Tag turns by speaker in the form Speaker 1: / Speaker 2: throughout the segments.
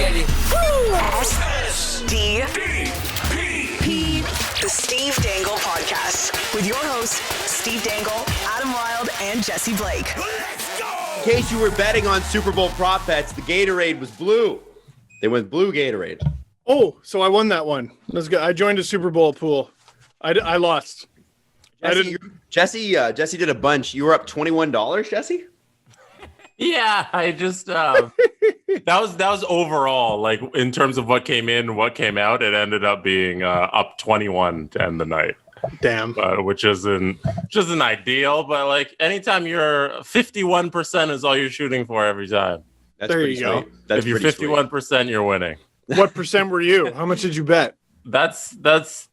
Speaker 1: get it.
Speaker 2: S-D-P, the Steve Dangle Podcast, with your hosts, Steve Dangle, Adam Wilde, and Jesse Blake.
Speaker 3: In case you were betting on Super Bowl prop bets, the Gatorade was blue. They went blue Gatorade.
Speaker 4: Oh, so I won that one. That's good. I joined a Super Bowl pool. I lost.
Speaker 3: Jesse did a bunch. You were up $21, Jesse?
Speaker 5: Yeah, I just that was overall, like, in terms of what came in and what came out, it ended up being up 21 to end the night.
Speaker 4: Damn.
Speaker 5: Which isn't ideal, but like anytime you're 51% is all you're shooting for every time.
Speaker 4: There you go.
Speaker 3: That's
Speaker 5: if you're 51%, you're winning.
Speaker 4: What percent were you? How much did you bet?
Speaker 5: That's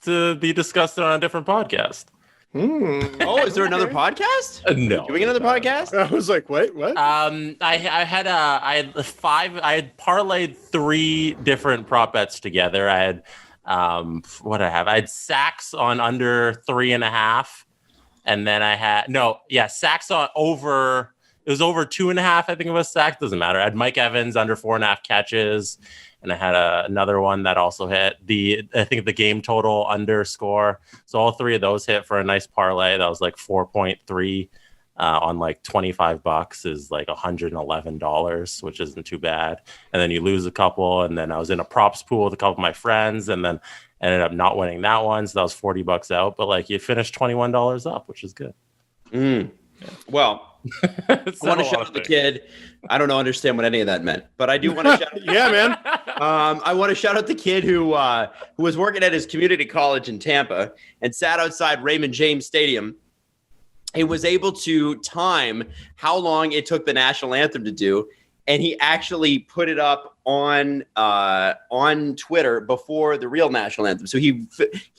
Speaker 5: to be discussed on a different podcast.
Speaker 3: Oh, is there another podcast?
Speaker 5: No.
Speaker 3: Doing another podcast?
Speaker 4: I was like, wait, what?
Speaker 5: I had parlayed 3 different prop bets together. I had I had sacks on under 3.5, and then I had sacks on over. It was over 2.5. I think it was sacks. Doesn't matter. I had Mike Evans under 4.5 catches, and I had another one that also hit I think the game total underscore. So all 3 of those hit for a nice parlay. That was like 4.3 on like $25 is like $111, which isn't too bad. And then you lose a couple, and then I was in a props pool with a couple of my friends, and then ended up not winning that one. So that was $40 out, but like you finished $21 up, which is good.
Speaker 3: Well, I want to shout out the kid. I don't understand what any of that meant, but I do want to shout out.
Speaker 4: Yeah, man.
Speaker 3: I want to shout out the kid who was working at his community college in Tampa and sat outside Raymond James Stadium. He was able to time how long it took the national anthem to do, and he actually put it up on Twitter before the real national anthem. So he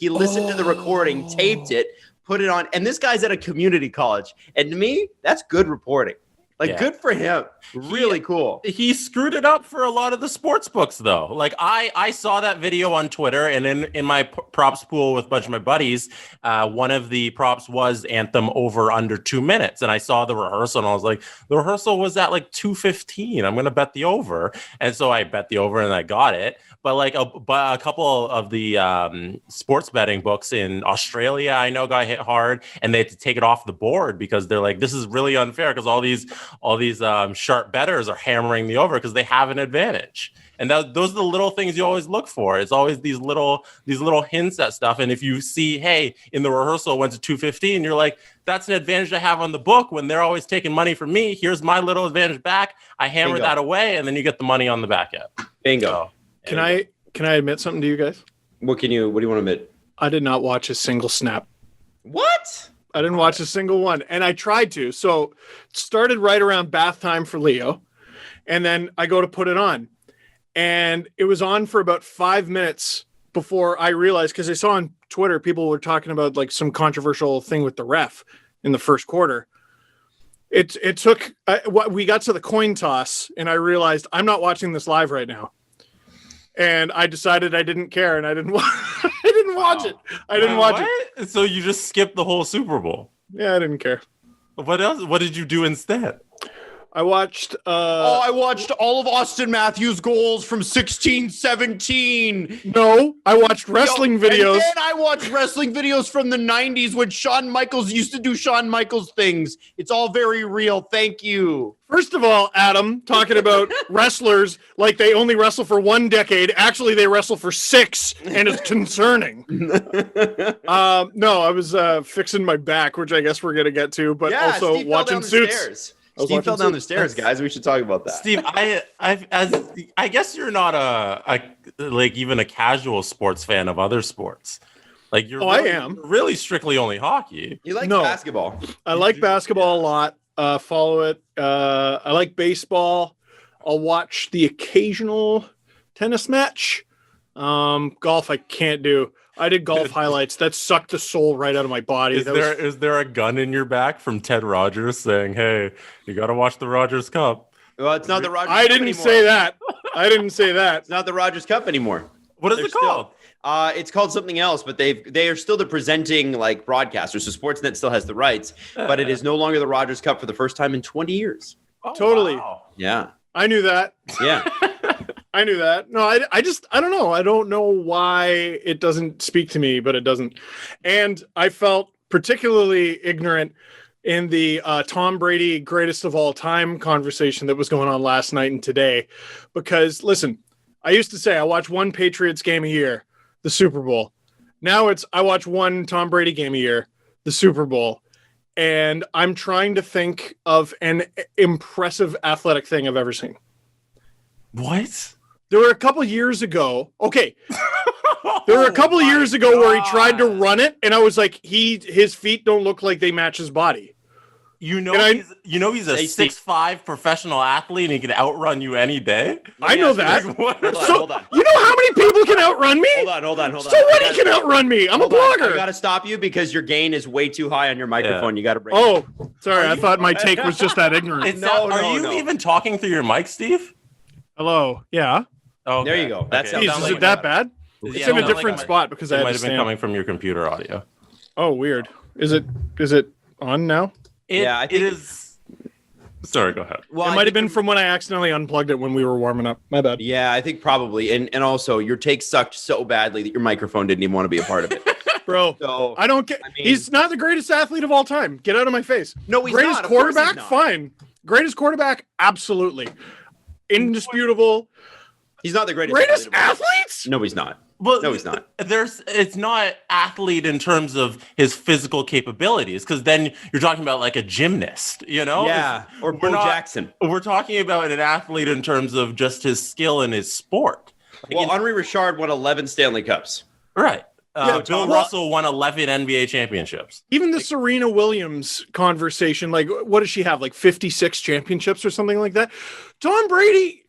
Speaker 3: listened to the recording, taped it, put it on, and this guy's at a community college. And to me, that's good reporting. Good for him. Really cool.
Speaker 5: He screwed it up for a lot of the sports books, though. Like, I saw that video on Twitter, and in my props pool with a bunch of my buddies, one of the props was anthem over under 2 minutes. And I saw the rehearsal, and I was like, the rehearsal was at like 2:15. I'm going to bet the over. And so I bet the over, and I got it. But like a couple of the sports betting books in Australia, I know, got hit hard, and they had to take it off the board because they're like, this is really unfair because all these sharp bettors are hammering the over because they have an advantage. And those are the little things you always look for. It's always these little hints at stuff. And if you see, hey, in the rehearsal it went to 2:15, you're like, that's an advantage I have on the book when they're always taking money from me. Here's my little advantage back. I hammer that away, and then you get the money on the back end.
Speaker 3: Bingo.
Speaker 5: So,
Speaker 4: Can I admit something to you guys?
Speaker 3: What do you want to admit?
Speaker 4: I did not watch a single snap.
Speaker 3: What?
Speaker 4: I didn't watch a single one, and I tried to. So it started right around bath time for Leo, and then I go to put it on, and it was on for about 5 minutes before I realized, because I saw on Twitter people were talking about like some controversial thing with the ref in the first quarter. It took we got to the coin toss, and I realized I'm not watching this live right now. And I decided I didn't care, and I didn't watch it. I didn't watch it.
Speaker 5: So you just skipped the whole Super Bowl?
Speaker 4: Yeah, I didn't care.
Speaker 5: What else? What did you do instead?
Speaker 4: I watched
Speaker 3: I watched all of Austin Matthews' goals from 16-17.
Speaker 4: No, I watched wrestling videos.
Speaker 3: And then I watched wrestling videos from the 90s when Shawn Michaels used to do Shawn Michaels things. It's all very real. Thank you.
Speaker 4: First of all, Adam, talking about wrestlers like they only wrestle for 1 decade. Actually, they wrestle for 6, and it's concerning. No, I was fixing my back, which I guess we're going to get to, but also
Speaker 3: Steve
Speaker 4: watching Suits.
Speaker 3: Steve fell down the stairs, guys. We should talk about that.
Speaker 5: Steve, I guess you're not even a casual sports fan of other sports. Like
Speaker 4: I am
Speaker 5: really strictly only hockey.
Speaker 3: You like basketball?
Speaker 4: I like basketball a lot. Follow it. I like baseball. I'll watch the occasional tennis match. Golf I can't do. I did golf highlights. That sucked the soul right out of my body.
Speaker 5: Is there a gun in your back from Ted Rogers saying, hey, you got to watch the Rogers Cup?
Speaker 3: Well, it's not the Rogers
Speaker 4: Cup anymore. I didn't say that.
Speaker 3: It's not the Rogers Cup anymore.
Speaker 5: What is it called?
Speaker 3: It's called something else, but they are still the presenting like broadcasters. So Sportsnet still has the rights, but it is no longer the Rogers Cup for the first time in 20 years.
Speaker 4: Oh, totally.
Speaker 5: Wow.
Speaker 3: Yeah.
Speaker 4: I knew that.
Speaker 3: Yeah.
Speaker 4: I knew that. No, I don't know. I don't know why it doesn't speak to me, but it doesn't. And I felt particularly ignorant in the Tom Brady greatest of all time conversation that was going on last night and today. Because, listen, I used to say I watch one Patriots game a year, the Super Bowl. Now it's I watch one Tom Brady game a year, the Super Bowl. And I'm trying to think of an impressive athletic thing I've ever seen.
Speaker 5: What?
Speaker 4: There were a couple years ago. Okay. There were a couple of years ago where he tried to run it, and I was like, his feet don't look like they match his body.
Speaker 5: He's a 6'5" professional athlete and he can outrun you any day.
Speaker 4: I know that.
Speaker 3: Hold on.
Speaker 4: You know how many people can outrun me?
Speaker 3: Hold on.
Speaker 4: So what? He can outrun me. I'm a blogger.
Speaker 3: I got to stop you because your gain is way too high on your microphone.
Speaker 5: Yeah.
Speaker 3: You got to break.
Speaker 4: Oh, sorry. I thought my take was just that ignorant.
Speaker 5: Are you even talking through your mic, Steve?
Speaker 4: Hello. Yeah.
Speaker 5: Oh,
Speaker 3: there you go. That sounds
Speaker 4: Is it that bad? It's in a different spot because I
Speaker 5: might have been coming from your computer audio.
Speaker 4: Oh, weird. Is it on now?
Speaker 3: I think
Speaker 5: it is. Sorry, go ahead.
Speaker 4: Well, it might have been from when I accidentally unplugged it when we were warming up. My bad.
Speaker 3: Yeah, I think probably. And also, your take sucked so badly that your microphone didn't even want to be a part of it.
Speaker 4: Bro,
Speaker 3: So,
Speaker 4: I don't get. He's not the greatest athlete of all time. Get out of my face.
Speaker 3: No, he's
Speaker 4: greatest
Speaker 3: not. Of course
Speaker 4: quarterback,
Speaker 3: he's not.
Speaker 4: fine. Greatest quarterback, absolutely. Indisputable.
Speaker 3: He's not the greatest.
Speaker 4: Greatest athletes?
Speaker 3: No, he's not.
Speaker 5: Well,
Speaker 3: No, he's not.
Speaker 5: It's not athlete in terms of his physical capabilities, because then you're talking about like a gymnast, you know?
Speaker 3: Yeah, or Bo Jackson.
Speaker 5: We're talking about an athlete in terms of just his skill in his sport.
Speaker 3: Well, Henri Richard won 11 Stanley Cups.
Speaker 5: Right.
Speaker 4: well-
Speaker 5: Bill Russell won 11 NBA championships.
Speaker 4: Even the Serena Williams conversation, like, what does she have? Like 56 championships or something like that? Tom Brady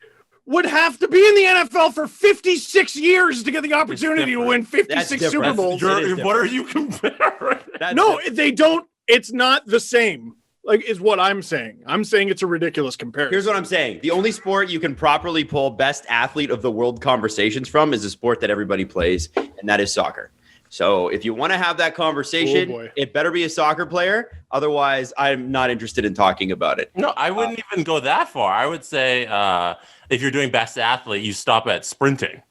Speaker 4: would have to be in the NFL for 56 years to get the opportunity to win 56 Super
Speaker 3: different.
Speaker 4: Bowls.
Speaker 5: What are you comparing?
Speaker 4: No, they don't. It's not the same. Like, is what I'm saying. I'm saying it's a ridiculous comparison.
Speaker 3: Here's what I'm saying. The only sport you can properly pull best athlete of the world conversations from is a sport that everybody plays, and that is soccer. So if you want to have that conversation, it better be a soccer player. Otherwise, I'm not interested in talking about it.
Speaker 5: No, I wouldn't even go that far. I would say if you're doing best athlete, you stop at sprinting.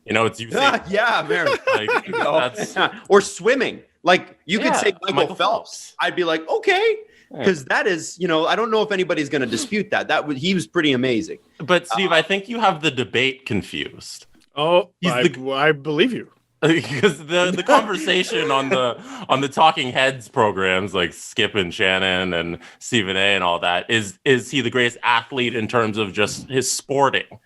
Speaker 5: You know, it's you.
Speaker 3: Yeah, Mary.
Speaker 5: Like,
Speaker 3: or swimming. Like you could say Michael Phelps. I'd be like, okay. Because that is, I don't know if anybody's going to dispute that. He was pretty amazing.
Speaker 5: But Steve, I think you have the debate confused.
Speaker 4: Oh, I believe you.
Speaker 5: Because the conversation on the Talking Heads programs like Skip and Shannon and Stephen A. and all that is he the greatest athlete in terms of just his sporting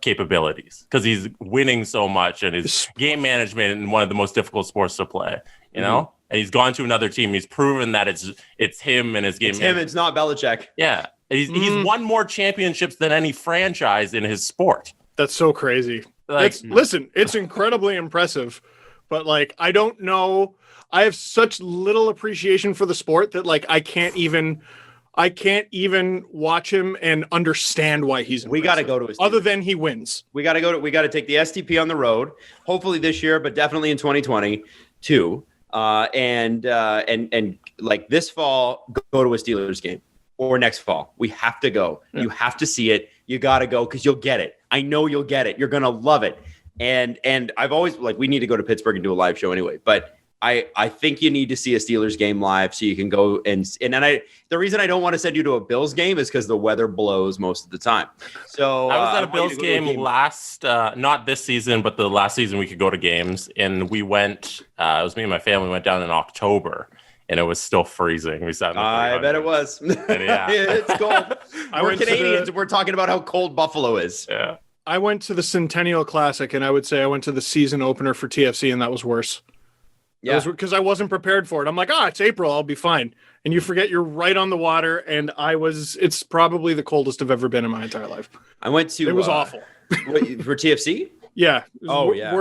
Speaker 5: capabilities? Because he's winning so much and his game management in one of the most difficult sports to play, you know? And he's gone to another team. He's proven that it's him and his game. It's
Speaker 3: him. It's not Belichick.
Speaker 5: Yeah, he's won more championships than any franchise in his sport.
Speaker 4: That's so crazy. Listen, it's incredibly impressive, but like I don't know. I have such little appreciation for the sport that like I can't even watch him and understand why he's impressive.
Speaker 3: We got to go to his
Speaker 4: other than he wins.
Speaker 3: We got to take the STP on the road. Hopefully this year, but definitely in 2022. And like this fall, go to a Steelers game or next fall. We have to go. Yeah. You have to see it. You got to go because you'll get it. I know you'll get it. You're going to love it. And I've always we need to go to Pittsburgh and do a live show anyway, but I think you need to see a Steelers game live so you can go and then the reason I don't want to send you to a Bills game is because the weather blows most of the time. So
Speaker 5: I was at a Bills game last, not this season, but the last season we could go to games, and we went. It was me and my family went down in October, and it was still freezing. We sat.
Speaker 3: I bet it was.
Speaker 5: Yeah,
Speaker 3: it's cold. We're Canadians. We're talking about how cold Buffalo is.
Speaker 5: Yeah.
Speaker 4: I went to the Centennial Classic, and I would say I went to the season opener for TFC, and that was worse. Yeah, because I wasn't prepared for it. I'm like, it's April, I'll be fine. And you forget you're right on the water, and it's probably the coldest I've ever been in my entire life.
Speaker 3: I went to.
Speaker 4: It was awful.
Speaker 3: For TFC?
Speaker 4: Yeah.
Speaker 3: Yeah.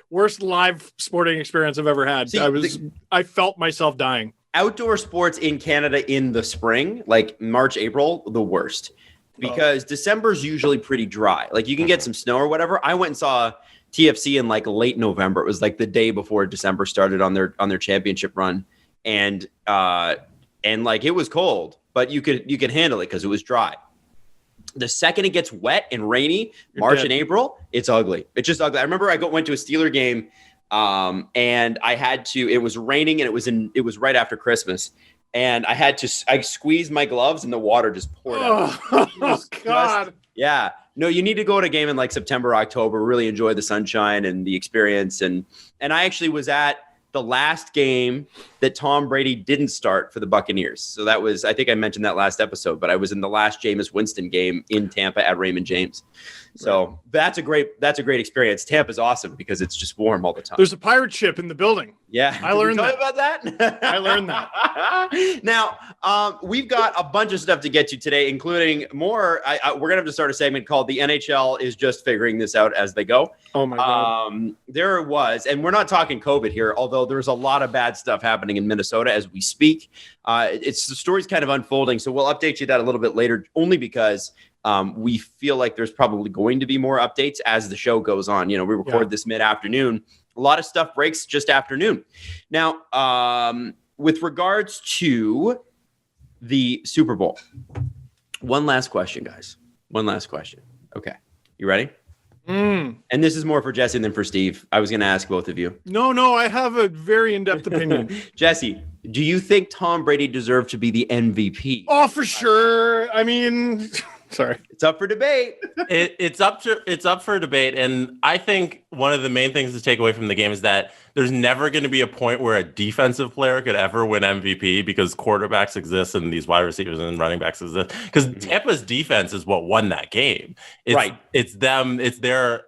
Speaker 4: Worst live sporting experience I've ever had. See, I felt myself dying.
Speaker 3: Outdoor sports in Canada in the spring, like March, April, the worst. Because December's usually pretty dry. Like you can get some snow or whatever. I went and saw TFC in like late November. It was like the day before December started on their championship run, and like it was cold, but you could handle it because it was dry. The second it gets wet and rainy,
Speaker 4: You're
Speaker 3: March
Speaker 4: dead.
Speaker 3: and April, it's ugly. It's just ugly. I remember I went to a Steeler game, and I had to. It was raining, and it was right after Christmas, and I squeezed my gloves, and the water just poured out.
Speaker 4: Oh God!
Speaker 3: Yeah, no, you need to go to a game in like September, October. Really enjoy the sunshine and the experience, and I actually was at the last game that Tom Brady didn't start for the Buccaneers. So that was, I think I mentioned that last episode, but I was in the last Jameis Winston game in Tampa at Raymond James. So that's a great experience. Tampa's awesome because it's just warm all the time.
Speaker 4: There's a pirate ship in the building.
Speaker 3: Yeah.
Speaker 4: I learned that.
Speaker 3: About that.
Speaker 4: I learned that.
Speaker 3: Now, we've got a bunch of stuff to get to today, including more. We're going to have to start a segment called The NHL is Just Figuring This Out As They Go.
Speaker 4: Oh, my God.
Speaker 3: There was, and we're not talking COVID here, although there's a lot of bad stuff happening in Minnesota as we speak. The story's kind of unfolding, so we'll update you that a little bit later, only because we feel like there's probably going to be more updates as the show goes on. We record this mid-afternoon. A lot of stuff breaks just afternoon. Now, with regards to the Super Bowl, one last question, guys. One last question. Okay. You ready? And this is more for Jesse than for Steve. I was going to ask both of you.
Speaker 4: No, I have a very in-depth opinion.
Speaker 3: Jesse, do you think Tom Brady deserved to be the MVP?
Speaker 4: Oh, for sure. I mean, sorry.
Speaker 3: It's up for debate.
Speaker 5: It's up for debate, and I think one of the main things to take away from the game is that there's never going to be a point where a defensive player could ever win MVP because quarterbacks exist and these wide receivers and running backs exist. Because Tampa's defense is what won that game. It's their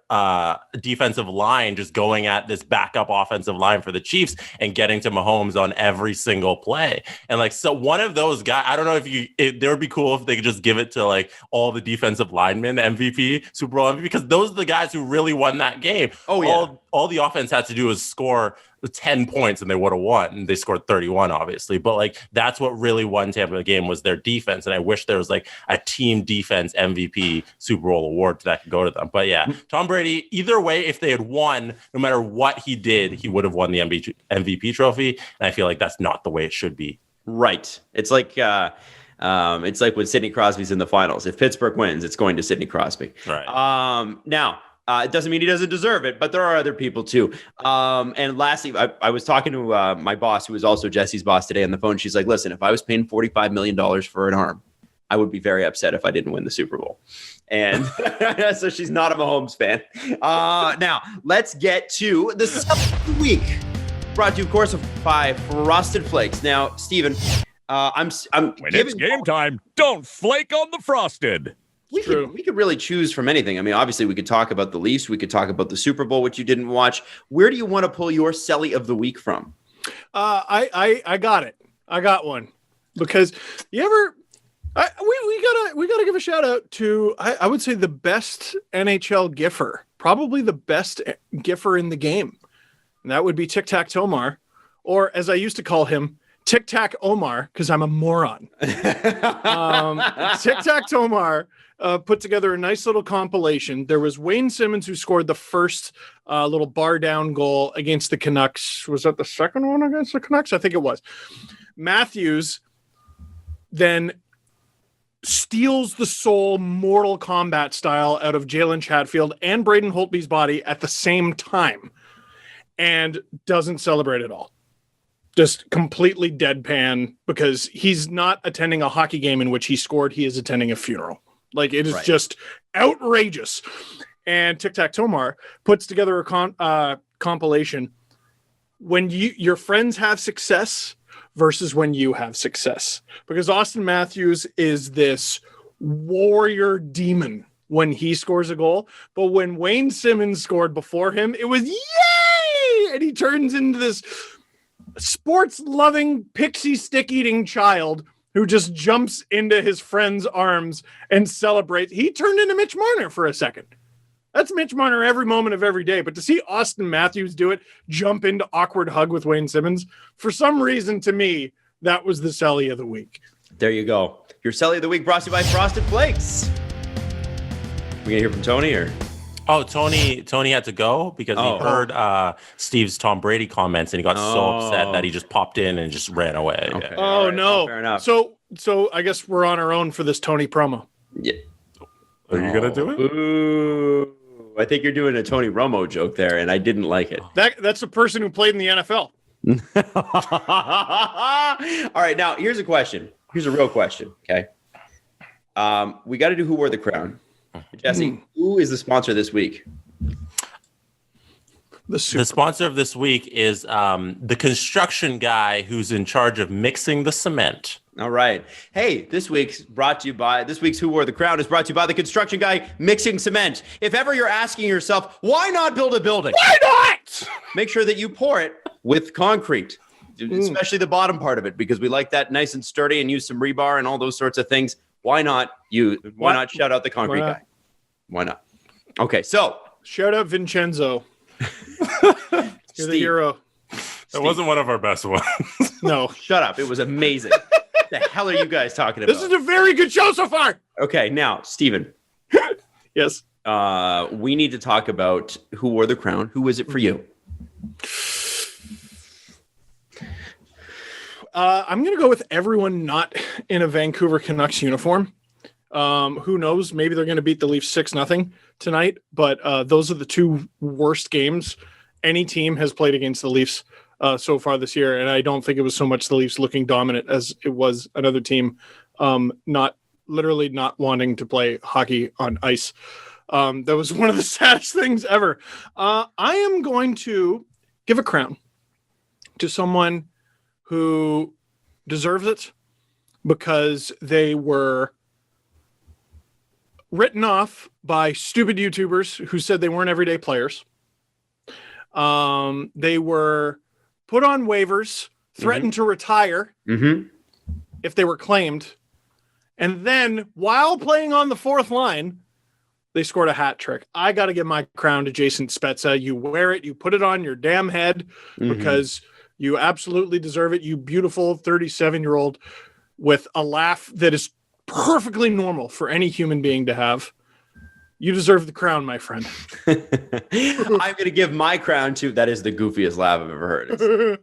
Speaker 5: defensive line just going at this backup offensive line for the Chiefs and getting to Mahomes on every single play. And so one of those guys, I don't know if there would be cool if they could just give it to all the defensive linemen MVP, Super Bowl MVP, because those are the guys who really won that game.
Speaker 3: Oh, yeah.
Speaker 5: All the offense had to do was score 10 points and they would have won. And they scored 31, obviously. But that's what really won Tampa the game was their defense. And I wish there was a team defense MVP Super Bowl award that could go to them. But yeah, Tom Brady, either way, if they had won, no matter what he did, he would have won the MVP trophy. And I feel like that's not the way it should be.
Speaker 3: Right. It's like when Sidney Crosby's in the finals. If Pittsburgh wins, it's going to Sidney Crosby.
Speaker 5: Right.
Speaker 3: Now, it doesn't mean he doesn't deserve it, but there are other people too. And lastly, I was talking to my boss, who was also Jesse's boss today on the phone. She's like, listen, if I was paying $45 million for an arm, I would be very upset if I didn't win the Super Bowl. And so she's not a Mahomes fan. Now, let's get to the Sub of the Week. Brought to you, of course, by Frosted Flakes. Now, Steven, I'm
Speaker 1: when it's game time, don't flake on the Frosted.
Speaker 3: We could really choose from anything. I mean, obviously, we could talk about the Leafs. We could talk about the Super Bowl, which you didn't watch. Where do you want to pull your Selly of the Week from?
Speaker 4: I got it. I got one because we gotta give a shout out to I would say the best NHL giffer, probably the best giffer in the game, and that would be Tic Tac Tomar, or as I used to call him, Tic Tac Omar, because I'm a moron. Tic Tac Tomar put together a nice little compilation. There was Wayne Simmons, who scored the first little bar down goal against the Canucks. Was that the second one against the Canucks? I think it was. Matthews then steals the soul Mortal Kombat style out of Jalen Chatfield and Braden Holtby's body at the same time and doesn't celebrate at all. Just completely deadpan because he's not attending a hockey game in which he scored. He is attending a funeral. It is just outrageous. And Tic Tac Tomar puts together a compilation when your friends have success versus when you have success. Because Austin Matthews is this warrior demon when he scores a goal. But when Wayne Simmons scored before him, it was yay! And he turns into this sports-loving, pixie stick-eating child who just jumps into his friend's arms and celebrates. He turned into Mitch Marner for a second. That's Mitch Marner every moment of every day. But to see Austin Matthews do it, jump into awkward hug with Wayne Simmons, for some reason, to me, that was the Selly of the Week.
Speaker 3: There you go. Your Selly of the Week brought to you by Frosted Flakes. We gonna hear from Tony or?
Speaker 5: Oh, Tony had to go because he heard Steve's Tom Brady comments and he got so upset that he just popped in and just ran away.
Speaker 3: Okay.
Speaker 4: Oh,
Speaker 3: right.
Speaker 4: no.
Speaker 3: Fair enough.
Speaker 4: So I guess we're on our own for this Tony promo.
Speaker 3: Yeah.
Speaker 5: Are you going to do it?
Speaker 3: Ooh. I think you're doing a Tony Romo joke there, and I didn't like it.
Speaker 4: That's a person who played in the NFL.
Speaker 3: All right, now here's a question. Here's a real question, okay? We got to do Who Wore the Crown. Jesse, who is the sponsor this week?
Speaker 5: The sponsor of this week is the construction guy who's in charge of mixing the cement.
Speaker 3: All right. Hey, this week's Who Wore the Crown is brought to you by the construction guy mixing cement. If ever you're asking yourself, why not build a building?
Speaker 4: Why not?
Speaker 3: Make sure that you pour it with concrete, especially the bottom part of it, because we like that nice and sturdy, and use some rebar and all those sorts of things. Why not shout out the concrete guy? Why not? Okay, so
Speaker 4: shout out Vincenzo. You're the hero.
Speaker 5: That wasn't one of our best ones.
Speaker 4: No.
Speaker 3: Shut up. It was amazing. The hell are you guys talking about?
Speaker 4: This is a very good show so far.
Speaker 3: Okay, now, Steven.
Speaker 4: Yes.
Speaker 3: We need to talk about Who Wore the Crown. Who is it for you?
Speaker 4: I'm going to go with everyone not in a Vancouver Canucks uniform. Who knows? Maybe they're going to beat the Leafs 6-0 tonight, but those are the two worst games any team has played against the Leafs so far this year. And I don't think it was so much the Leafs looking dominant as it was another team not wanting to play hockey on ice. That was one of the saddest things ever. I am going to give a crown to someone who deserves it because they were written off by stupid YouTubers who said they weren't everyday players. They were put on waivers, threatened to retire if they were claimed. And then while playing on the fourth line, they scored a hat trick. I got to give my crown to Jason Spezza. You wear it. You put it on your damn head because you absolutely deserve it. You beautiful 37-year-old with a laugh that is perfectly normal for any human being to have. You deserve the crown, my friend.
Speaker 3: I'm going to give my crown to, that is the goofiest laugh I've ever heard.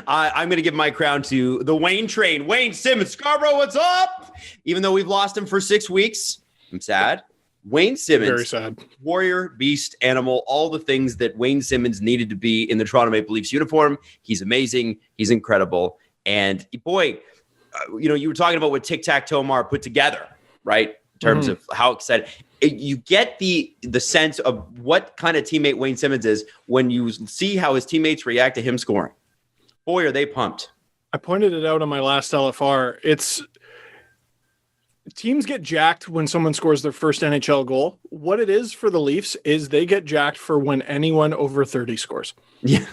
Speaker 3: I'm going to give my crown to the Wayne train. Wayne Simmons. Scarborough, what's up? Even though we've lost him for 6 weeks, I'm sad. Wayne Simmons.
Speaker 4: Very sad.
Speaker 3: Warrior, beast, animal, all the things that Wayne Simmons needed to be in the Toronto Maple Leafs uniform. He's amazing. He's incredible. And boy, you were talking about what Tic-Tac-Toe Mar put together, right? In terms of how excited. You get the sense of what kind of teammate Wayne Simmons is when you see how his teammates react to him scoring. Boy, are they pumped.
Speaker 4: I pointed it out on my last LFR. Teams get jacked when someone scores their first NHL goal. What it is for the Leafs is they get jacked for when anyone over 30 scores.
Speaker 3: Yeah.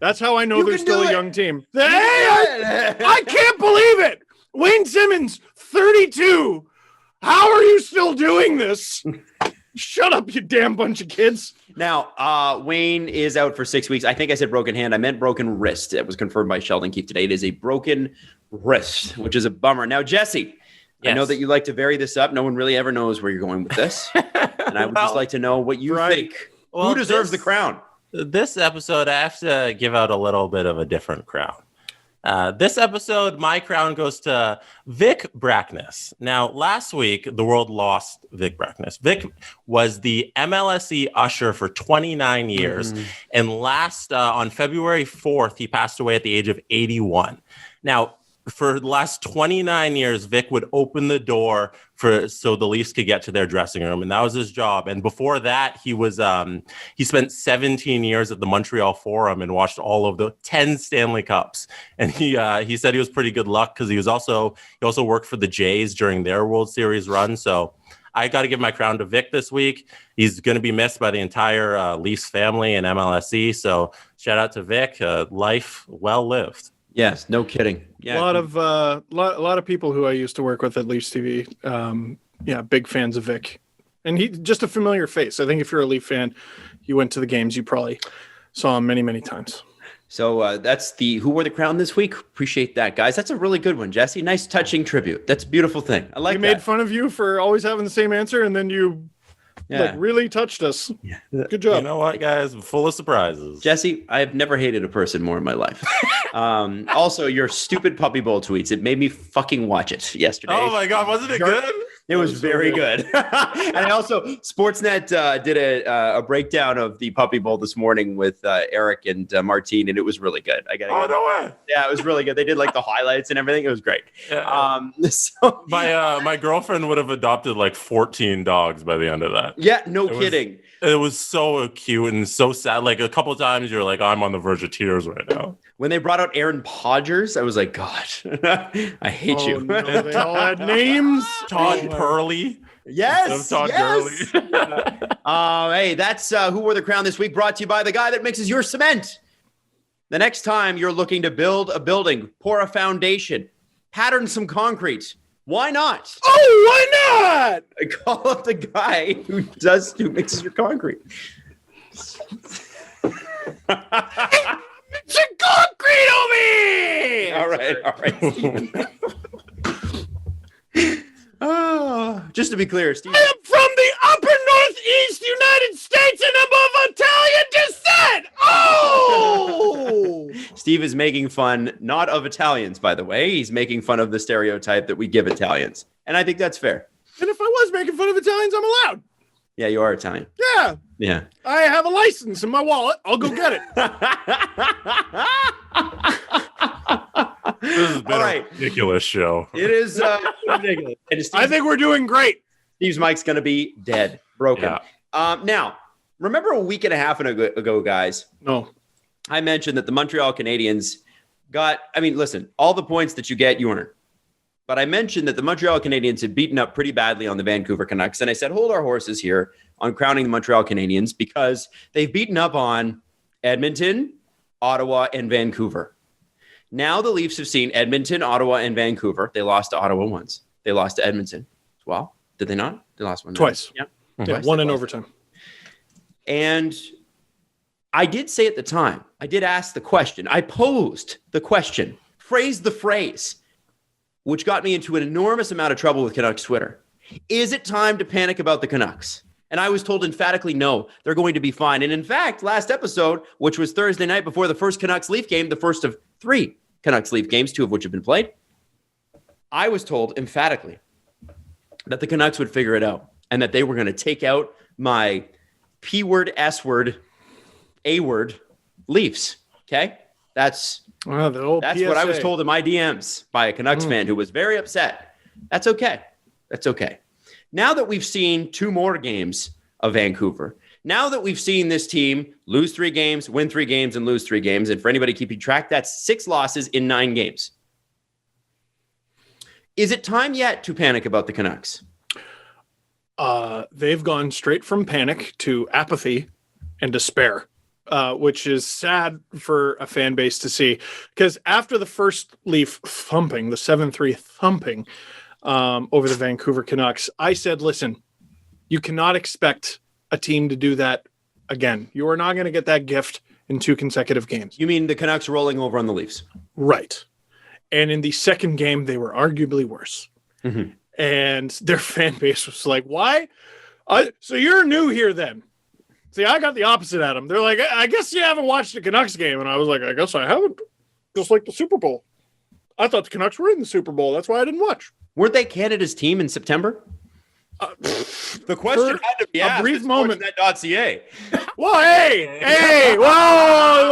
Speaker 4: That's how I know they're still a young team. I can't believe it. Wayne Simmons, 32. How are you still doing this? Shut up, you damn bunch of kids.
Speaker 3: Now, Wayne is out for 6 weeks. I think I said broken hand. I meant broken wrist. It was confirmed by Sheldon Keefe today. It is a broken wrist, which is a bummer. Now, Jesse, yes. I know that you like to vary this up. No one really ever knows where you're going with this. And I would just like to know what you think. Who deserves the crown?
Speaker 5: This episode, I have to give out a little bit of a different crown. This episode, my crown goes to Vic Brackness. Now, last week, the world lost Vic Brackness. Vic was the MLSE usher for 29 years. And on February 4th, he passed away at the age of 81. Now, for the last 29 years, Vic would open the door so the Leafs could get to their dressing room, and that was his job. And before that, he spent 17 years at the Montreal Forum and watched all of the 10 Stanley Cups. And he said he was pretty good luck because he also worked for the Jays during their World Series run. So I got to give my crown to Vic this week. He's going to be missed by the entire Leafs family and MLSE. So shout out to Vic. Life well lived.
Speaker 3: Yes, no kidding. Yeah,
Speaker 4: a lot of people who I used to work with at Leafs TV, big fans of Vic, and he just a familiar face. I think if you're a Leaf fan, you went to the games, you probably saw him many, many times.
Speaker 3: So that's the Who Wore the Crown this week. Appreciate that, guys. That's a really good one, Jesse. Nice, touching tribute. That's a beautiful thing. I like that.
Speaker 4: We made fun of you for always having the same answer, and then you really touched us. Yeah. Good job.
Speaker 5: You know what, guys? I'm full of surprises.
Speaker 3: Jesse, I have never hated a person more in my life. Also, your stupid Puppy Bowl tweets. It made me fucking watch it yesterday.
Speaker 5: Oh, my God. Wasn't it good?
Speaker 3: It was very good. And I also, Sportsnet did a breakdown of the Puppy Bowl this morning with Eric and Martine, and it was really good.
Speaker 5: No way.
Speaker 3: Yeah, it was really good. They did like the highlights and everything. It was great.
Speaker 5: Yeah.
Speaker 3: So
Speaker 5: My girlfriend would have adopted like 14 dogs by the end of that.
Speaker 3: yeah, no kidding.
Speaker 5: It was so cute and so sad. Like a couple of times you're like, I'm on the verge of tears right now.
Speaker 3: When they brought out Aaron Podgers, I was like, God, I hate you.
Speaker 4: No, they all had names.
Speaker 5: Todd Purley.
Speaker 3: Yes.
Speaker 5: Todd
Speaker 3: yes.
Speaker 5: Gurley.
Speaker 3: Hey, that's Who Wore the Crown this week, brought to you by the guy that mixes your cement. The next time you're looking to build a building, pour a foundation, pattern some concrete, why not?
Speaker 4: Oh, why not?
Speaker 3: Call up the guy who mixes your concrete.
Speaker 4: It's a concrete over here.
Speaker 3: All right, Steven. Just to be clear, Steve.
Speaker 4: I am from the upper northeast United States and I'm of Italian descent. Oh!
Speaker 3: Steve is making fun, not of Italians, by the way. He's making fun of the stereotype that we give Italians. And I think that's fair.
Speaker 4: And if I was making fun of Italians, I'm allowed.
Speaker 3: Yeah, you are Italian.
Speaker 4: Yeah.
Speaker 3: Yeah.
Speaker 4: I have a license in my wallet. I'll go get it.
Speaker 5: This has been
Speaker 3: All right.
Speaker 5: a ridiculous show.
Speaker 3: It is ridiculous. And
Speaker 4: I think we're doing great.
Speaker 3: Steve's mic's going to be dead, broken.
Speaker 5: Yeah.
Speaker 3: Now, remember a week and a half ago, guys,
Speaker 4: No.
Speaker 3: I mentioned that the Montreal Canadiens listen, all the points that you get, you earn. But I mentioned that the Montreal Canadiens had beaten up pretty badly on the Vancouver Canucks. And I said, hold our horses here on crowning the Montreal Canadiens because they've beaten up on Edmonton, Ottawa, and Vancouver. Now the Leafs have seen Edmonton, Ottawa, and Vancouver. They lost to Ottawa once. They lost to Edmonton as well. Did they not? They lost one.
Speaker 4: Twice.
Speaker 3: Yeah.
Speaker 4: Yeah, one in overtime.
Speaker 3: And I did say at the time, I did ask the question. I posed the question, phrased the phrase, which got me into an enormous amount of trouble with Canucks Twitter. Is it time to panic about the Canucks? And I was told emphatically, no, they're going to be fine. And in fact, last episode, which was Thursday night before the first Canucks Leaf game, the first of 3 Canucks Leaf games, 2 of which have been played, I was told emphatically that the Canucks would figure it out and that they were going to take out my P word, S word, A word Leafs. Okay? That's
Speaker 4: Wow, the old
Speaker 3: what
Speaker 4: PSA.
Speaker 3: I was told in my DMs by a Canucks fan who was very upset. That's okay. That's okay. Now that we've seen 2 more games of Vancouver, now that we've seen this team lose 3 games, win 3 games, and lose 3 games, and for anybody keeping track, that's 6 losses in 9 games. Is it time yet to panic about the Canucks?
Speaker 4: They've gone straight from panic to apathy and despair, which is sad for a fan base to see. Because after the first Leaf thumping, the 7-3 thumping over the Vancouver Canucks, I said, listen, you cannot expect a team to do that again. You are not going to get that gift in 2 consecutive games.
Speaker 3: You mean the Canucks rolling over on the Leafs?
Speaker 4: Right. And in the second game, they were arguably worse.
Speaker 3: Mm-hmm.
Speaker 4: And their fan base was like, why? So you're new here then. See, I got the opposite at them. They're like, I guess you haven't watched the Canucks game. And I was like, I guess I haven't. Just like the Super Bowl. I thought the Canucks were in the Super Bowl. That's why I didn't watch.
Speaker 3: Weren't they Canada's team in September? The question had to be asked.
Speaker 4: A brief moment.
Speaker 3: Sportsnet.ca.
Speaker 4: Whoa, hey, whoa,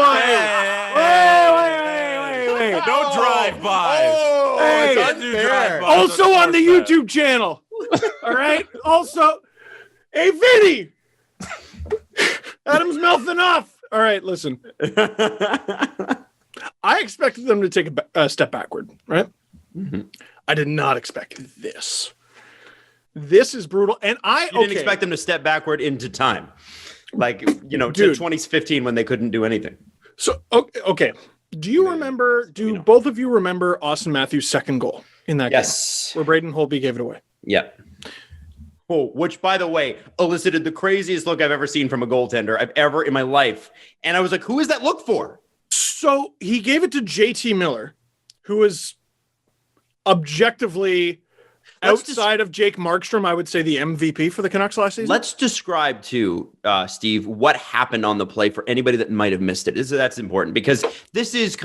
Speaker 4: wait.
Speaker 5: No drive-bys.
Speaker 3: Oh,
Speaker 4: Hey,
Speaker 3: it's
Speaker 5: Don't do
Speaker 3: unfair.
Speaker 5: drive-bys.
Speaker 4: Also on the YouTube channel. All right. Also, hey, Vinny. Adam's mouthing off. All right, listen. I expected them to take a step backward, right?
Speaker 3: Mm-hmm.
Speaker 4: I did not expect this. This is brutal. And
Speaker 3: You didn't expect them to step backward into time. Like, to
Speaker 4: Dude.
Speaker 3: 2015 when they couldn't do anything.
Speaker 4: So, okay. Do you remember, both of you remember Austin Matthews' second goal in that
Speaker 3: Yes.
Speaker 4: game? Where Braden Holtby gave it away.
Speaker 3: Yeah. Oh, which, by the way, elicited the craziest look I've ever seen from a goaltender I've ever in my life. And I was like, who is that look for?
Speaker 4: So he gave it to JT Miller, who is objectively outside of Jake Markstrom, I would say the MVP for the Canucks last season.
Speaker 3: Let's describe to Steve what happened on the play for anybody that might have missed it. That's important because this is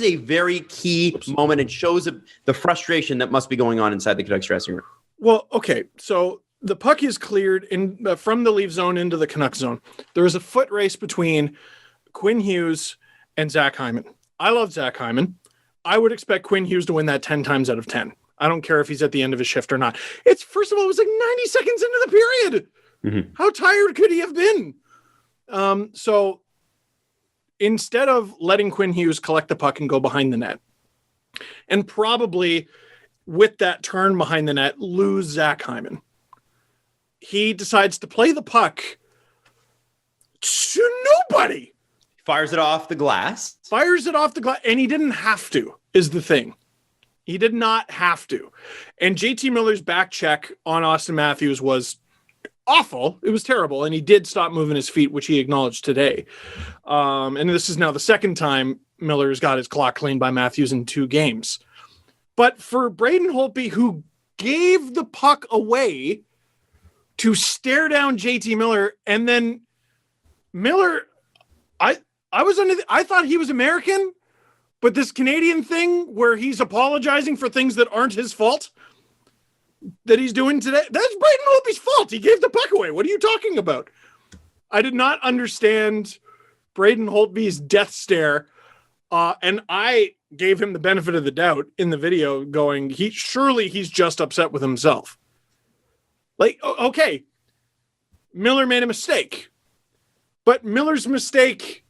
Speaker 3: a very key moment and shows the frustration that must be going on inside the Canucks dressing room.
Speaker 4: Well, okay. So the puck is cleared from the Leaf zone into the Canuck zone. There is a foot race between Quinn Hughes and Zach Hyman. I love Zach Hyman. I would expect Quinn Hughes to win that 10 times out of 10. I don't care if he's at the end of his shift or not. First of all, it was like 90 seconds into the period. Mm-hmm. How tired could he have been? So instead of letting Quinn Hughes collect the puck and go behind the net, and probably with that turn behind the net, lose Zach Hyman, he decides to play the puck to nobody.
Speaker 3: Fires it off the glass.
Speaker 4: And he didn't have to, is the thing. He did not have to. And JT Miller's back check on Austin Matthews was awful. It was terrible. And he did stop moving his feet, which he acknowledged today. And this is now the second time Miller's got his clock cleaned by Matthews in 2 games. But for Braden Holtby, who gave the puck away to stare down JT Miller, and then Miller, I thought he was American, but this Canadian thing where he's apologizing for things that aren't his fault that he's doing today, that's Braden Holtby's fault. He gave the puck away. What are you talking about? I did not understand Braden Holtby's death stare. And I gave him the benefit of the doubt in the video going, he's just upset with himself. Like, okay, Miller made a mistake, but Miller's mistake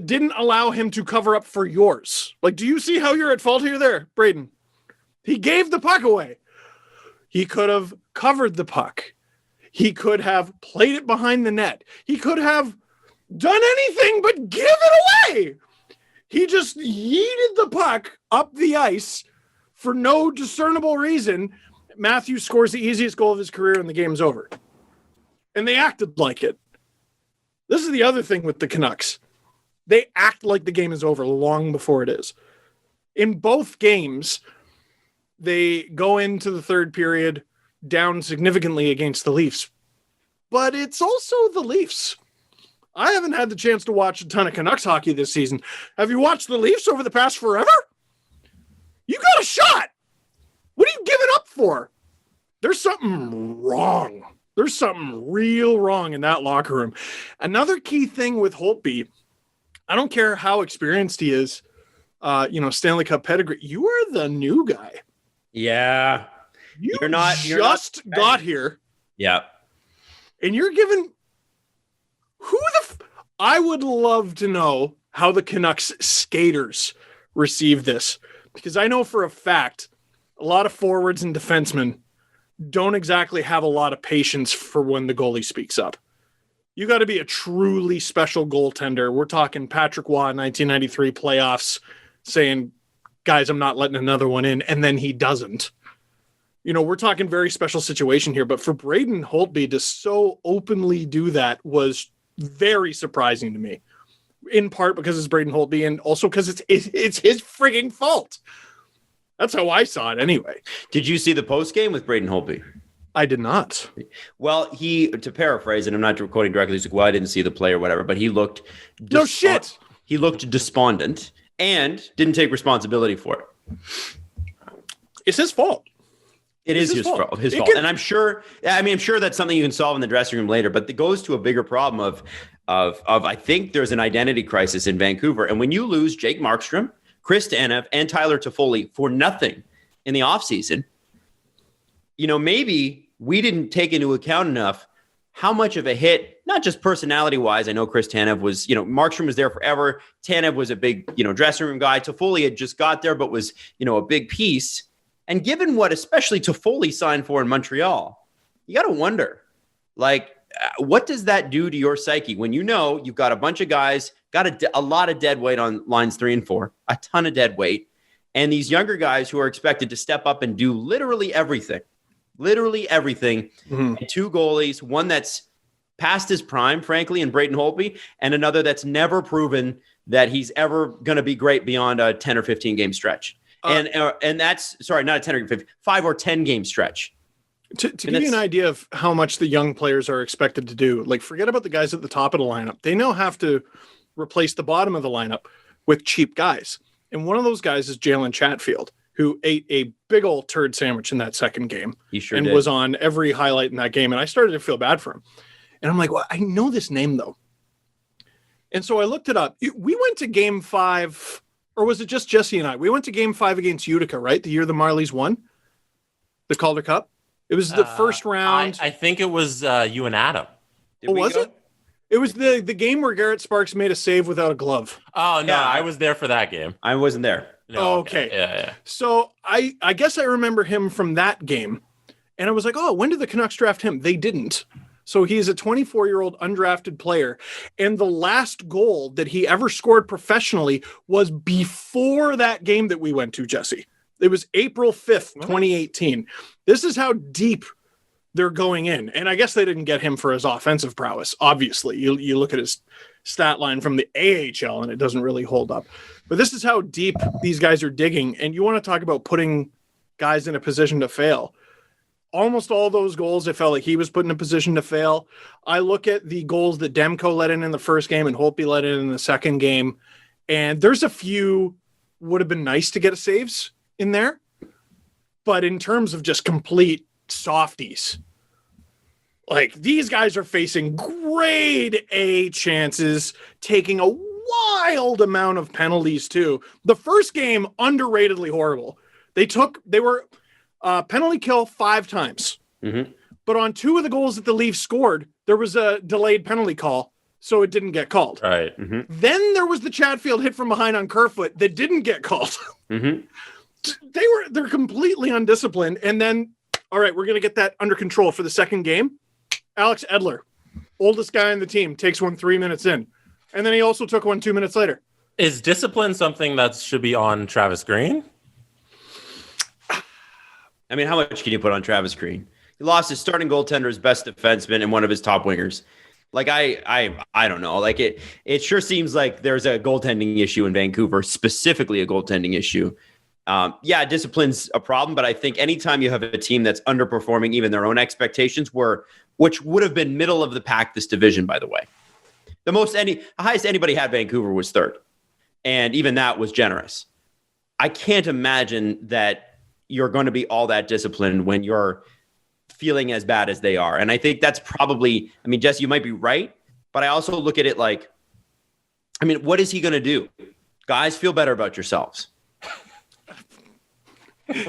Speaker 4: didn't allow him to cover up for yours. Like, do you see how you're at fault here there, Braden? He gave the puck away. He could have covered the puck. He could have played it behind the net. He could have done anything but give it away. He just yeeted the puck up the ice for no discernible reason. Matthews scores the easiest goal of his career and the game's over. And they acted like it. This is the other thing with the Canucks. They act like the game is over long before it is. In both games, they go into the third period down significantly against the Leafs. But it's also the Leafs. I haven't had the chance to watch a ton of Canucks hockey this season. Have you watched the Leafs over the past forever? You got a shot. What are you giving up for? There's something wrong. There's something real wrong in that locker room. Another key thing with Holtby, I don't care how experienced he is, Stanley Cup pedigree, you are the new guy.
Speaker 3: Yeah.
Speaker 4: You're not got here.
Speaker 3: Yeah.
Speaker 4: And you're giving I would love to know how the Canucks skaters receive this, because I know for a fact a lot of forwards and defensemen don't exactly have a lot of patience for when the goalie speaks up. You got to be a truly special goaltender. We're talking Patrick Waugh 1993 playoffs saying, guys, I'm not letting another one in. And then he doesn't. We're talking very special situation here, but for Braden Holtby to so openly do that was very surprising to me, in part because it's Braden Holtby and also because it's his frigging fault. That's how I saw it anyway.
Speaker 3: Did you see the post game with Braden Holtby?
Speaker 4: I did not.
Speaker 3: Well, to paraphrase, and I'm not quoting directly, he's like, well, I didn't see the play or whatever, but he looked
Speaker 4: no shit.
Speaker 3: He looked despondent and didn't take responsibility for it.
Speaker 4: It's his fault.
Speaker 3: It is his fault. His fault. And I'm sure that's something you can solve in the dressing room later, but it goes to a bigger problem of I think there's an identity crisis in Vancouver. And when you lose Jake Markstrom, Chris Tanev, and Tyler Toffoli for nothing in the offseason, maybe we didn't take into account enough how much of a hit, not just personality-wise. I know Chris Tanev was, Markstrom was there forever. Tanev was a big, dressing room guy. Toffoli had just got there, but was, a big piece. And given what especially Toffoli signed for in Montreal, you got to wonder, what does that do to your psyche when you've got a bunch of guys, got a lot of dead weight on lines 3 and 4, a ton of dead weight, and these younger guys who are expected to step up and do literally everything,
Speaker 4: mm-hmm.
Speaker 3: and 2 goalies, one that's past his prime, frankly, in Braden Holtby, and another that's never proven that he's ever going to be great beyond a 10 or 15 game stretch. And that's, sorry, not a 10 or 15, 5 or 10 game stretch.
Speaker 4: To give you an idea of how much the young players are expected to do, forget about the guys at the top of the lineup. They now have to replace the bottom of the lineup with cheap guys. And one of those guys is Jalen Chatfield, who ate a big old turd sandwich in that second game.
Speaker 3: He sure
Speaker 4: and
Speaker 3: did.
Speaker 4: was on every highlight in that game. And I started to feel bad for him. And I'm like, well, I know this name though. And so I looked it up. We went to game 5, or was it just Jesse and I? We went to game 5 against Utica, right? The year the Marlies won the Calder Cup. It was the first round.
Speaker 5: I think it was you and Adam.
Speaker 4: Was it? It was the game where Garrett Sparks made a save without a glove.
Speaker 5: Oh, no,
Speaker 3: Yeah.
Speaker 5: I was there for that game.
Speaker 3: I wasn't there.
Speaker 5: No,
Speaker 4: okay.
Speaker 5: Yeah.
Speaker 4: So I guess I remember him from that game. And I was like, oh, when did the Canucks draft him? They didn't. So he's a 24-year-old undrafted player. And the last goal that he ever scored professionally was before that game that we went to, Jesse. It was April 5th, 2018. This is how deep they're going in. And I guess they didn't get him for his offensive prowess. Obviously, you look at his stat line from the AHL and it doesn't really hold up. But this is how deep these guys are digging. And you want to talk about putting guys in a position to fail. Almost all those goals, it felt like he was put in a position to fail. I look at the goals that Demko let in the first game and Holtby let in the second game. And there's a few would have been nice to get saves in there. But in terms of just complete softies, like these guys are facing grade A chances, taking a wild amount of penalties too. The first game, underratedly horrible. They were penalty kill 5 times.
Speaker 3: Mm-hmm.
Speaker 4: But on 2 of the goals that the Leafs scored, there was a delayed penalty call, so it didn't get called.
Speaker 5: All right.
Speaker 3: Mm-hmm.
Speaker 4: Then there was the Chatfield hit from behind on Kerfoot that didn't get called.
Speaker 3: Mm-hmm.
Speaker 4: They're completely undisciplined. And then, all right, we're going to get that under control for the second game. Alex Edler, oldest guy on the team, takes one 3 minutes in. And then he also took one 2 minutes later.
Speaker 5: Is discipline something that should be on Travis Green?
Speaker 3: I mean, how much can you put on Travis Green? He lost his starting goaltender, his best defenseman, and one of his top wingers. Like, I don't know. Like, it sure seems like there's a goaltending issue in Vancouver, specifically a goaltending issue. Yeah, discipline's a problem, but I think anytime you have a team that's underperforming even their own expectations, which would have been middle of the pack this division, by the way. The highest anybody had Vancouver was 3rd. And even that was generous. I can't imagine that you're going to be all that disciplined when you're feeling as bad as they are. And I think that's probably, I mean, Jesse, you might be right, but I also look at it like, I mean, what is he going to do? Guys, feel better about yourselves. You've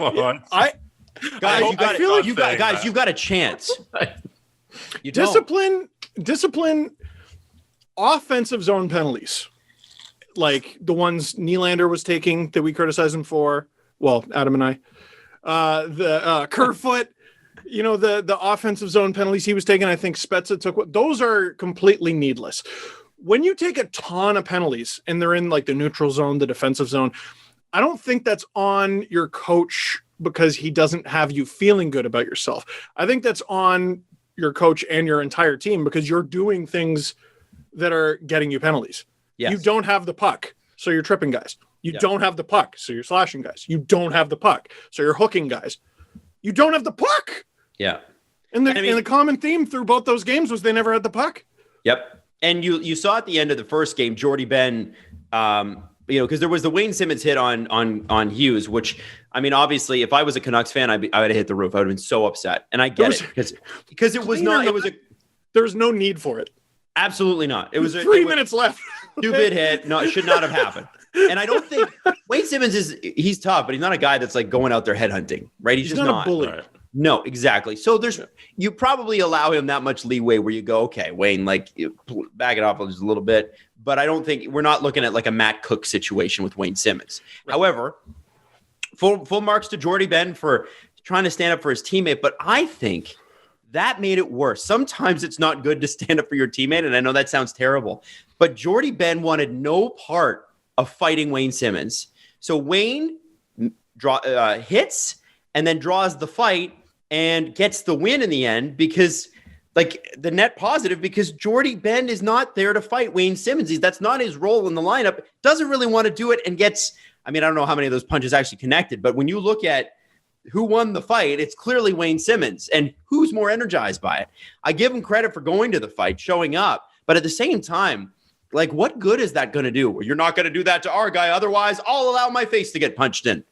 Speaker 3: got a chance. You don't.
Speaker 4: Discipline offensive zone penalties. Like the ones Nylander was taking that we criticized him for. Well, Adam and I. Kerfoot, the offensive zone penalties he was taking, I think Spezza took. Those are completely needless. When you take a ton of penalties and they're in like the neutral zone, the defensive zone, I don't think that's on your coach because he doesn't have you feeling good about yourself. I think that's on your coach and your entire team because you're doing things that are getting you penalties. Yes. You don't have the puck, so you're tripping guys. You don't have the puck, so you're slashing guys. You don't have the puck, so you're hooking guys. You don't have the puck.
Speaker 3: Yeah.
Speaker 4: And the common theme through both those games was they never had the puck.
Speaker 3: Yep. And you saw at the end of the first game, Jordy Ben, because there was the Wayne Simmons hit on Hughes, which, I mean, obviously, if I was a Canucks fan, I would have hit the roof. I would have been so upset. And I get it because it was not. It was
Speaker 4: there was no need for it.
Speaker 3: Absolutely not. It was
Speaker 4: 3 minutes left.
Speaker 3: Stupid hit. No, it should not have happened. And I don't think Wayne Simmons he's tough, but he's not a guy that's like going out there headhunting, right? He's just not
Speaker 4: a bully.
Speaker 3: Right. No, exactly. So you probably allow him that much leeway where you go, okay, Wayne, like back it off just a little bit. But I don't think we're not looking at like a Matt Cook situation with Wayne Simmons. Right. However, full marks to Jordy Ben for trying to stand up for his teammate. But I think that made it worse. Sometimes it's not good to stand up for your teammate. And I know that sounds terrible, but Jordy Ben wanted no part of fighting Wayne Simmons. So Wayne hits and then draws the fight and gets the win in the end because like the net positive because Jordy Ben is not there to fight Wayne Simmons. That's not his role in the lineup. Doesn't really want to do it and gets, I mean, I don't know how many of those punches actually connected, but when you look at who won the fight, it's clearly Wayne Simmons and who's more energized by it. I give him credit for going to the fight, showing up, but at the same time, like, what good is that going to do? You're not going to do that to our guy. Otherwise, I'll allow my face to get punched in.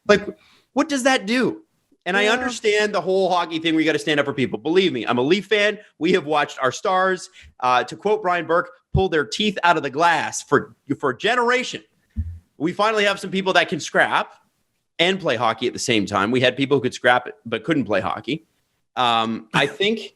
Speaker 3: Like, what does that do? And I understand the whole hockey thing where you got to stand up for people. Believe me, I'm a Leaf fan. We have watched our stars, to quote Brian Burke, pull their teeth out of the glass for a generation. We finally have some people that can scrap and play hockey at the same time. We had people who could scrap it but couldn't play hockey. I think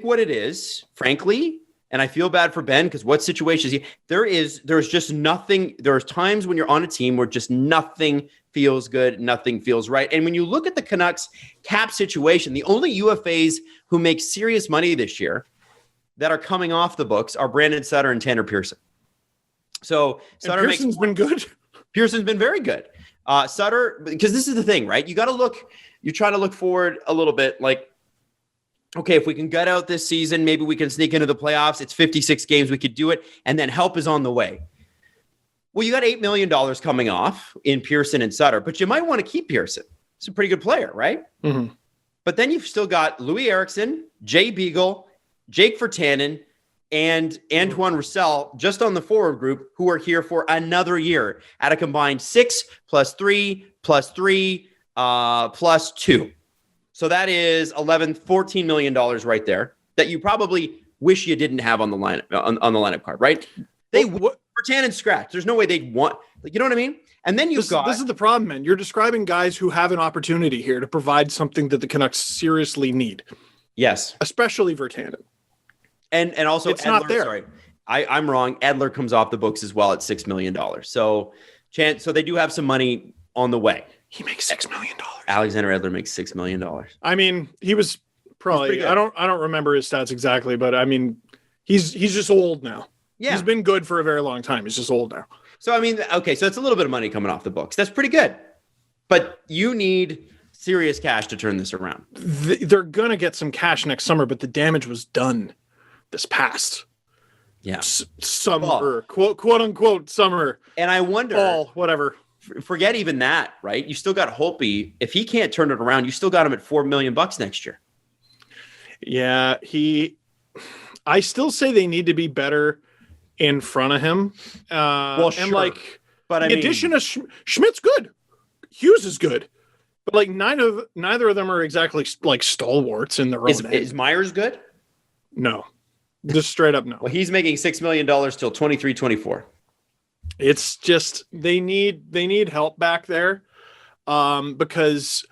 Speaker 3: what it is, frankly, and I feel bad for Ben because what situations there's just nothing. There's times when you're on a team where just nothing feels good, nothing feels right. And when you look at the Canucks cap situation, the only UFAs who make serious money this year that are coming off the books are Brandon Sutter and Tanner Pearson. So Sutter
Speaker 4: Pearson's been good.
Speaker 3: Pearson's been very good. Sutter, because this is the thing, right? You're trying to look forward a little bit, like, okay, if we can gut out this season, maybe we can sneak into the playoffs. It's 56 games. We could do it. And then help is on the way. Well, you got $8 million coming off in Pearson and Sutter, but you might want to keep Pearson. He's a pretty good player, right?
Speaker 4: Mm-hmm.
Speaker 3: But then you've still got Louis Eriksson, Jay Beagle, Jake Virtanen, and Antoine Roussel just on the forward group who are here for another year at a combined 6 + 3 + 3 + 2. So that is $14 million right there that you probably wish you didn't have on the lineup on the lineup card, right? Virtanen scratch. There's no way they'd want, like, you know what I mean? And then this
Speaker 4: is the problem, man. You're describing guys who have an opportunity here to provide something that the Canucks seriously need.
Speaker 3: Yes,
Speaker 4: especially Virtanen.
Speaker 3: And also
Speaker 4: it's
Speaker 3: Edler,
Speaker 4: not there.
Speaker 3: Sorry, I'm wrong. Edler comes off the books as well at $6 million. So they do have some money on the way.
Speaker 4: He makes $6 million.
Speaker 3: Alexander Edler makes $6 million.
Speaker 4: I mean, he was probably, I don't remember his stats exactly, but I mean, he's just old now. Yeah. He's been good for a very long time. He's just old now.
Speaker 3: So, I mean, okay, so it's a little bit of money coming off the books. That's pretty good. But you need serious cash to turn this around.
Speaker 4: They're going to get some cash next summer, but the damage was done this past summer, quote unquote summer.
Speaker 3: And I wonder,
Speaker 4: fall, whatever.
Speaker 3: Forget even that, right? You still got Holtby. If he can't turn it around, you still got him at $4 million next year.
Speaker 4: Yeah, I still say they need to be better in front of him.
Speaker 3: Sure.
Speaker 4: And but the addition of Schmidt's good. Hughes is good. But like neither of them are exactly like stalwarts in their own.
Speaker 3: Is Myers good?
Speaker 4: No. Just straight up no.
Speaker 3: Well, he's making $6 million till 23-24.
Speaker 4: It's just they need help back there, because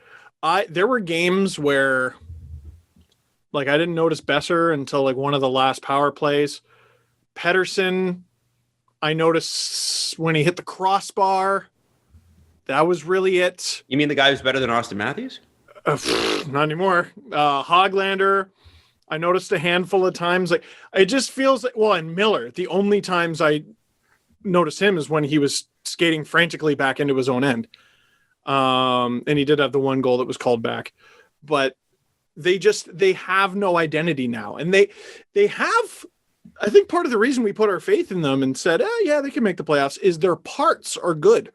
Speaker 4: there were games where like I didn't notice Besser until like one of the last power plays. Pettersson, I noticed when he hit the crossbar. That was really it.
Speaker 3: You mean the guy who's better than Austin Matthews?
Speaker 4: Not anymore. Hoglander, I noticed a handful of times. Like it just feels like, well, and Miller, the only times I noticed him is when he was skating frantically back into his own end. And he did have the one goal that was called back. But they have no identity now. And they have, I think part of the reason we put our faith in them and said, yeah, they can make the playoffs is their parts are good.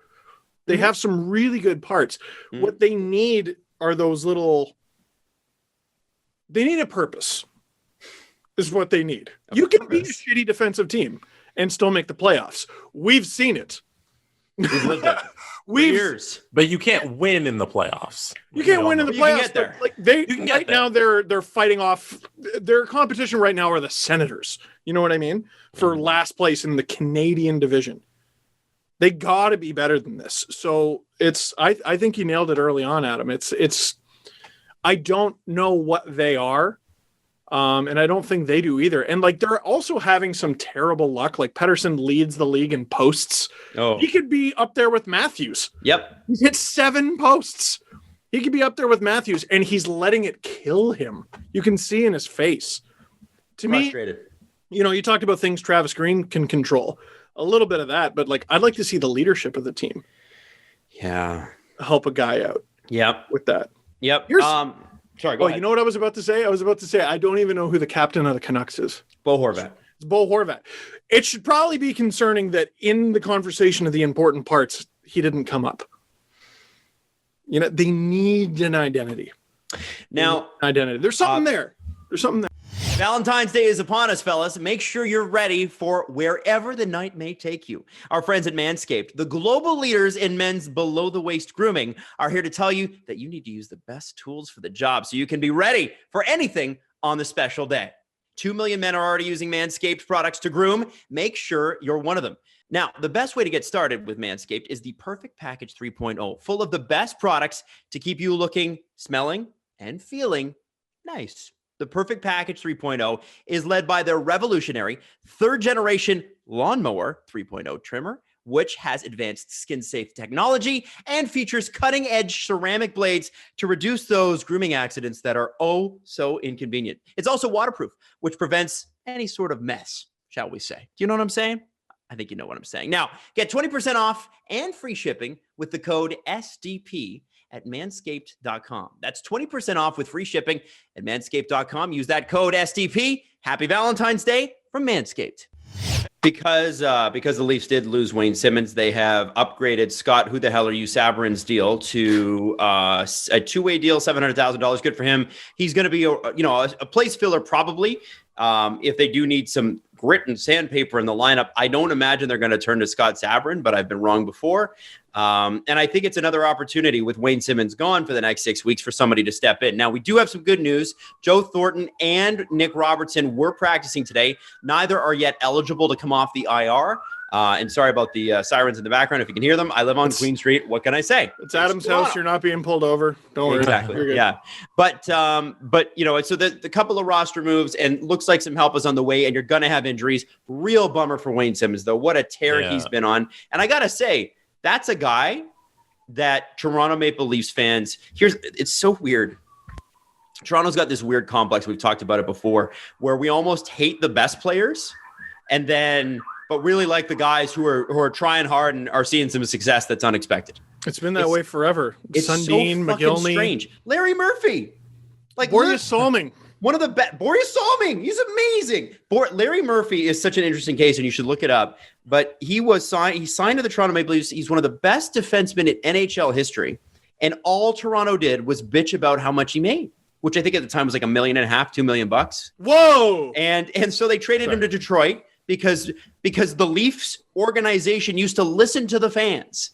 Speaker 4: They have some really good parts. Mm-hmm. What they need are those they need a purpose is what they need. You can be a shitty defensive team and still make the playoffs. We've seen it.
Speaker 3: We've lived it. Years.
Speaker 5: But you can't win in the playoffs.
Speaker 4: You can't win in the playoffs.
Speaker 3: Get there.
Speaker 4: Like right now they're fighting off their competition right now are the Senators. You know what I mean? For last place in the Canadian division. They got to be better than this. So I think you nailed it early on, Adam. I don't know what they are. And I don't think they do either. And like, they're also having some terrible luck. Like Pettersson leads the league in posts.
Speaker 3: Oh,
Speaker 4: he could be up there with Matthews.
Speaker 3: Yep.
Speaker 4: He's hit 7 posts. He could be up there with Matthews and he's letting it kill him. You can see in his face. To
Speaker 3: frustrated.
Speaker 4: Me, you talked about things Travis Green can control. A little bit of that, but like I'd like to see the leadership of the team.
Speaker 3: Yeah.
Speaker 4: Help a guy out.
Speaker 3: Yep.
Speaker 4: With that.
Speaker 3: Yep. Sorry, go ahead.
Speaker 4: You know what I was about to say? I was about to say I don't even know who the captain of the Canucks is.
Speaker 3: Bo Horvat.
Speaker 4: It's Bo Horvat. It should probably be concerning that in the conversation of the important parts, he didn't come up. They need an identity.
Speaker 3: Now,
Speaker 4: There's something there. There's something there.
Speaker 3: Valentine's Day is upon us, fellas. Make sure you're ready for wherever the night may take you. Our friends at Manscaped, the global leaders in men's below-the-waist grooming, are here to tell you that you need to use the best tools for the job so you can be ready for anything on the special day. 2 million men are already using Manscaped products to groom. Make sure you're one of them. Now, the best way to get started with Manscaped is the Perfect Package 3.0, full of the best products to keep you looking, smelling, and feeling nice. The Perfect Package 3.0 is led by their revolutionary third-generation Lawnmower 3.0 trimmer, which has advanced skin-safe technology and features cutting-edge ceramic blades to reduce those grooming accidents that are oh so inconvenient. It's also waterproof, which prevents any sort of mess, shall we say. Do you know what I'm saying? I think you know what I'm saying. Now, get 20% off and free shipping with the code SDP at manscaped.com. That's 20% off with free shipping at manscaped.com. Use that code SDP. Happy Valentine's Day from Manscaped. Because the Leafs did lose Wayne Simmons, they have upgraded Scott Who the Hell Are You Sabourin's deal to a two-way deal, $700,000. Good for him. He's going to be a place filler probably. If they do need some grit and sandpaper in the lineup, I don't imagine they're going to turn to Scott Sabourin, but I've been wrong before. And I think it's another opportunity with Wayne Simmons gone for the next 6 weeks for somebody to step in. Now, we do have some good news. Joe Thornton and Nick Robertson were practicing today. Neither are yet eligible to come off the IR. And sorry about the sirens in the background. If you can hear them, I live on Queen Street. What can I say?
Speaker 4: It's Adam's house. You're not being pulled over. Don't worry.
Speaker 3: Exactly. Yeah. But so the couple of roster moves and looks like some help is on the way, and you're going to have injuries. Real bummer for Wayne Simmons, though. What a tear he's been on. And I got to say, that's a guy that Toronto Maple Leafs fans, it's so weird. Toronto's got this weird complex. We've talked about it before, where we almost hate the best players but really like the guys who are trying hard and are seeing some success that's unexpected.
Speaker 4: It's been that way forever.
Speaker 3: It's
Speaker 4: Sundin,
Speaker 3: so fucking
Speaker 4: McGillney,
Speaker 3: strange. Larry Murphy. Like
Speaker 4: Boris Salming.
Speaker 3: One of the best. Boris Salming. He's amazing. Larry Murphy is such an interesting case, and you should look it up. But he signed to the Toronto Maple Leafs. He's one of the best defensemen in NHL history. And all Toronto did was bitch about how much he made, which I think at the time was like $1.5 million, $2 million.
Speaker 4: Whoa.
Speaker 3: And so they traded him to Detroit because the Leafs organization used to listen to the fans,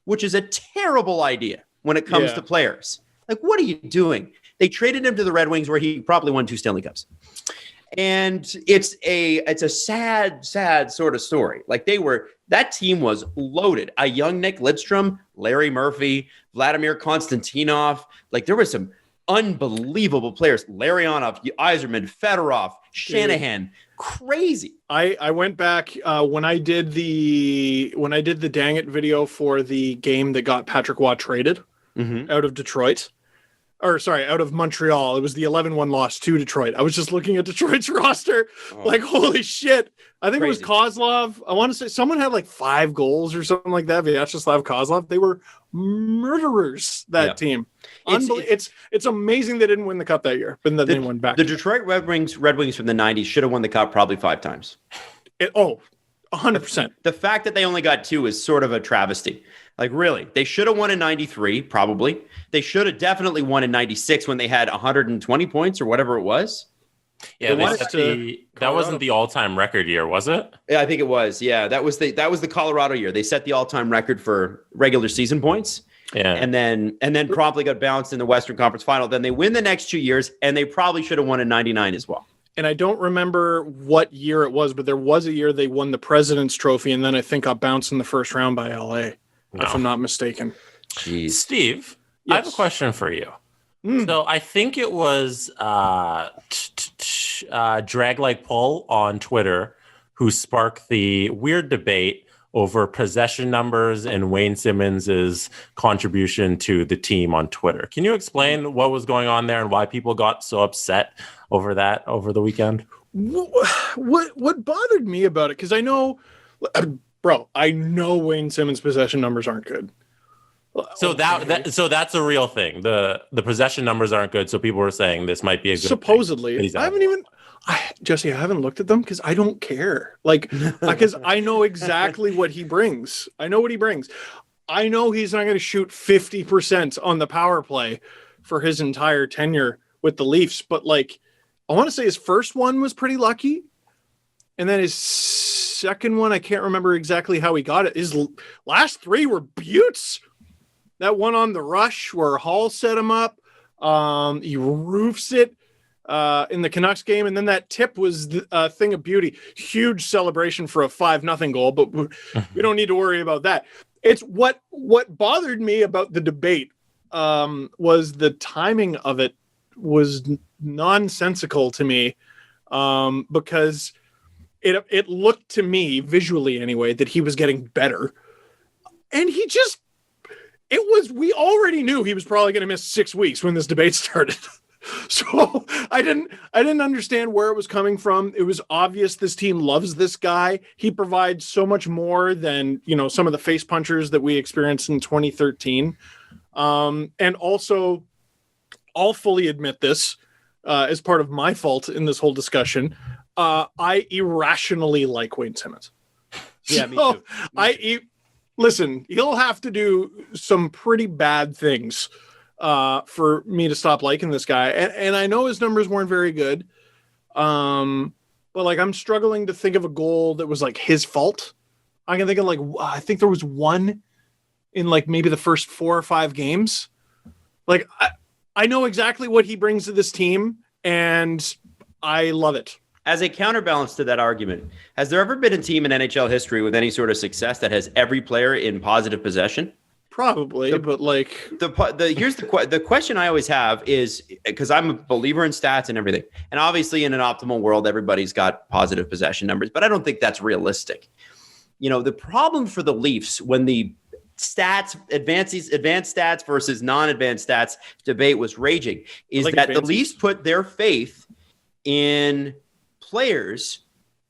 Speaker 3: which is a terrible idea when it comes to players. Like, what are you doing? They traded him to the Red Wings, where he probably won 2 Stanley Cups. And it's a sad sort of story. Like, that team was loaded. A young Nick Lidstrom, Larry Murphy, Vladimir Konstantinov. Like, there were some unbelievable players. Larionov, Yzerman, Fedorov, Shanahan. Crazy.
Speaker 4: I went back when I did the Dang It video for the game that got Patrick Waugh traded out of Detroit. Out of Montreal. It was the 11-1 loss to Detroit. I was just looking at Detroit's roster. Like, holy shit. I think Crazy. It was Kozlov. I want to say someone had like 5 goals or something like that. Vyacheslav Kozlov. They were murderers, that team. It's amazing they didn't win the cup that year, but then they won back.
Speaker 3: The Detroit Red Wings from the 90s should have won the cup probably 5 times.
Speaker 4: 100%.
Speaker 3: The fact that they only got 2 is sort of a travesty. Like, really, they should have won in 93, probably. They should have definitely won in 96 when they had 120 points or whatever it was.
Speaker 5: Yeah, that wasn't the all-time record year, was it?
Speaker 3: Yeah, I think it was. Yeah, that was the Colorado year. They set the all-time record for regular season points. Yeah. And then promptly got bounced in the Western Conference Final. Then they win the next 2 years, and they probably should have won in 99 as well.
Speaker 4: And I don't remember what year it was, but there was a year they won the President's Trophy, and then I think got bounced in the first round by LA, if I'm not mistaken.
Speaker 5: Jeez. Steve, yes. I have a question for you. So I think it was Drag Like Pull on Twitter who sparked the weird debate over possession numbers and Wayne Simmons' contribution to the team on Twitter. Can you explain what was going on there and why people got so upset over that over the weekend?
Speaker 4: What bothered me about it, because I know Wayne Simmons' possession numbers aren't good.
Speaker 5: So that's a real thing. The possession numbers aren't good, so people were saying this might be a good
Speaker 4: supposedly thing. Jesse, I haven't looked at them because I don't care. Like, because I know exactly what he brings. I know what he brings. I know he's not going to shoot 50% on the power play for his entire tenure with the Leafs, but like, I want to say his first one was pretty lucky. And then his second one, I can't remember exactly how he got it. His last three were beauts. That one on the rush where Hall set him up. He roofs it in the Canucks game. And then that tip was a thing of beauty. Huge celebration for a 5-0 goal, but we don't need to worry about that. It's what bothered me about the debate was the timing of it was nonsensical to me because it looked to me visually anyway that he was getting better, and we already knew he was probably going to miss 6 weeks when this debate started. So I didn't understand where it was coming from. It was obvious this team loves this guy. He provides so much more than, some of the face punchers that we experienced in 2013. And also, I'll fully admit this as part of my fault in this whole discussion. I irrationally like Wayne Simmons.
Speaker 3: Yeah, me too.
Speaker 4: Listen, he'll have to do some pretty bad things for me to stop liking this guy. And I know his numbers weren't very good. But I'm struggling to think of a goal that was his fault. I can think of I think there was one in maybe the first 4 or 5 games. I know exactly what he brings to this team, and I love it.
Speaker 3: As a counterbalance to that argument, has there ever been a team in NHL history with any sort of success that has every player in positive possession?
Speaker 4: Probably, but
Speaker 3: here's the question I always have is, because I'm a believer in stats and everything, and obviously in an optimal world, everybody's got positive possession numbers, but I don't think that's realistic. The problem for the Leafs when the advanced stats versus non-advanced stats debate was raging is that the Leafs put their faith in players,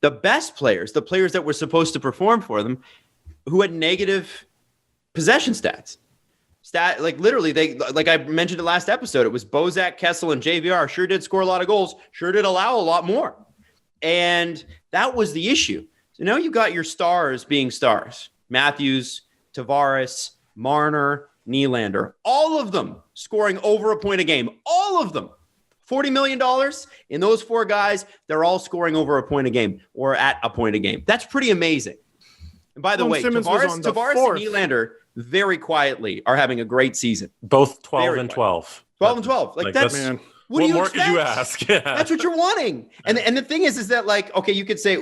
Speaker 3: the best players, the players that were supposed to perform for them, who had negative possession stats. Literally, they I mentioned it last episode, it was Bozak, Kessel, and JVR sure did score a lot of goals, sure did allow a lot more. And that was the issue. So now you got your stars being stars. Matthews, Tavares, Marner, Nylander, all of them scoring over a point a game. All of them. $40 million in those 4 guys, they're all scoring over a point a game or at a point a game. That's pretty amazing. And by the way, Tavares and Nylander very quietly are having a great season.
Speaker 5: Both 12 and 12.
Speaker 3: 12 and 12. That's
Speaker 4: man.
Speaker 3: What
Speaker 5: more could you ask? Yeah.
Speaker 3: That's what you're wanting. And the thing is that okay, you could say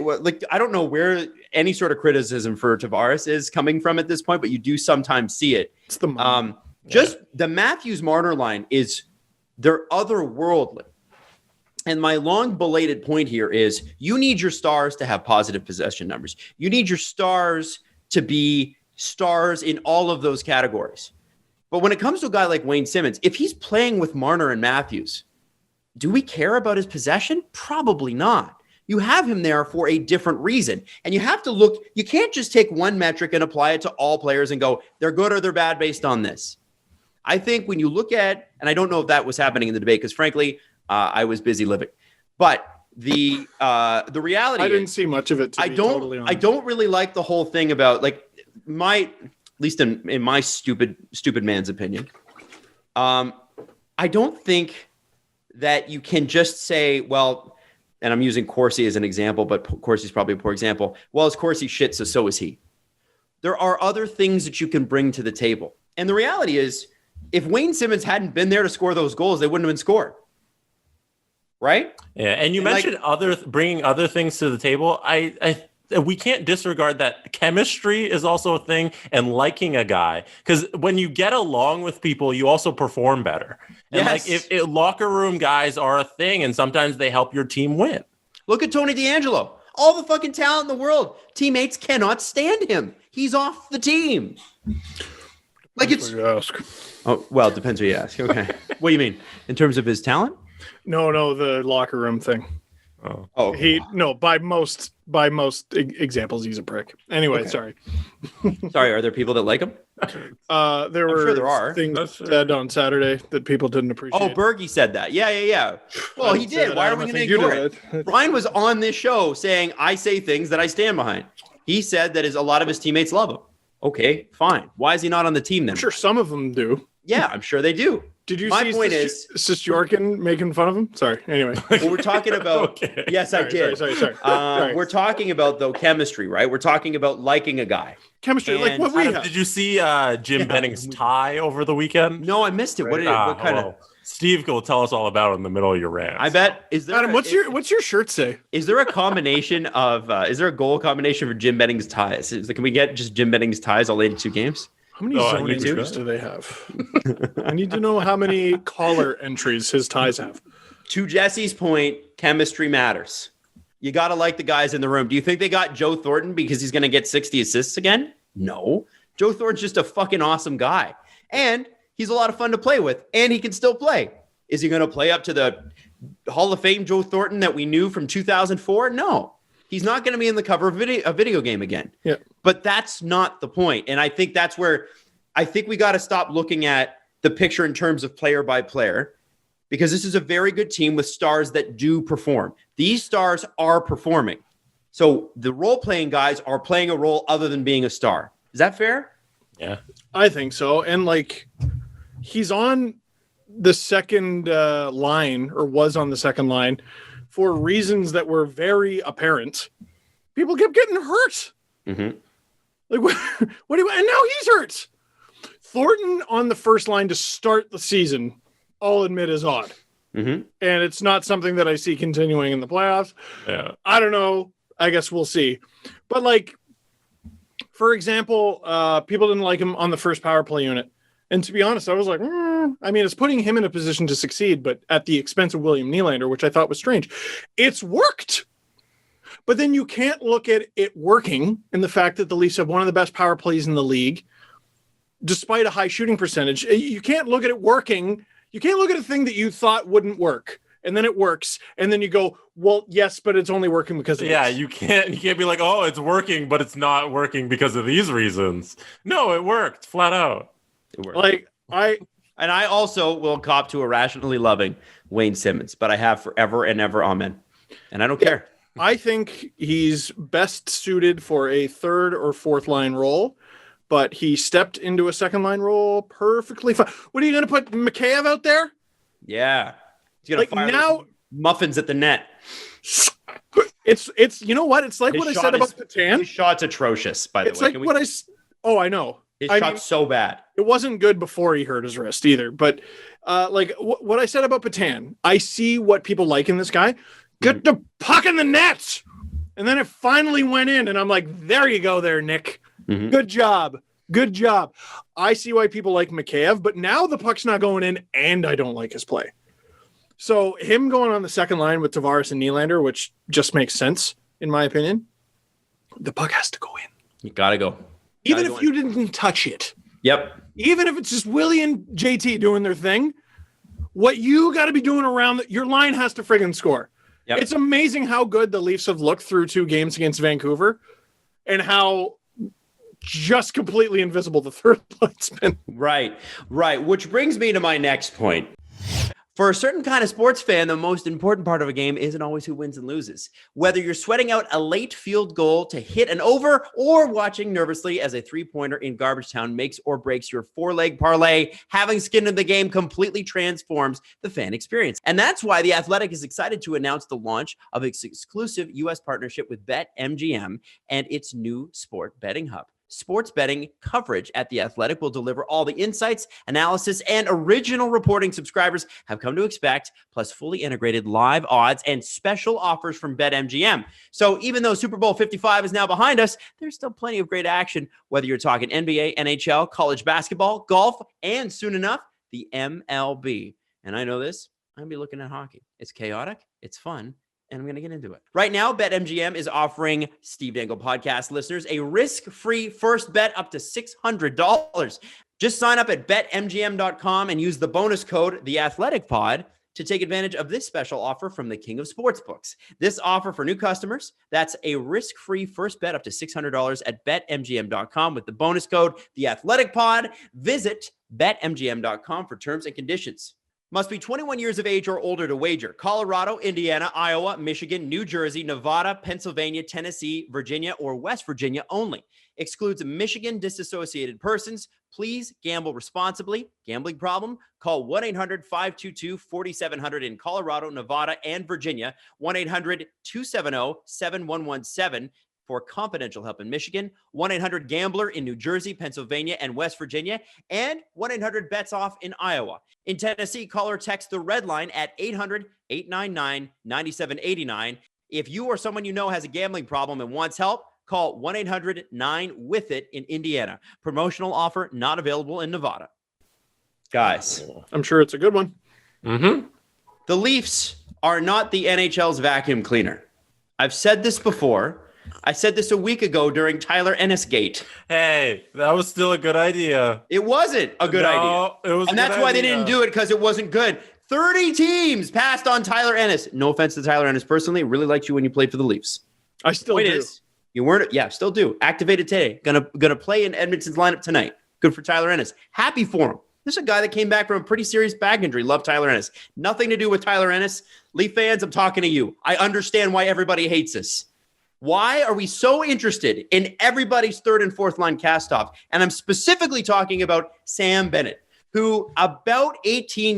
Speaker 3: I don't know where any sort of criticism for Tavares is coming from at this point, but you do sometimes see it.
Speaker 4: It's the
Speaker 3: the Matthews Marner line is they're otherworldly. And my long belated point here is you need your stars to have positive possession numbers. You need your stars to be stars in all of those categories. But when it comes to a guy like Wayne Simmons, if he's playing with Marner and Matthews, do we care about his possession? Probably not. You have him there for a different reason. And you have to look, you can't just take one metric and apply it to all players and go, they're good or they're bad based on this. I think when you look at, and I don't know if that was happening in the debate, because frankly, I was busy living. But the reality
Speaker 4: I didn't see much of it. I
Speaker 3: don't really like the whole thing about at least in my stupid man's opinion. I don't think that you can just say, well, and I'm using Corsi as an example, but Corsi's probably a poor example. Well, is Corsi shit, so is he. There are other things that you can bring to the table. And the reality is, if Wayne Simmons hadn't been there to score those goals, they wouldn't have been scored. Right?
Speaker 5: Yeah, and you mentioned bringing other things to the table. We can't disregard that chemistry is also a thing, and liking a guy, because when you get along with people, you also perform better. And
Speaker 3: yes.
Speaker 5: If locker room guys are a thing, and sometimes they help your team win.
Speaker 3: Look at Tony DeAngelo. All the fucking talent in the world. Teammates cannot stand him. He's off the team.
Speaker 4: Depends what you ask.
Speaker 3: Oh, well, it depends what you ask. Okay. What do you mean? In terms of his talent?
Speaker 4: No, the locker room thing.
Speaker 3: Oh.
Speaker 4: By most examples, he's a prick. Anyway, okay. Sorry.
Speaker 3: Sorry, are there people that like him?
Speaker 4: There are things said on Saturday that people didn't appreciate.
Speaker 3: Oh, Bergie said that. Yeah. Well, he did. Why are we going to ignore it? Brian was on this show saying, I say things that I stand behind. He said that a lot of his teammates love him. Okay, fine. Why is he not on the team then?
Speaker 4: I'm sure some of them do.
Speaker 3: Yeah, I'm sure they do.
Speaker 4: Did you
Speaker 3: My
Speaker 4: see
Speaker 3: point is,
Speaker 4: Sjorkin making fun of him? Sorry. Anyway.
Speaker 3: well, we're talking about.
Speaker 5: Okay.
Speaker 3: Yes, I did.
Speaker 4: Sorry.
Speaker 3: We're talking about though chemistry, right? We're talking about liking a guy.
Speaker 4: Chemistry, like
Speaker 3: And
Speaker 4: what we
Speaker 5: Adam,
Speaker 4: have.
Speaker 5: did you see Jim Benning's tie over the weekend?
Speaker 3: No, I missed it. What kind of?
Speaker 5: Steve will tell us all about it in the middle of your rant.
Speaker 3: I bet. Is there?
Speaker 4: Adam, what's your shirt say?
Speaker 3: Is there a combination of? Is there a goal combination for Jim Benning's ties? Can we get just Jim Benning's ties all 82 games?
Speaker 4: How many zone entries do they have? I need to know how many collar entries his ties have.
Speaker 3: To Jesse's point, chemistry matters. You got to like the guys in the room. Do you think they got Joe Thornton because he's going to get 60 assists again? No. Joe Thornton's just a fucking awesome guy. And he's a lot of fun to play with. And he can still play. Is he going to play up to the Hall of Fame Joe Thornton that we knew from 2004? No. He's not going to be in the cover of a video game again.
Speaker 4: Yeah.
Speaker 3: But that's not the point. And I think that's where I think we got to stop looking at the picture in terms of player by player, because this is a very good team with stars that do perform. These stars are performing. So the role-playing guys are playing a role other than being a star. Is that fair?
Speaker 5: Yeah.
Speaker 4: I think so. And like he's on the second line, or was on the second line, for reasons that were very apparent. People kept getting hurt.
Speaker 3: Mm-hmm.
Speaker 4: Like what do you? And now he's hurt. Thornton on the first line to start the season, I'll admit, is odd.
Speaker 3: Mm-hmm.
Speaker 4: And it's not something that I see continuing in the playoffs.
Speaker 5: Yeah.
Speaker 4: I don't know. I guess we'll see. But like, for example, people didn't like him on the first power play unit. And to be honest, I was like, I mean, it's putting him in a position to succeed, but at the expense of William Nylander, which I thought was strange. It's worked. But then you can't look at it working in the fact that the Leafs have one of the best power plays in the league, despite a high shooting percentage. You can't look at it working. You can't look at a thing that you thought wouldn't work, and then it works, and then you go, well, yes, but it's only working because of this.
Speaker 5: You can't be like, oh, it's working, but it's not working because of these reasons. No, it worked flat out.
Speaker 3: It worked.
Speaker 4: Like
Speaker 3: And I also will cop to irrationally loving Wayne Simmons, but I have forever and ever. Amen. And I don't care.
Speaker 4: I think he's best suited for a third or fourth line role, but he stepped into a second line role perfectly fine. What are you going to put Mikheyev out there?
Speaker 3: Yeah. He's going to fire
Speaker 4: now
Speaker 3: muffins at the net.
Speaker 4: It's you know what? It's like
Speaker 3: His
Speaker 4: what I
Speaker 3: shot
Speaker 4: said about
Speaker 3: is-
Speaker 4: Patan.
Speaker 3: His shot's atrocious, by the
Speaker 4: It's
Speaker 3: way.
Speaker 4: like I know.
Speaker 3: His
Speaker 4: I
Speaker 3: shot's
Speaker 4: mean,
Speaker 3: so bad.
Speaker 4: it wasn't good before he hurt his wrist either. But what I said about Patan, I see what people like in this guy. Get the puck in the net. And then it finally went in. And I'm like, there you go there, Nick.
Speaker 3: Mhm.
Speaker 4: Good job. Good job. I see why people like Mikheyev, but now the puck's not going in and I don't like his play. So him going on the second line with Tavares and Nylander, which just makes sense in my opinion, the puck has to go in.
Speaker 3: You got to go.
Speaker 4: Even if you didn't touch it.
Speaker 3: Yep.
Speaker 4: Even if it's just Willie and JT doing their thing, what you got to be doing around your line has to friggin' score.
Speaker 3: Yep.
Speaker 4: It's amazing how good the Leafs have looked through 2 games against Vancouver and how just completely invisible the third line's been.
Speaker 3: Right. Which brings me to my next point. For a certain kind of sports fan, the most important part of a game isn't always who wins and loses. Whether you're sweating out a late field goal to hit an over or watching nervously as a 3-pointer in garbage time makes or breaks your 4-leg parlay, having skin in the game completely transforms the fan experience. And that's why The Athletic is excited to announce the launch of its exclusive U.S. partnership with BetMGM and its new sport betting hub. Sports betting coverage at The Athletic will deliver all the insights, analysis, and original reporting subscribers have come to expect, plus fully integrated live odds and special offers from BetMGM. So even though Super Bowl 55 is now behind us, there's still plenty of great action, whether you're talking NBA, NHL, college basketball, golf, and soon enough, the MLB. And I know this, I'm going to be looking at hockey. It's chaotic, it's fun, and I'm going to get into it. Right now, BetMGM is offering Steve Dangle Podcast listeners a risk-free first bet up to $600. Just sign up at betmgm.com and use the bonus code TheAthleticPod to take advantage of this special offer from the King of Sportsbooks. This offer for new customers, that's a risk-free first bet up to $600 at betmgm.com with the bonus code TheAthleticPod. Visit betmgm.com for terms and conditions. Must be 21 years of age or older to wager. Colorado, Indiana, Iowa, Michigan, New Jersey, Nevada, Pennsylvania, Tennessee, Virginia, or West Virginia only. Excludes Michigan disassociated persons. Please gamble responsibly. Gambling problem? Call 1-800-522-4700 in Colorado, Nevada, and Virginia. 1-800-270-7117 for confidential help in Michigan. 1-800-GAMBLER in New Jersey, Pennsylvania, and West Virginia. And 1-800-BETS-OFF in Iowa. In Tennessee, call or text the Red Line at 800-899-9789. If you or someone you know has a gambling problem and wants help, call 1-800-9-WITH-IT in Indiana. Promotional offer not available in Nevada. Guys,
Speaker 4: I'm sure it's a good one.
Speaker 5: Mm-hmm.
Speaker 3: the Leafs are not the NHL's vacuum cleaner. I've said this before. I said this a week ago during Tyler Ennis-gate.
Speaker 5: Hey, that was still a good idea.
Speaker 3: It wasn't a good idea.
Speaker 5: It was,
Speaker 3: and that's why they didn't do it, because it wasn't good. 30 teams passed on Tyler Ennis. No offense to Tyler Ennis personally. Really liked you when you played for the Leafs.
Speaker 4: I still
Speaker 3: Point
Speaker 4: do.
Speaker 3: is, you weren't. Yeah, still do. Activated today. Gonna play in Edmonton's lineup tonight. Good for Tyler Ennis. Happy for him. This is a guy that came back from a pretty serious back injury. Love Tyler Ennis. Nothing to do with Tyler Ennis. Leaf fans, I'm talking to you. I understand why everybody hates us. Why are we so interested in everybody's third and fourth line castoff? And I'm specifically talking about Sam Bennett, who about 18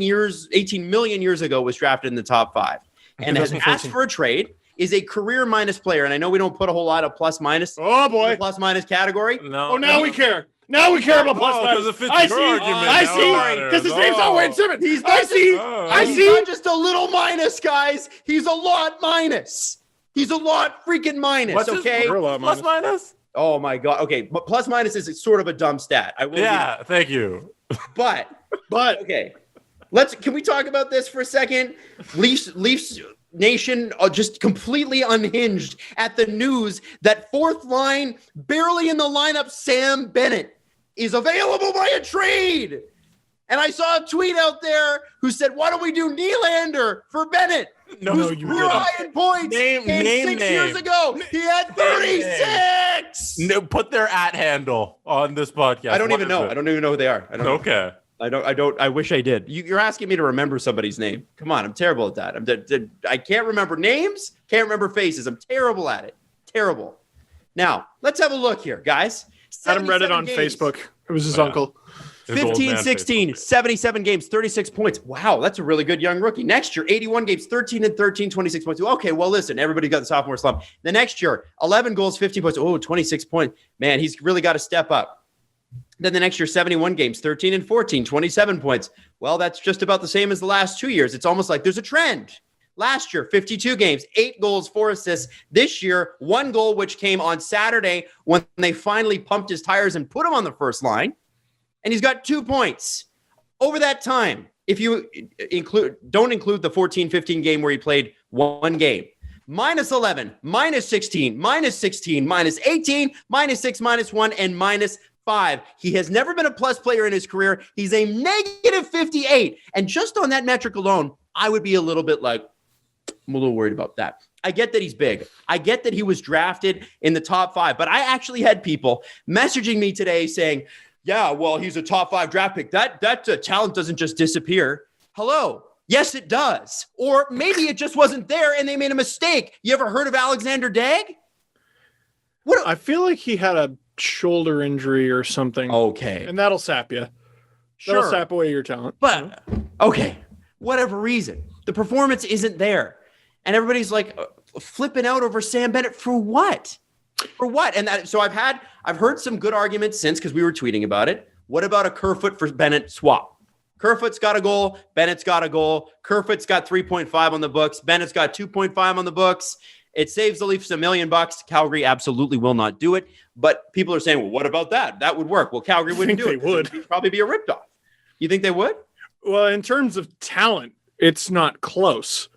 Speaker 3: million years ago was drafted in the top 5 and has asked for a trade, is a career minus player. And I know we don't put a whole lot of plus minus in the plus minus category.
Speaker 5: No.
Speaker 4: Oh, now we care. Now we care about plus minus.
Speaker 5: Because it fits
Speaker 4: I
Speaker 5: your
Speaker 4: see.
Speaker 5: argument.
Speaker 4: I
Speaker 5: Now it
Speaker 4: see.
Speaker 5: matters.
Speaker 4: Because his name's not Wayne Simmons.
Speaker 3: He's
Speaker 4: I
Speaker 3: not
Speaker 4: see.
Speaker 5: just-
Speaker 4: I
Speaker 3: He's
Speaker 4: see.
Speaker 3: not just a little minus, guys. He's a lot minus. He's a lot freaking minus,
Speaker 5: What's his
Speaker 3: okay?
Speaker 4: You're a lot
Speaker 5: Plus minus?
Speaker 3: Oh, my God. Okay, but plus minus is sort of a dumb stat. I will give
Speaker 5: Yeah, thank you.
Speaker 3: you- But, okay. Can we talk about this for a second? Leafs Nation are just completely unhinged at the news that fourth line, barely in the lineup, Sam Bennett is available by a trade. And I saw a tweet out there who said, why don't we do Nylander for Bennett?
Speaker 5: No,
Speaker 3: who's
Speaker 5: you
Speaker 3: career
Speaker 5: didn't.
Speaker 3: high in points
Speaker 5: Name-
Speaker 3: came
Speaker 5: name
Speaker 3: 6
Speaker 5: name.
Speaker 3: years ago. He had 36.
Speaker 5: No, put their @ handle on this podcast.
Speaker 3: I don't
Speaker 5: What
Speaker 3: even
Speaker 5: is
Speaker 3: know.
Speaker 5: it?
Speaker 3: I don't even know who they are. I don't know.
Speaker 5: Okay.
Speaker 3: I wish I did. You're asking me to remember somebody's name. Come on, I'm terrible at that. I can't remember names, can't remember faces. I'm terrible at it. Terrible. Now, let's have a look here, guys.
Speaker 4: Adam read it on
Speaker 3: 77 games.
Speaker 4: Facebook. It was his
Speaker 5: Yeah.
Speaker 4: uncle.
Speaker 5: His old
Speaker 3: 15,
Speaker 5: man
Speaker 3: 16,
Speaker 5: Facebook.
Speaker 3: 77 games, 36 points. Wow, that's a really good young rookie. Next year, 81 games, 13 and 13, 26 points. Okay, well, listen, everybody got the sophomore slump. The next year, 11 goals, 15 points. Oh, 26 points. Man, he's really got to step up. Then the next year, 71 games, 13 and 14, 27 points. Well, that's just about the same as the last 2 years. It's almost like there's a trend. Last year, 52 games, 8 goals, 4 assists. This year, 1 goal, which came on Saturday when they finally pumped his tires and put him on the first line. And he's got 2 points. Over that time, if you don't include the 14-15 game where he played 1 game, minus 11, minus 16, minus 16, minus 18, minus 6, minus 1, and minus 5. He has never been a plus player in his career. He's a negative 58. And just on that metric alone, I would be a little bit like, I'm a little worried about that. I get that he's big. I get that he was drafted in the top 5. But I actually had people messaging me today saying, yeah, well, he's a top 5 draft pick. That talent doesn't just disappear. Hello. Yes, it does. Or maybe it just wasn't there and they made a mistake. You ever heard of Alexander Dagg?
Speaker 4: I feel like he had a shoulder injury or something.
Speaker 3: Okay.
Speaker 4: And that'll sap you. That'll sap away your talent.
Speaker 3: But, okay, whatever reason, the performance isn't there. And everybody's like flipping out over Sam Bennett for what? For what? And so I've heard some good arguments since, because we were tweeting about it. What about a Kerfoot for Bennett swap? Kerfoot's got a goal. Bennett's got a goal. Kerfoot's got 3.5 on the books. Bennett's got 2.5 on the books. It saves the Leafs $1 million. Calgary absolutely will not do it. But people are saying, well, what about that? That would work. Well, Calgary wouldn't do it.
Speaker 4: They would.
Speaker 3: It'd probably be a ripoff. You think they would?
Speaker 4: Well, in terms of talent, it's not close.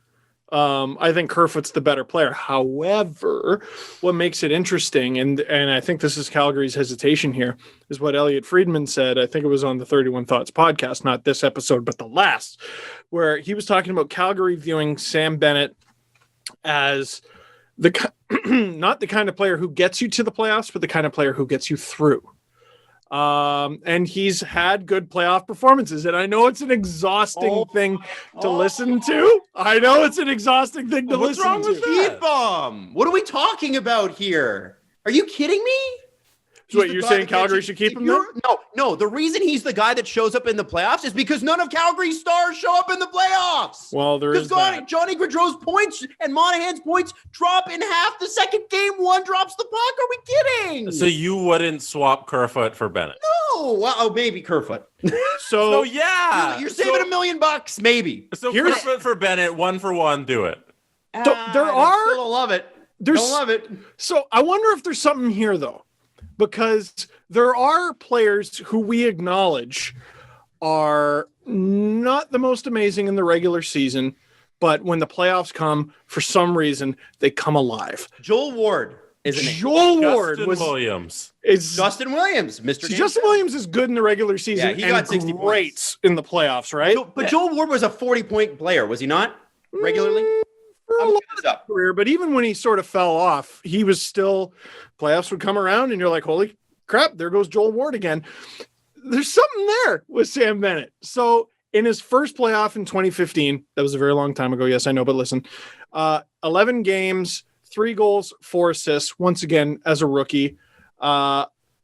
Speaker 4: I think Kerfoot's the better player. However, what makes it interesting, and I think this is Calgary's hesitation here, is what Elliot Friedman said. I think it was on the 31 Thoughts podcast, not this episode, but the last, where he was talking about Calgary viewing Sam Bennett as not the kind of player who gets you to the playoffs, but the kind of player who gets you through. And he's had good playoff performances. And I know it's an exhausting thing to listen to. I know it's an exhausting thing to
Speaker 5: What's
Speaker 4: listen
Speaker 5: wrong
Speaker 4: to.
Speaker 5: with that?
Speaker 3: Keep him. What are we talking about here? Are you kidding me?
Speaker 4: So what,
Speaker 3: He's the
Speaker 4: you're
Speaker 3: guy
Speaker 4: saying
Speaker 3: that
Speaker 4: Calgary
Speaker 3: gets-
Speaker 4: should keep him
Speaker 3: you're-
Speaker 4: there?
Speaker 3: No. The reason he's the guy that shows up in the playoffs is because none of Calgary's stars show up in the playoffs.
Speaker 4: Well, there is
Speaker 3: Because
Speaker 4: that.
Speaker 3: Johnny Gaudreau's points and Monahan's points drop in half the second game. One drops the puck. Are we kidding?
Speaker 5: So you wouldn't swap Kerfoot for Bennett?
Speaker 3: no. Well, maybe Kerfoot.
Speaker 5: So yeah,
Speaker 3: You're saving $1 million, maybe.
Speaker 5: So
Speaker 4: Here's-
Speaker 5: Kerfoot for Bennett, 1-for-1, do it.
Speaker 4: there
Speaker 3: I still don't love it.
Speaker 4: There's
Speaker 3: Don't love it.
Speaker 4: So I wonder if there's something here though, because there are players who we acknowledge are not the most amazing in the regular season, but when the playoffs come, for some reason, they come alive.
Speaker 3: Joel Ward is an
Speaker 4: Joel Ward
Speaker 5: Justin
Speaker 4: was
Speaker 5: Williams.
Speaker 4: is
Speaker 3: Justin Williams, Mr.
Speaker 4: See, Justin Williams is good in the regular season
Speaker 3: Yeah, he got 60
Speaker 4: and
Speaker 3: points.
Speaker 4: great in the playoffs, right?
Speaker 3: But Joel Ward was a 40-point player, was he not? Regularly?
Speaker 4: For a
Speaker 3: I'm
Speaker 4: lot
Speaker 3: looking this up.
Speaker 4: career, but even when he sort of fell off, he was still playoffs would come around and you're like, holy crap, there goes Joel Ward again. There's something there with Sam Bennett. So in his first playoff in 2015, that was a very long time ago. Yes, I know, but listen, 11 games, 3 goals, 4 assists, once again as a rookie.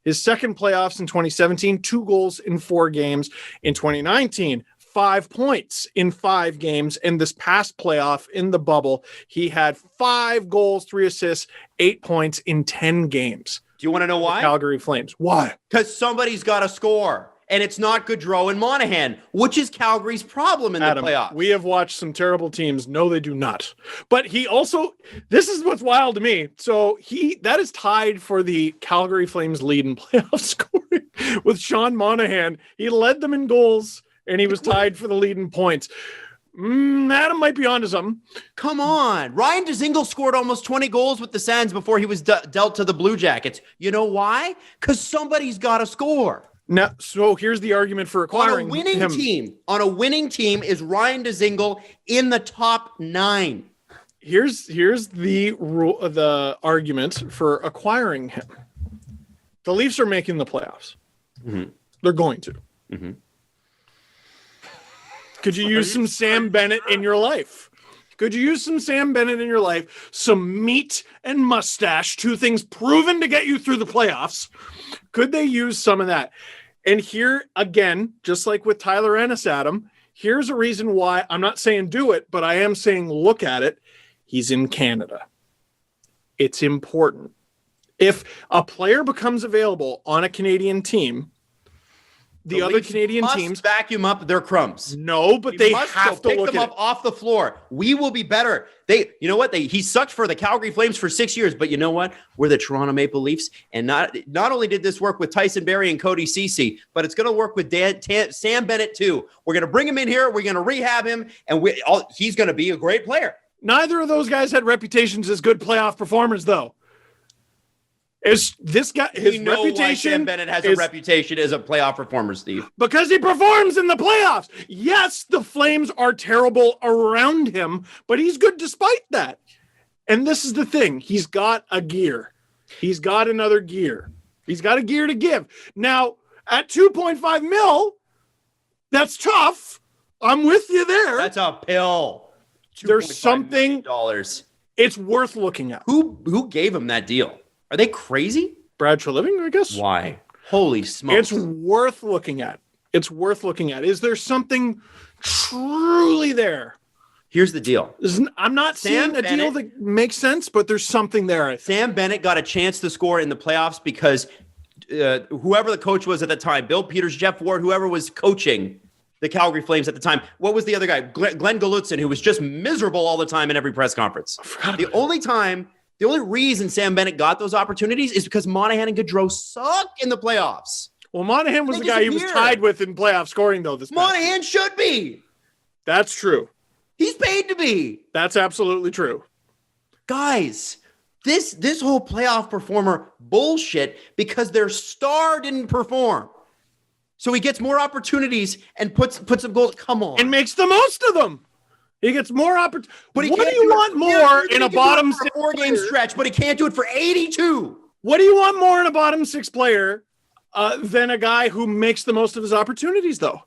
Speaker 4: His second playoffs in 2017, 2 goals in 4 games. In 2019, 5 points in 5 games. And this past playoff in the bubble, he had 5 goals, 3 assists, 8 points in 10 games.
Speaker 3: Do you want to know why?
Speaker 4: Calgary Flames. Why?
Speaker 3: Because somebody's got to score. And it's not Gaudreau and Monahan, which is Calgary's problem in
Speaker 4: Adam,
Speaker 3: the playoffs.
Speaker 4: we have watched some terrible teams. No, they do not. But he also, this is what's wild to me. So that is tied for the Calgary Flames lead in playoff scoring with Sean Monahan. He led them in goals and he was tied for the lead in points. Adam might be onto something.
Speaker 3: Come on. Ryan Dzingel scored almost 20 goals with the Sens before he was dealt to the Blue Jackets. You know why? Because somebody's got to score.
Speaker 4: Now, so here's the argument for acquiring
Speaker 3: On a winning team is Ryan Dzingel in the top 9.
Speaker 4: Here's the argument for acquiring him. The Leafs are making the playoffs.
Speaker 3: Mm-hmm.
Speaker 4: They're going to.
Speaker 3: Mm-hmm.
Speaker 4: Could you use some Sam Bennett in your life? Could you use some Sam Bennett in your life? Some meat and mustache, 2 things proven to get you through the playoffs. Could they use some of that? And here, again, just like with Tyler Ennis, Adam, here's a reason why I'm not saying do it, but I am saying look at it. He's in Canada. It's important. If a player becomes available on a Canadian team, the other
Speaker 3: Leafs
Speaker 4: Canadian
Speaker 3: must
Speaker 4: teams
Speaker 3: vacuum up their crumbs.
Speaker 4: no, but they
Speaker 3: must
Speaker 4: have to
Speaker 3: pick
Speaker 4: look
Speaker 3: them
Speaker 4: at
Speaker 3: up off the floor. We will be better. You know what? He sucked for the Calgary Flames for 6 years, but you know what? We're the Toronto Maple Leafs, and not only did this work with Tyson Barrie and Cody Ceci, but it's going to work with Sam Bennett too. We're going to bring him in here. We're going to rehab him, and he's going to be a great player.
Speaker 4: Neither of those guys had reputations as good playoff performers, though. Is this guy his
Speaker 3: We know why Sam
Speaker 4: reputation
Speaker 3: Bennett has a reputation as a playoff performer, Steve.
Speaker 4: because he performs in the playoffs? Yes, the Flames are terrible around him, but he's good despite that. And this is the thing. He's got a gear. He's got another gear. He's got a gear to give. Now, at 2.5 mil, that's tough. I'm with you there.
Speaker 3: That's a pill.
Speaker 4: There's something
Speaker 3: $2.5 million.
Speaker 4: it's worth looking at.
Speaker 3: Who gave him that deal? Are they crazy?
Speaker 4: Brad Treliving, I guess.
Speaker 3: Why? Holy smokes.
Speaker 4: It's worth looking at. It's worth looking at. Is there something truly there?
Speaker 3: Here's the deal.
Speaker 4: I'm not seeing a deal that makes sense, but there's something there. I think.
Speaker 3: Sam Bennett got a chance to score in the playoffs because whoever the coach was at the time, Bill Peters, Jeff Ward, whoever was coaching the Calgary Flames at the time. What was the other guy? Glenn Gulutzin, who was just miserable all the time in every press conference. The only reason Sam Bennett got those opportunities is because Monahan and Gaudreau suck in the playoffs.
Speaker 4: Well, Monahan was
Speaker 3: They
Speaker 4: the guy he was
Speaker 3: disappear.
Speaker 4: tied with in playoff scoring, though. This past
Speaker 3: Monahan
Speaker 4: year.
Speaker 3: should be.
Speaker 4: That's true.
Speaker 3: He's paid to be.
Speaker 4: That's absolutely true.
Speaker 3: Guys, this whole playoff performer bullshit because their star didn't perform. So he gets more opportunities and puts some goals. Come on.
Speaker 4: And makes the most of them. He gets more opportunities.
Speaker 3: But
Speaker 4: What do you want more in a bottom six
Speaker 3: 4-game
Speaker 4: player?
Speaker 3: stretch, but he can't do it for 82.
Speaker 4: What do you want more in a bottom 6 player than a guy who makes the most of his opportunities, though.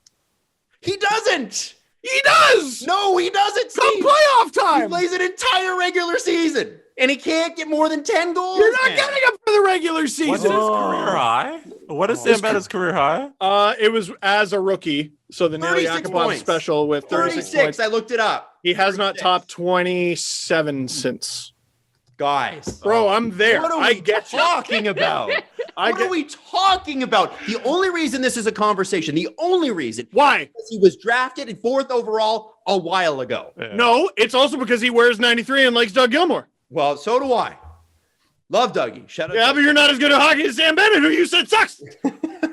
Speaker 3: He doesn't.
Speaker 4: He does.
Speaker 3: No, he doesn't.
Speaker 4: Come
Speaker 3: Steve.
Speaker 4: playoff
Speaker 3: He
Speaker 4: time.
Speaker 3: plays an entire regular season, and he can't get more than 10 goals.
Speaker 4: You're not
Speaker 3: man.
Speaker 4: getting him for the regular
Speaker 5: What's
Speaker 4: season.
Speaker 5: his career high? What is Sam Bennett's career high?
Speaker 4: It was as a rookie, so the Neil
Speaker 3: 36
Speaker 4: Yakupov
Speaker 3: points.
Speaker 4: special with 36 points.
Speaker 3: I looked it up.
Speaker 4: He has not
Speaker 3: 36.
Speaker 4: topped 27 since.
Speaker 3: Guys.
Speaker 4: Bro, I'm there.
Speaker 3: What are
Speaker 4: I
Speaker 3: we
Speaker 4: get you.
Speaker 3: talking about? What are we talking about? The only reason this is a conversation, the only reason,
Speaker 4: Why?
Speaker 3: is he was drafted in 4th overall a while ago.
Speaker 4: No, it's also because he wears 93 and likes Doug Gilmour.
Speaker 3: Well, so do I. Love Dougie. Shout out.
Speaker 4: Yeah, but you're not as good at hockey as Sam Bennett, who you said sucks.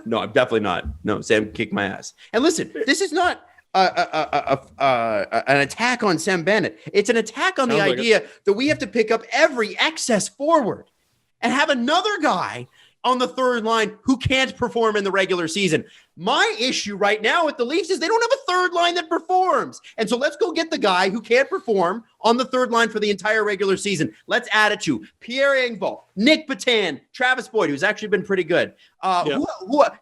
Speaker 3: No, I'm definitely not. No, Sam kicked my ass. And listen, this is not an attack on Sam Bennett. It's an attack on the
Speaker 4: Sounds like
Speaker 3: idea that we have to pick up every excess forward and have another guy on the third line who can't perform in the regular season. My issue right now with the Leafs is they don't have a third line that performs. And so let's go get the guy who can't perform on the third line for the entire regular season. Let's add it to Pierre Engvall, Nick Patan, Travis Boyd, who's actually been pretty good.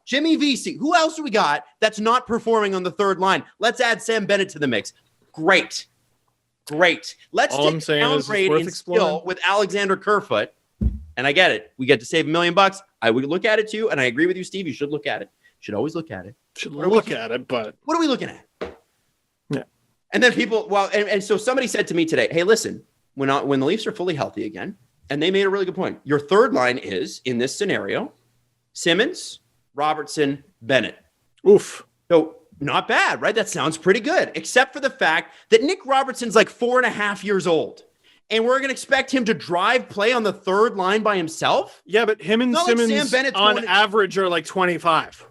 Speaker 3: Jimmy Vesey. Who else do we got that's not performing on the third line? Let's add Sam Bennett to the mix. Great. Let's
Speaker 4: All I'm
Speaker 3: take
Speaker 4: saying is it's
Speaker 3: downgrade
Speaker 4: worth
Speaker 3: in
Speaker 4: exploring.
Speaker 3: skill with Alexander Kerfoot. And I get it. We get to save $1 million. I would look at it too. And I agree with you, Steve. You should look at it. Should always look at it.
Speaker 4: Should look at it, but
Speaker 3: What are we looking at?
Speaker 4: Yeah.
Speaker 3: And then people, and so somebody said to me today, hey, listen, when the Leafs are fully healthy again, and they made a really good point. Your third line is, in this scenario, Simmons, Robertson, Bennett.
Speaker 4: oof.
Speaker 3: So not bad, right? That sounds pretty good, except for the fact that Nick Robertson's like 4.5 years old. And we're going to expect him to drive play on the third line by himself?
Speaker 4: Yeah, but him and
Speaker 3: Not like
Speaker 4: Simmons
Speaker 3: Sam Bennett's
Speaker 4: on
Speaker 3: going to-
Speaker 4: average are like 25.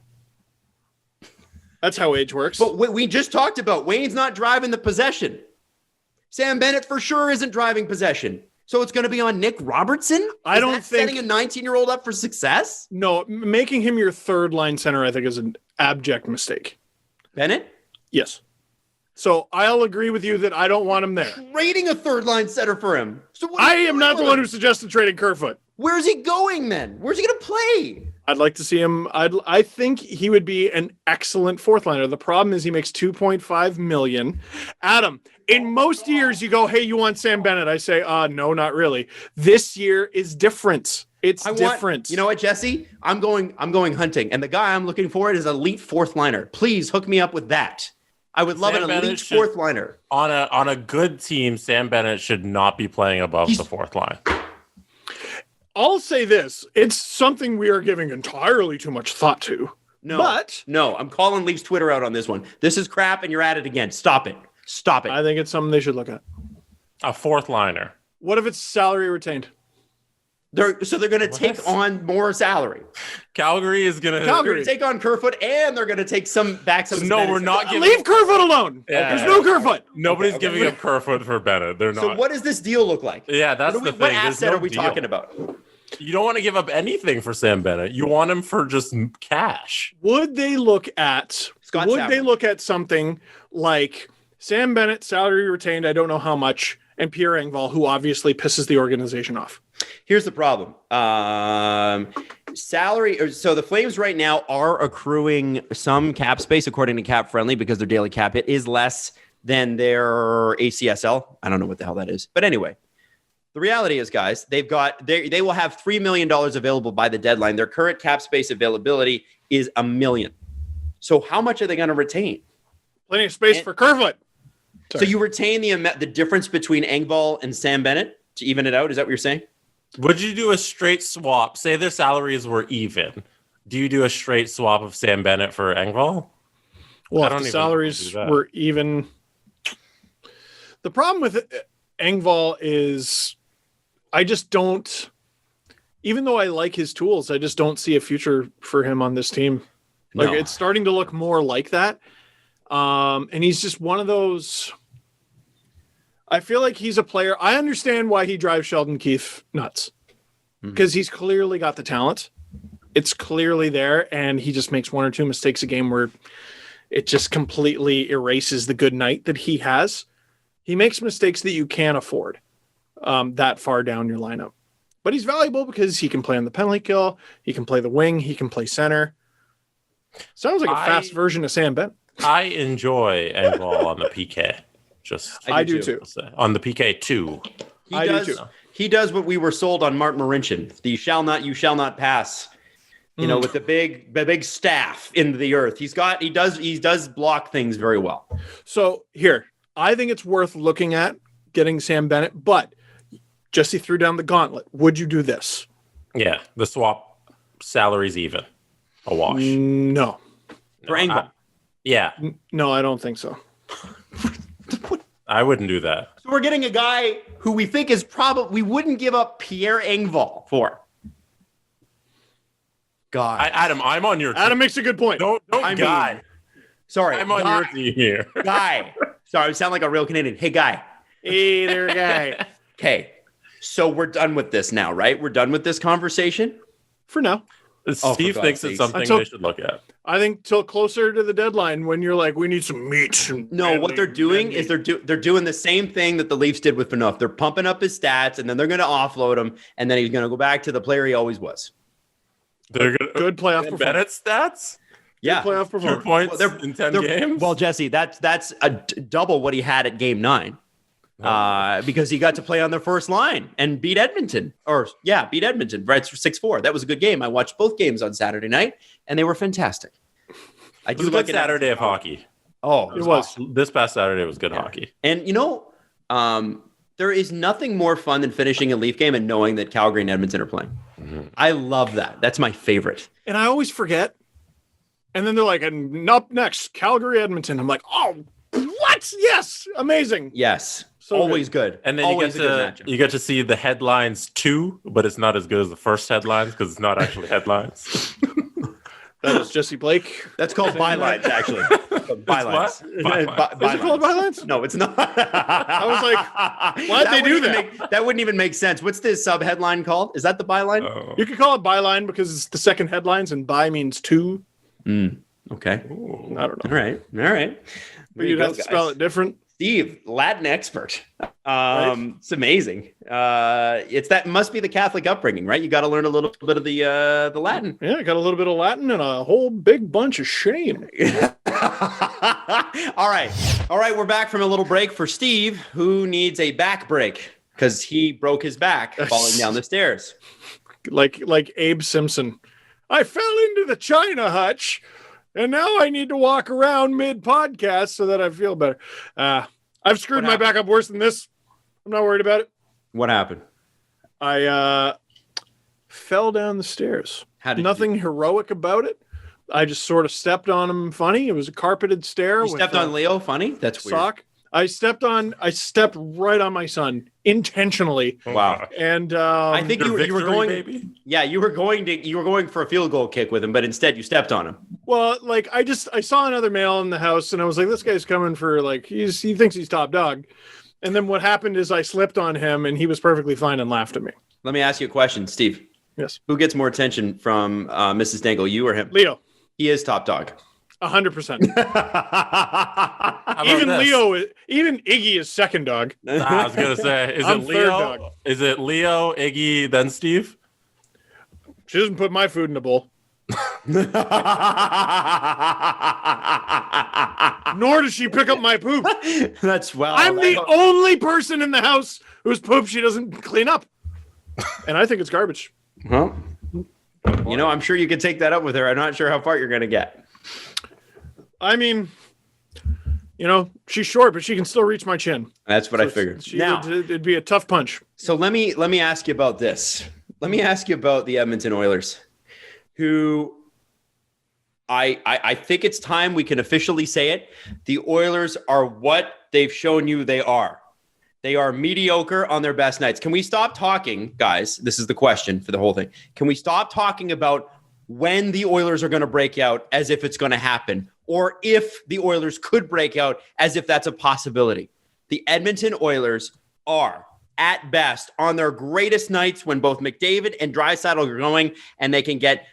Speaker 4: That's how age works.
Speaker 3: But we just talked about Wayne's not driving the possession. Sam Bennett for sure isn't driving possession. So it's going to be on Nick Robertson?
Speaker 4: I don't think-
Speaker 3: setting a 19-year-old up for success?
Speaker 4: No, making him your third line center, I think, is an abject mistake.
Speaker 3: Bennett?
Speaker 4: Yes. So I'll agree with you that I don't want him there.
Speaker 3: Trading a third line center for him. So what
Speaker 4: I
Speaker 3: are you
Speaker 4: am not the
Speaker 3: doing?
Speaker 4: one who suggested trading Kerfoot.
Speaker 3: Where's he going then? Where's he going to play?
Speaker 4: I'd like to see him. I think he would be an excellent fourth liner. The problem is he makes $2.5 million. Adam, in most years you go, hey, you want Sam Bennett? I say, no, not really. This year is different. It's different.
Speaker 3: You know what, Jesse? I'm going hunting, and the guy I'm looking for is elite fourth liner. Please hook me up with that. I would love
Speaker 5: Sam
Speaker 3: an
Speaker 5: Bennett
Speaker 3: elite
Speaker 5: should-
Speaker 3: fourth liner.
Speaker 5: On a good team, Sam Bennett should not be playing above the fourth line.
Speaker 4: I'll say this. It's something we are giving entirely too much thought to.
Speaker 3: No, I'm calling Leafs Twitter out on this one. This is crap, and you're at it again. Stop it.
Speaker 4: I think it's something they should look at.
Speaker 5: A fourth liner.
Speaker 4: What if it's salary retained?
Speaker 3: They're going to take on more salary.
Speaker 5: Calgary is going to...
Speaker 3: They're going to take on Kerfoot, and they're going to take some.
Speaker 5: No, we're not giving...
Speaker 4: Leave Kerfoot alone.
Speaker 5: Yeah.
Speaker 4: There's no Kerfoot.
Speaker 5: Nobody's giving up Kerfoot for Bennett. They're not.
Speaker 3: So what does this deal look like?
Speaker 5: Yeah, that's the thing.
Speaker 3: What
Speaker 5: There's
Speaker 3: asset
Speaker 5: no
Speaker 3: are we
Speaker 5: deal.
Speaker 3: talking about?
Speaker 5: You don't want to give up anything for Sam Bennett. You want him for just cash.
Speaker 4: Would they look at something like Sam Bennett, salary retained, I don't know how much, and Pierre Engvall, who obviously pisses the organization off?
Speaker 3: Here's the problem. So the Flames right now are accruing some cap space according to Cap Friendly because their daily cap hit is less than their ACSL. I don't know what the hell that is. But anyway, the reality is, guys, they will have $3 million available by the deadline. Their current cap space availability is $1 million. So how much are they going to retain?
Speaker 4: Plenty of space for Kerfoot.
Speaker 3: So you retain the difference between Engvall and Sam Bennett to even it out? Is that what you're saying?
Speaker 5: Would you do a straight swap? Say their salaries were even. Do you do a straight swap of Sam Bennett for Engvall?
Speaker 4: Well,
Speaker 5: I
Speaker 4: if
Speaker 5: don't
Speaker 4: the
Speaker 5: even
Speaker 4: salaries
Speaker 5: do that.
Speaker 4: were even. The problem with Engvall is I just don't, even though I like his tools, I just don't see a future for him on this team. Like, it's starting to look more like that. And he's just one of those. I feel like he's a player. I understand why he drives Sheldon Keefe nuts because he's clearly got the talent. It's clearly there, and he just makes one or two mistakes a game where it just completely erases the good night that he has. He makes mistakes that you can't afford that far down your lineup. But he's valuable because he can play on the penalty kill. He can play the wing. He can play center. Sounds like a fast version of Sam Bennett.
Speaker 5: I enjoy Engvall on the PK.
Speaker 4: I do too.
Speaker 5: On the PK too.
Speaker 3: He does what we were sold on Martin Marincin. The you shall not pass. You know, with the big staff into the earth. He does block things very well.
Speaker 4: So here, I think it's worth looking at getting Sam Bennett, but Jesse threw down the gauntlet. Would you do this?
Speaker 5: Yeah, the swap salary's even. A wash.
Speaker 4: No.
Speaker 3: For Engvall.
Speaker 5: Yeah.
Speaker 4: No, I don't think so.
Speaker 5: I wouldn't do that.
Speaker 3: So we're getting a guy who we think is we wouldn't give up Pierre Engvall for. God.
Speaker 5: Adam, I'm on your team.
Speaker 4: Adam makes a good point.
Speaker 5: Don't guy.
Speaker 3: Sorry.
Speaker 5: I'm on your team here.
Speaker 3: Guy. Sorry, I sound like a real Canadian. Hey, guy.
Speaker 4: Hey there, guy.
Speaker 3: Okay. So we're done with this now, right? We're done with this conversation?
Speaker 4: For now.
Speaker 5: Steve thinks it's something they should look at.
Speaker 4: I think till closer to the deadline when you're like, we need some meat.
Speaker 3: No, what they're doing is they're doing the same thing that the Leafs did with Phaneuf. They're pumping up his stats, and then they're going to offload him, and then he's going to go back to the player he always was.
Speaker 5: They're good
Speaker 4: playoff performance.
Speaker 5: Bennett stats?
Speaker 3: Yeah.
Speaker 4: Good playoff performance.
Speaker 5: 2 points in 10 games?
Speaker 3: Well, Jesse, that's double what he had at Game 9. Because he got to play on their first line and beat Edmonton. Beat Edmonton. Right, 6-4. That was a good game. I watched both games on Saturday night, and they were fantastic.
Speaker 5: It was a good Saturday of hockey.
Speaker 3: Oh,
Speaker 4: it was.
Speaker 5: This past Saturday was good hockey.
Speaker 3: And, there is nothing more fun than finishing a Leaf game and knowing that Calgary and Edmonton are playing. Mm-hmm. I love that. That's my favorite.
Speaker 4: And I always forget. And then they're like, and up next, Calgary, Edmonton. I'm like, oh, what? Yes. Amazing.
Speaker 3: Yes.
Speaker 4: So
Speaker 3: always good.
Speaker 5: And then you get to see the headlines too, but it's not as good as the first headlines because it's not actually headlines.
Speaker 4: That is Jesse Blake.
Speaker 3: That's called bylines, actually. Bylines.
Speaker 4: Is it called bylines?
Speaker 3: No, it's not.
Speaker 4: I was like, why'd they do that?
Speaker 3: That wouldn't even make sense. What's this sub-headline called? Is that the byline?
Speaker 4: You could call it byline because it's the second headlines and by means two.
Speaker 3: Okay.
Speaker 4: Ooh, I don't know.
Speaker 3: All right.
Speaker 4: But you'd have to spell it different.
Speaker 3: Steve, Latin expert.
Speaker 4: Right.
Speaker 3: It's amazing. That must be the Catholic upbringing, right? You got to learn a little bit of the Latin.
Speaker 4: Yeah, I got a little bit of Latin and a whole big bunch of shame.
Speaker 3: All right. We're back from a little break for Steve, who needs a back break because he broke his back falling down the stairs. Like
Speaker 4: Abe Simpson. I fell into the China hutch. And now I need to walk around mid-podcast so that I feel better. I've screwed my back up worse than this. I'm not worried about it.
Speaker 3: What happened?
Speaker 4: I fell down the stairs. Nothing heroic about it. I just sort of stepped on him funny. It was a carpeted stair.
Speaker 3: You stepped on Leo funny? That's weird.
Speaker 4: Sock. I stepped right on my son intentionally.
Speaker 3: Wow.
Speaker 4: And
Speaker 3: I think you were going,
Speaker 5: baby?
Speaker 3: Yeah, you were going for a field goal kick with him, but instead you stepped on him.
Speaker 4: Well, like I saw another male in the house and I was like, this guy's coming for he thinks he's top dog. And then what happened is I slipped on him and he was perfectly fine and laughed at me.
Speaker 3: Let me ask you a question, Steve.
Speaker 4: Yes.
Speaker 3: Who gets more attention from Mrs. Dangle, you or him?
Speaker 4: Leo.
Speaker 3: He is top dog.
Speaker 4: 100%. Even Iggy is second dog.
Speaker 5: I was gonna say, is it Leo? Dog. Is it Leo, Iggy, then Steve?
Speaker 4: She doesn't put my food in a bowl. Nor does she pick up my poop. I'm the only person in the house whose poop she doesn't clean up, and I think it's garbage.
Speaker 3: Well, I'm sure you could take that up with her. I'm not sure how far you're gonna get.
Speaker 4: I mean, she's short, but she can still reach my chin.
Speaker 3: That's what I figured.
Speaker 4: It'd be a tough punch.
Speaker 3: So let me ask you about this. Let me ask you about the Edmonton Oilers, who I think it's time we can officially say it. The Oilers are what they've shown you they are. They are mediocre on their best nights. Can we stop talking, guys? This is the question for the whole thing. Can we stop talking about when the Oilers are going to break out as if it's going to happen, or if the Oilers could break out as if that's a possibility? The Edmonton Oilers are, at best, on their greatest nights when both McDavid and Draisaitl are going and they can get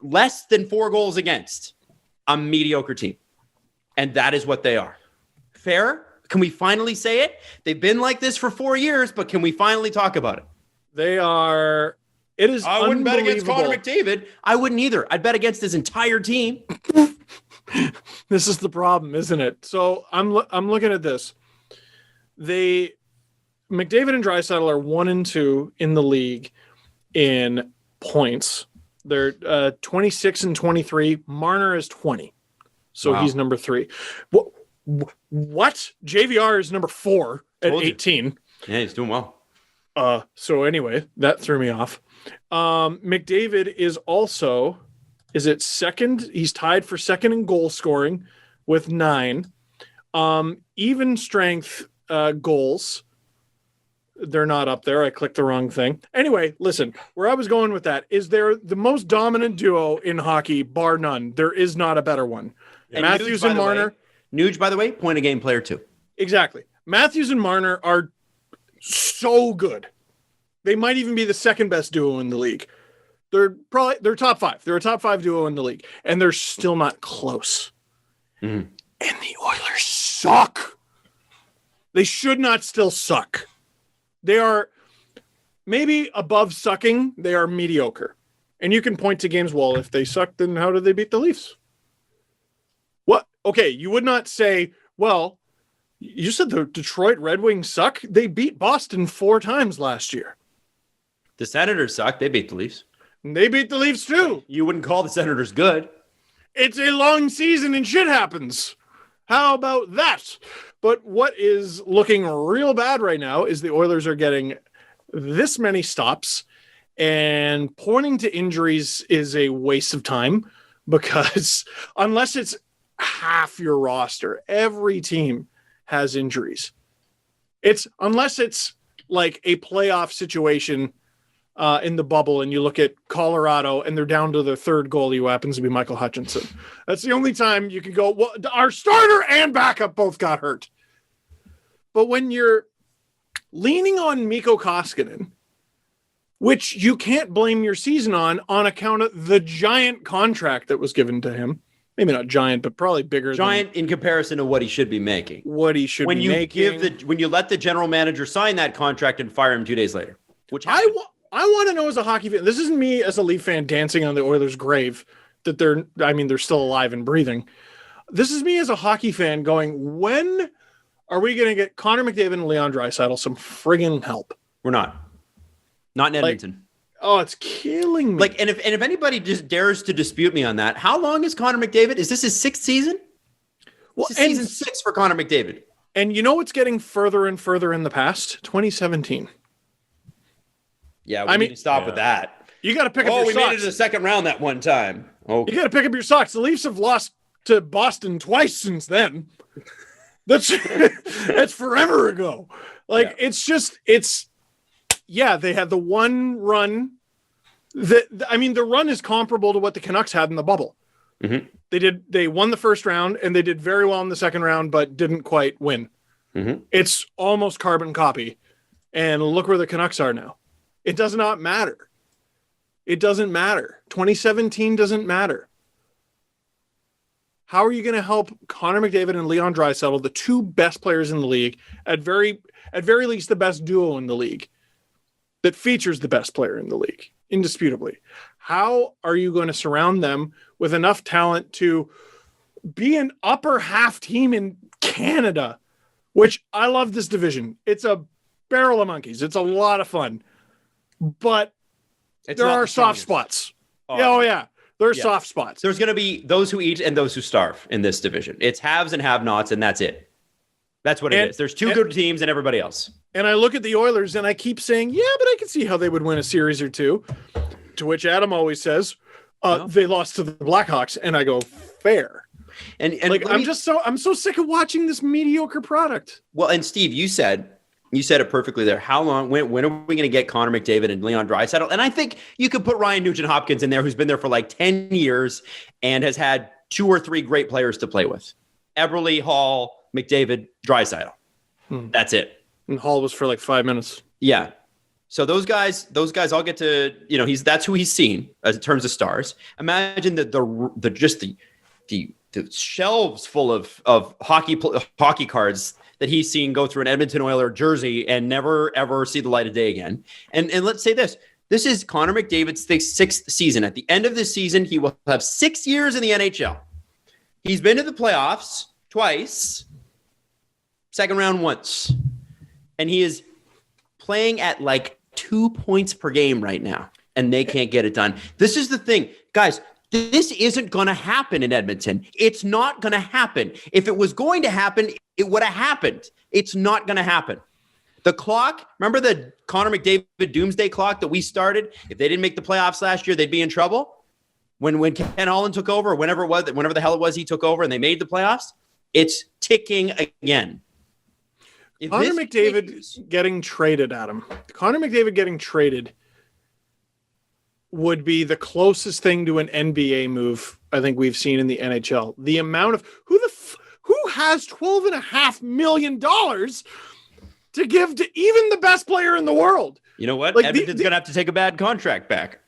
Speaker 3: less than 4 goals against, a mediocre team. And that is what they are. Fair? Can we finally say it? They've been like this for 4 years, but can we finally talk about it?
Speaker 4: They are. It is.
Speaker 3: I wouldn't bet against Connor
Speaker 4: unbelievable.
Speaker 3: McDavid. I wouldn't either. I'd bet against his entire team.
Speaker 4: This is the problem, isn't it? So I'm looking at this. McDavid and Draisaitl are 1 and 2 in the league in points. They're 26 and 23. Marner is 20, so
Speaker 3: Wow.
Speaker 4: he's number 3. What? JVR is number 4 at
Speaker 3: Told you.
Speaker 4: 18.
Speaker 3: Yeah, he's doing well.
Speaker 4: So anyway, that threw me off. McDavid is also, is it second? He's tied for second in goal scoring with 9. Even strength goals. They're not up there. I clicked the wrong thing. Anyway, listen, where I was going with that is they're the most dominant duo in hockey, bar none. There is not a better one.
Speaker 3: And
Speaker 4: Matthews
Speaker 3: Nuge,
Speaker 4: and Marner.
Speaker 3: Nuge, by the way, point a game player too.
Speaker 4: Exactly. Matthews and Marner are so good. They might even be the second best duo in the league. They're top 5. They're a top 5 duo in the league, and they're still not close.
Speaker 3: Mhm.
Speaker 4: And the Oilers suck. They should not still suck. They are maybe above sucking. They are mediocre. And you can point to games, well, if they suck, then how did they beat the Leafs? What? Okay, you would not say, well, you said the Detroit Red Wings suck. They beat Boston 4 times last year.
Speaker 3: The Senators suck. They beat the Leafs.
Speaker 4: And they beat the Leafs too.
Speaker 3: You wouldn't call the Senators good.
Speaker 4: It's a long season and shit happens. How about that? But what is looking real bad right now is the Oilers are getting this many stops, and pointing to injuries is a waste of time, because unless it's half your roster, every team has injuries. Unless it's like a playoff situation in the bubble, and you look at Colorado and they're down to their third goalie, who happens to be Michael Hutchinson. That's the only time you can go, well, our starter and backup both got hurt. But when you're leaning on Mikko Koskinen, which you can't blame your season on account of the giant contract that was given to him, maybe not giant, but probably bigger
Speaker 3: Giant in comparison to what he should be making.
Speaker 4: what he should be making.
Speaker 3: When you let the general manager sign that contract and fire him 2 days later, which
Speaker 4: I want to know, as a hockey fan, this isn't me as a Leaf fan dancing on the Oilers' grave that they're still alive and breathing. This is me as a hockey fan going, when are we going to get Connor McDavid and Leon Draisaitl some friggin' help?
Speaker 3: we're not in Edmonton.
Speaker 4: Oh, it's killing me.
Speaker 3: And if anybody just dares to dispute me on that, how long is Connor McDavid? Is this his 6th season?
Speaker 4: Well,
Speaker 3: This is season 6 for Connor McDavid.
Speaker 4: And you know what's getting further and further in the past? 2017.
Speaker 3: Yeah, we need to stop with that.
Speaker 4: You got to pick up your
Speaker 3: We
Speaker 4: socks.
Speaker 3: made it to the second round that one time. Okay.
Speaker 4: You got to pick up your socks. The Leafs have lost to Boston twice since then. That's forever ago. They had the one run the run is comparable to what the Canucks had in the bubble.
Speaker 3: Mm-hmm.
Speaker 4: They won the first round and they did very well in the second round, but didn't quite win.
Speaker 3: Mm-hmm.
Speaker 4: It's almost carbon copy. And look where the Canucks are now. It does not matter. It doesn't matter. 2017 doesn't matter. How are you going to help Connor McDavid and Leon Draisaitl, the 2 best players in the league, at very least the best duo in the league, that features the best player in the league, indisputably? How are you going to surround them with enough talent to be an upper half team in Canada, which I love this division. It's a barrel of monkeys. It's a lot of fun, but there are soft spots. Oh yeah. There are soft spots.
Speaker 3: There's going to be those who eat and those who starve in this division. It's haves and have-nots, and that's it. That's what it is. There's 2 good teams and everybody else.
Speaker 4: And I look at the Oilers and I keep saying, yeah, but I can see how they would win a series or 2. To which Adam always says, they lost to the Blackhawks. And I go, fair.
Speaker 3: And
Speaker 4: I'm so sick of watching this mediocre product.
Speaker 3: Well, and Steve, you said it perfectly there. How long? When are we going to get Connor McDavid and Leon Draisaitl? And I think you could put Ryan Nugent-Hopkins in there, who's been there for like 10 years and has had 2 or 3 great players to play with: Eberle, Hall, McDavid, Draisaitl. That's it.
Speaker 4: And Hall was for like 5 minutes.
Speaker 3: Yeah. So those guys all get to, that's who he's seen as in terms of stars. Imagine that the shelves full of hockey cards that he's seen go through an Edmonton Oilers jersey and never, ever see the light of day again. And let's say this. This is Connor McDavid's sixth season. At the end of this season, he will have 6 years in the NHL. He's been to the playoffs twice, second round once, and he is playing at like 2 points per game right now, and they can't get it done. This is the thing, guys. This isn't going to happen in Edmonton. It's not going to happen. If it was going to happen, it would have happened. It's not going to happen. The clock, remember the Connor McDavid doomsday clock that we started? If they didn't make the playoffs last year, they'd be in trouble. When Ken Holland took over, or whenever the hell it was he took over and they made the playoffs, it's ticking again.
Speaker 4: Connor McDavid getting traded, Adam. Connor McDavid getting traded would be the closest thing to an NBA move I think we've seen in the NHL. The amount of who has $12.5 million to give to even the best player in the world.
Speaker 3: You know what?
Speaker 4: Like
Speaker 3: Edmonton's going to have to take a bad contract back.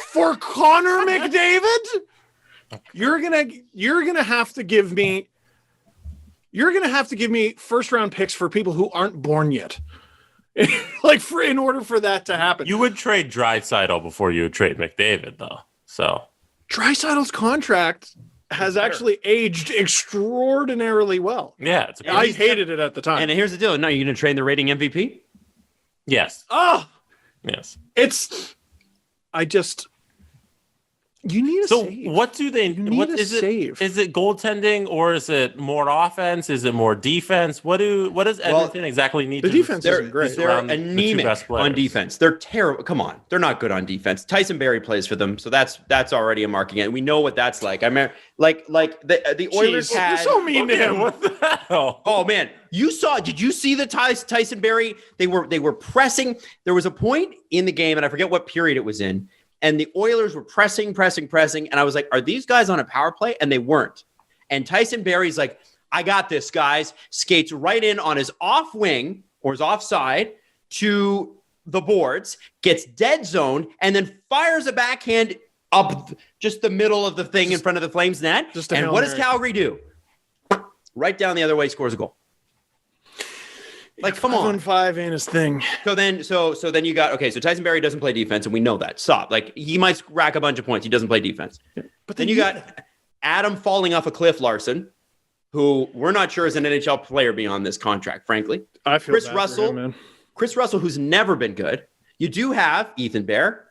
Speaker 4: For Connor McDavid? You're gonna have to give me first round picks for people who aren't born yet. In order for that to happen.
Speaker 5: You would trade Draisaitl before you would trade McDavid, though. So
Speaker 4: Draisaitl's contract has actually aged extraordinarily well.
Speaker 5: Yeah,
Speaker 4: I hated it at the time.
Speaker 3: And here's the deal. Now you're going to trade the rating MVP?
Speaker 5: Yes.
Speaker 4: Oh,
Speaker 5: yes.
Speaker 4: You need a save.
Speaker 5: What do they? What is it?
Speaker 4: Save.
Speaker 5: Is it goaltending or is it more offense? Is it more defense? What does Edmonton exactly need?
Speaker 4: The
Speaker 5: to
Speaker 4: defense
Speaker 5: do?
Speaker 4: isn't great.
Speaker 3: They're anemic on defense. They're terrible. Come on, they're not good on defense. Tyson Barrie plays for them, so that's already a marking it. We know what that's like. I mean, like the Oilers had.
Speaker 4: You're so mean to him.
Speaker 5: What the hell?
Speaker 3: Oh man, did you see the Tyson Barrie? They were pressing. There was a point in the game, and I forget what period it was in. And the Oilers were pressing. And I was like, are these guys on a power play? And they weren't. And Tyson Barrie's like, I got this, guys. Skates right in on his off wing or his offside to the boards, gets dead zone, and then fires a backhand up just the middle of the thing in front of the Flames net. And what does Calgary do? Right down the other way, scores a goal. Like, come on.
Speaker 4: 5-on-5 ain't his thing.
Speaker 3: So then you got, so Tyson Barrie doesn't play defense, and we know that. Stop. Like, he might rack a bunch of points. He doesn't play defense. Yeah. But then you got Adam falling off a cliff, Larson, who we're not sure is an NHL player beyond this contract, frankly.
Speaker 4: I feel
Speaker 3: Chris
Speaker 4: bad
Speaker 3: Russell,
Speaker 4: for him, man.
Speaker 3: Chris Russell, who's never been good. You do have Ethan Bear.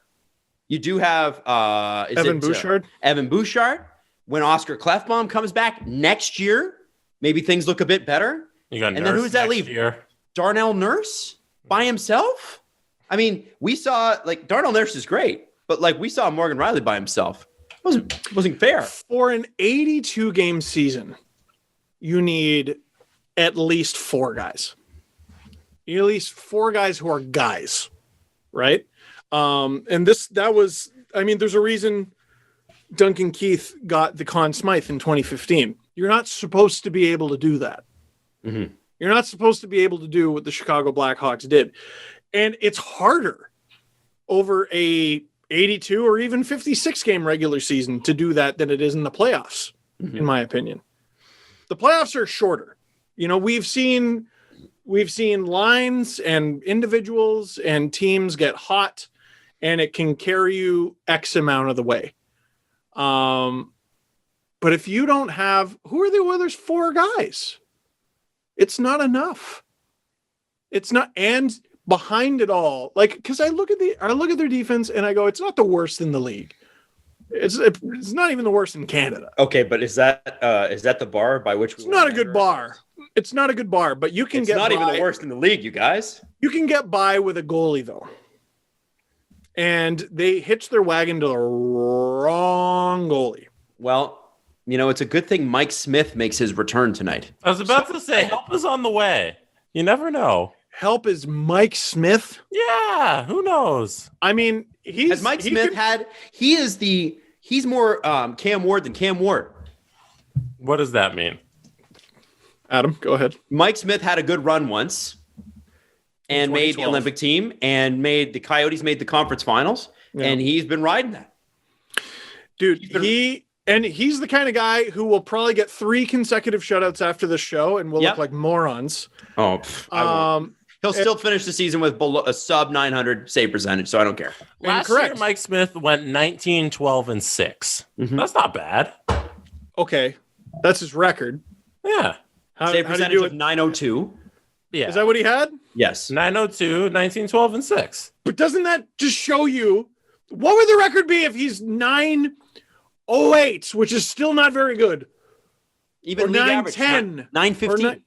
Speaker 3: You do have
Speaker 4: Evan Bouchard.
Speaker 3: Evan Bouchard. When Oscar Klefbom comes back next year, maybe things look a bit better.
Speaker 5: You got
Speaker 3: and then who does that leave?
Speaker 5: Year.
Speaker 3: Darnell Nurse by himself? I mean, we saw Darnell Nurse is great, but we saw Morgan Riley by himself. It wasn't fair.
Speaker 4: For an 82 game season, you need at least 4 guys. You need at least 4 guys who are guys, right? There's a reason Duncan Keith got the Conn Smythe in 2015. You're not supposed to be able to do that.
Speaker 3: Mm-hmm.
Speaker 4: You're not supposed to be able to do what the Chicago Blackhawks did. And it's harder over a 82 or even 56 game regular season to do that than it is in the playoffs, in my opinion. The playoffs are shorter. We've seen lines and individuals and teams get hot, and it can carry you X amount of the way. But if you don't have, who are the Oilers' 4 guys? It's not enough. It's not, and behind it all, because I look at their defense and I go, it's not the worst in the league. It's not even the worst in Canada.
Speaker 3: Okay, but is that the bar by which
Speaker 4: it's not a good bar? It's not a good bar, but you can get.
Speaker 3: It's not
Speaker 4: by.
Speaker 3: even the worst in the league, you guys.
Speaker 4: You can get by with a goalie though, and they hitch their wagon to the wrong goalie.
Speaker 3: Well. It's a good thing Mike Smith makes his return tonight.
Speaker 5: I was about to say, help is on the way. You never know.
Speaker 4: Help is Mike Smith?
Speaker 5: Yeah, who knows?
Speaker 4: I mean,
Speaker 3: he's more Cam Ward than Cam Ward.
Speaker 5: What does that mean?
Speaker 4: Adam, go ahead.
Speaker 3: Mike Smith had a good run once and made the Olympic team and the Coyotes made the conference finals, and he's been riding that.
Speaker 4: Dude, And he's the kind of guy who will probably get 3 consecutive shutouts after the show and will
Speaker 3: Yep.
Speaker 4: look like morons.
Speaker 3: Oh, he'll still finish the season with below a sub 900 save percentage, so I don't care.
Speaker 5: Last
Speaker 4: Incorrect.
Speaker 5: year, Mike Smith went 19, 12, and 6.
Speaker 3: Mhm.
Speaker 5: That's not bad.
Speaker 4: Okay. That's his record.
Speaker 5: Yeah.
Speaker 4: How,
Speaker 3: Save
Speaker 4: how did he
Speaker 3: percentage
Speaker 4: do
Speaker 3: of
Speaker 4: it?
Speaker 3: 902.
Speaker 5: Yeah.
Speaker 4: Is that what he had?
Speaker 3: Yes.
Speaker 5: 902, 19, 12, and 6.
Speaker 4: But doesn't that just show you what would the record be if he's 908, which is still not very good?
Speaker 3: Even
Speaker 4: Or
Speaker 3: league average,
Speaker 4: 910.
Speaker 3: 915.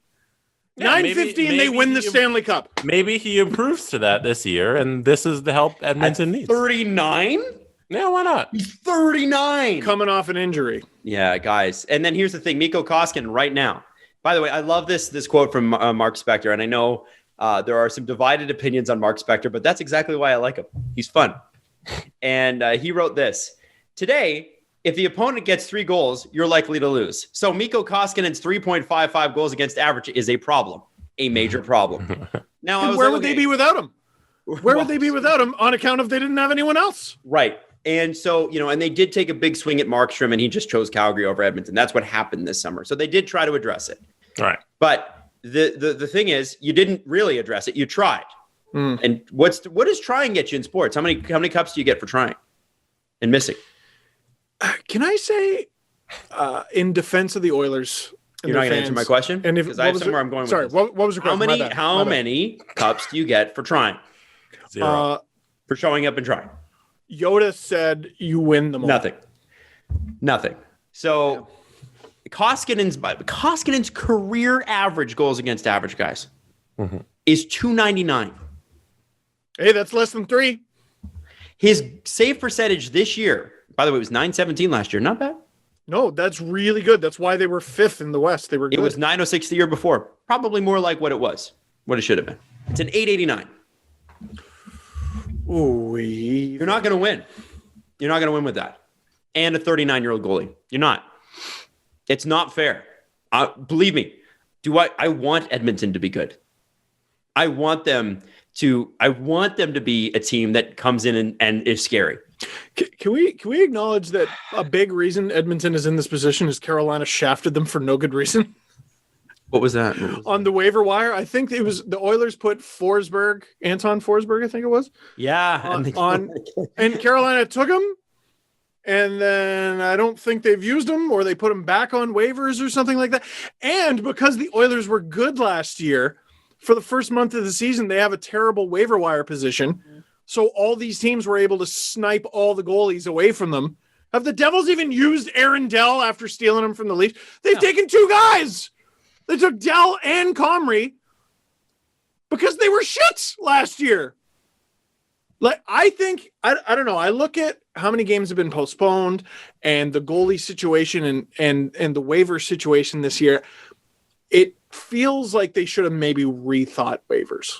Speaker 5: Yeah,
Speaker 4: 915, they win the Stanley Cup.
Speaker 5: Maybe he improves to that this year, and this is the help Edmonton needs.
Speaker 3: 39?
Speaker 5: Yeah, why not?
Speaker 3: He's 39.
Speaker 4: Coming off an injury.
Speaker 3: Yeah, guys. And then here's the thing, Mikko Koskinen right now. By the way, I love this quote from Mark Spector, and I know there are some divided opinions on Mark Spector, but that's exactly why I like him. He's fun. And he wrote this. Today, if the opponent gets 3 goals, you're likely to lose. So Mikko Koskinen's 3.55 goals against average is a problem, a major problem. Now, I was
Speaker 4: Where
Speaker 3: like,
Speaker 4: would
Speaker 3: okay,
Speaker 4: they be without him? Where would they be without him on account of they didn't have anyone else?
Speaker 3: Right. And so, and they did take a big swing at Markstrom, and he just chose Calgary over Edmonton. That's what happened this summer. So they did try to address it.
Speaker 5: All right.
Speaker 3: But the thing is, you didn't really address it. You tried. And what does trying get you in sports? How many cups do you get for trying and missing?
Speaker 4: Can I say, in defense of the Oilers, and
Speaker 3: You're not
Speaker 4: their
Speaker 3: going to answer
Speaker 4: fans,
Speaker 3: my question?
Speaker 4: And if
Speaker 3: Because I have somewhere I'm going
Speaker 4: sorry,
Speaker 3: with this.
Speaker 4: what was your question?
Speaker 3: How many cups do you get for trying?
Speaker 5: 0.
Speaker 3: For showing up and trying?
Speaker 4: Yoda said you win them all.
Speaker 3: Nothing. So Koskinen's career average goals against average, guys, is 299.
Speaker 4: Hey, that's less than 3.
Speaker 3: His save percentage this year, by the way, it was 917 last year. Not bad.
Speaker 4: No, that's really good. That's why they were 5th in the West. They were good.
Speaker 3: It was 906 the year before. Probably more like what it should have been. It's an 889.
Speaker 4: Ooh,
Speaker 3: You're not going to win. You're not going to win with that. And a 39-year-old goalie. You're not. It's not fair. Believe me. I want Edmonton to be good. I want them to be a team that comes in and is scary.
Speaker 4: Can we acknowledge that a big reason Edmonton is in this position is Carolina shafted them for no good reason?
Speaker 3: What was that?
Speaker 4: On the waiver wire, I think it was the Oilers put Anton Forsberg, I think it was.
Speaker 3: Yeah.
Speaker 4: And Carolina took him, and then I don't think they've used him, or they put him back on waivers or something like that. And because the Oilers were good last year, for the first month of the season, they have a terrible waiver wire position. So all these teams were able to snipe all the goalies away from them. Have the Devils even used Aaron Dell after stealing him from the Leafs? They've taken 2 guys. They took Dell and Comrie because they were shits last year. Like, I think, I don't know. I look at how many games have been postponed and the goalie situation and the waiver situation this year. It feels like they should have maybe rethought waivers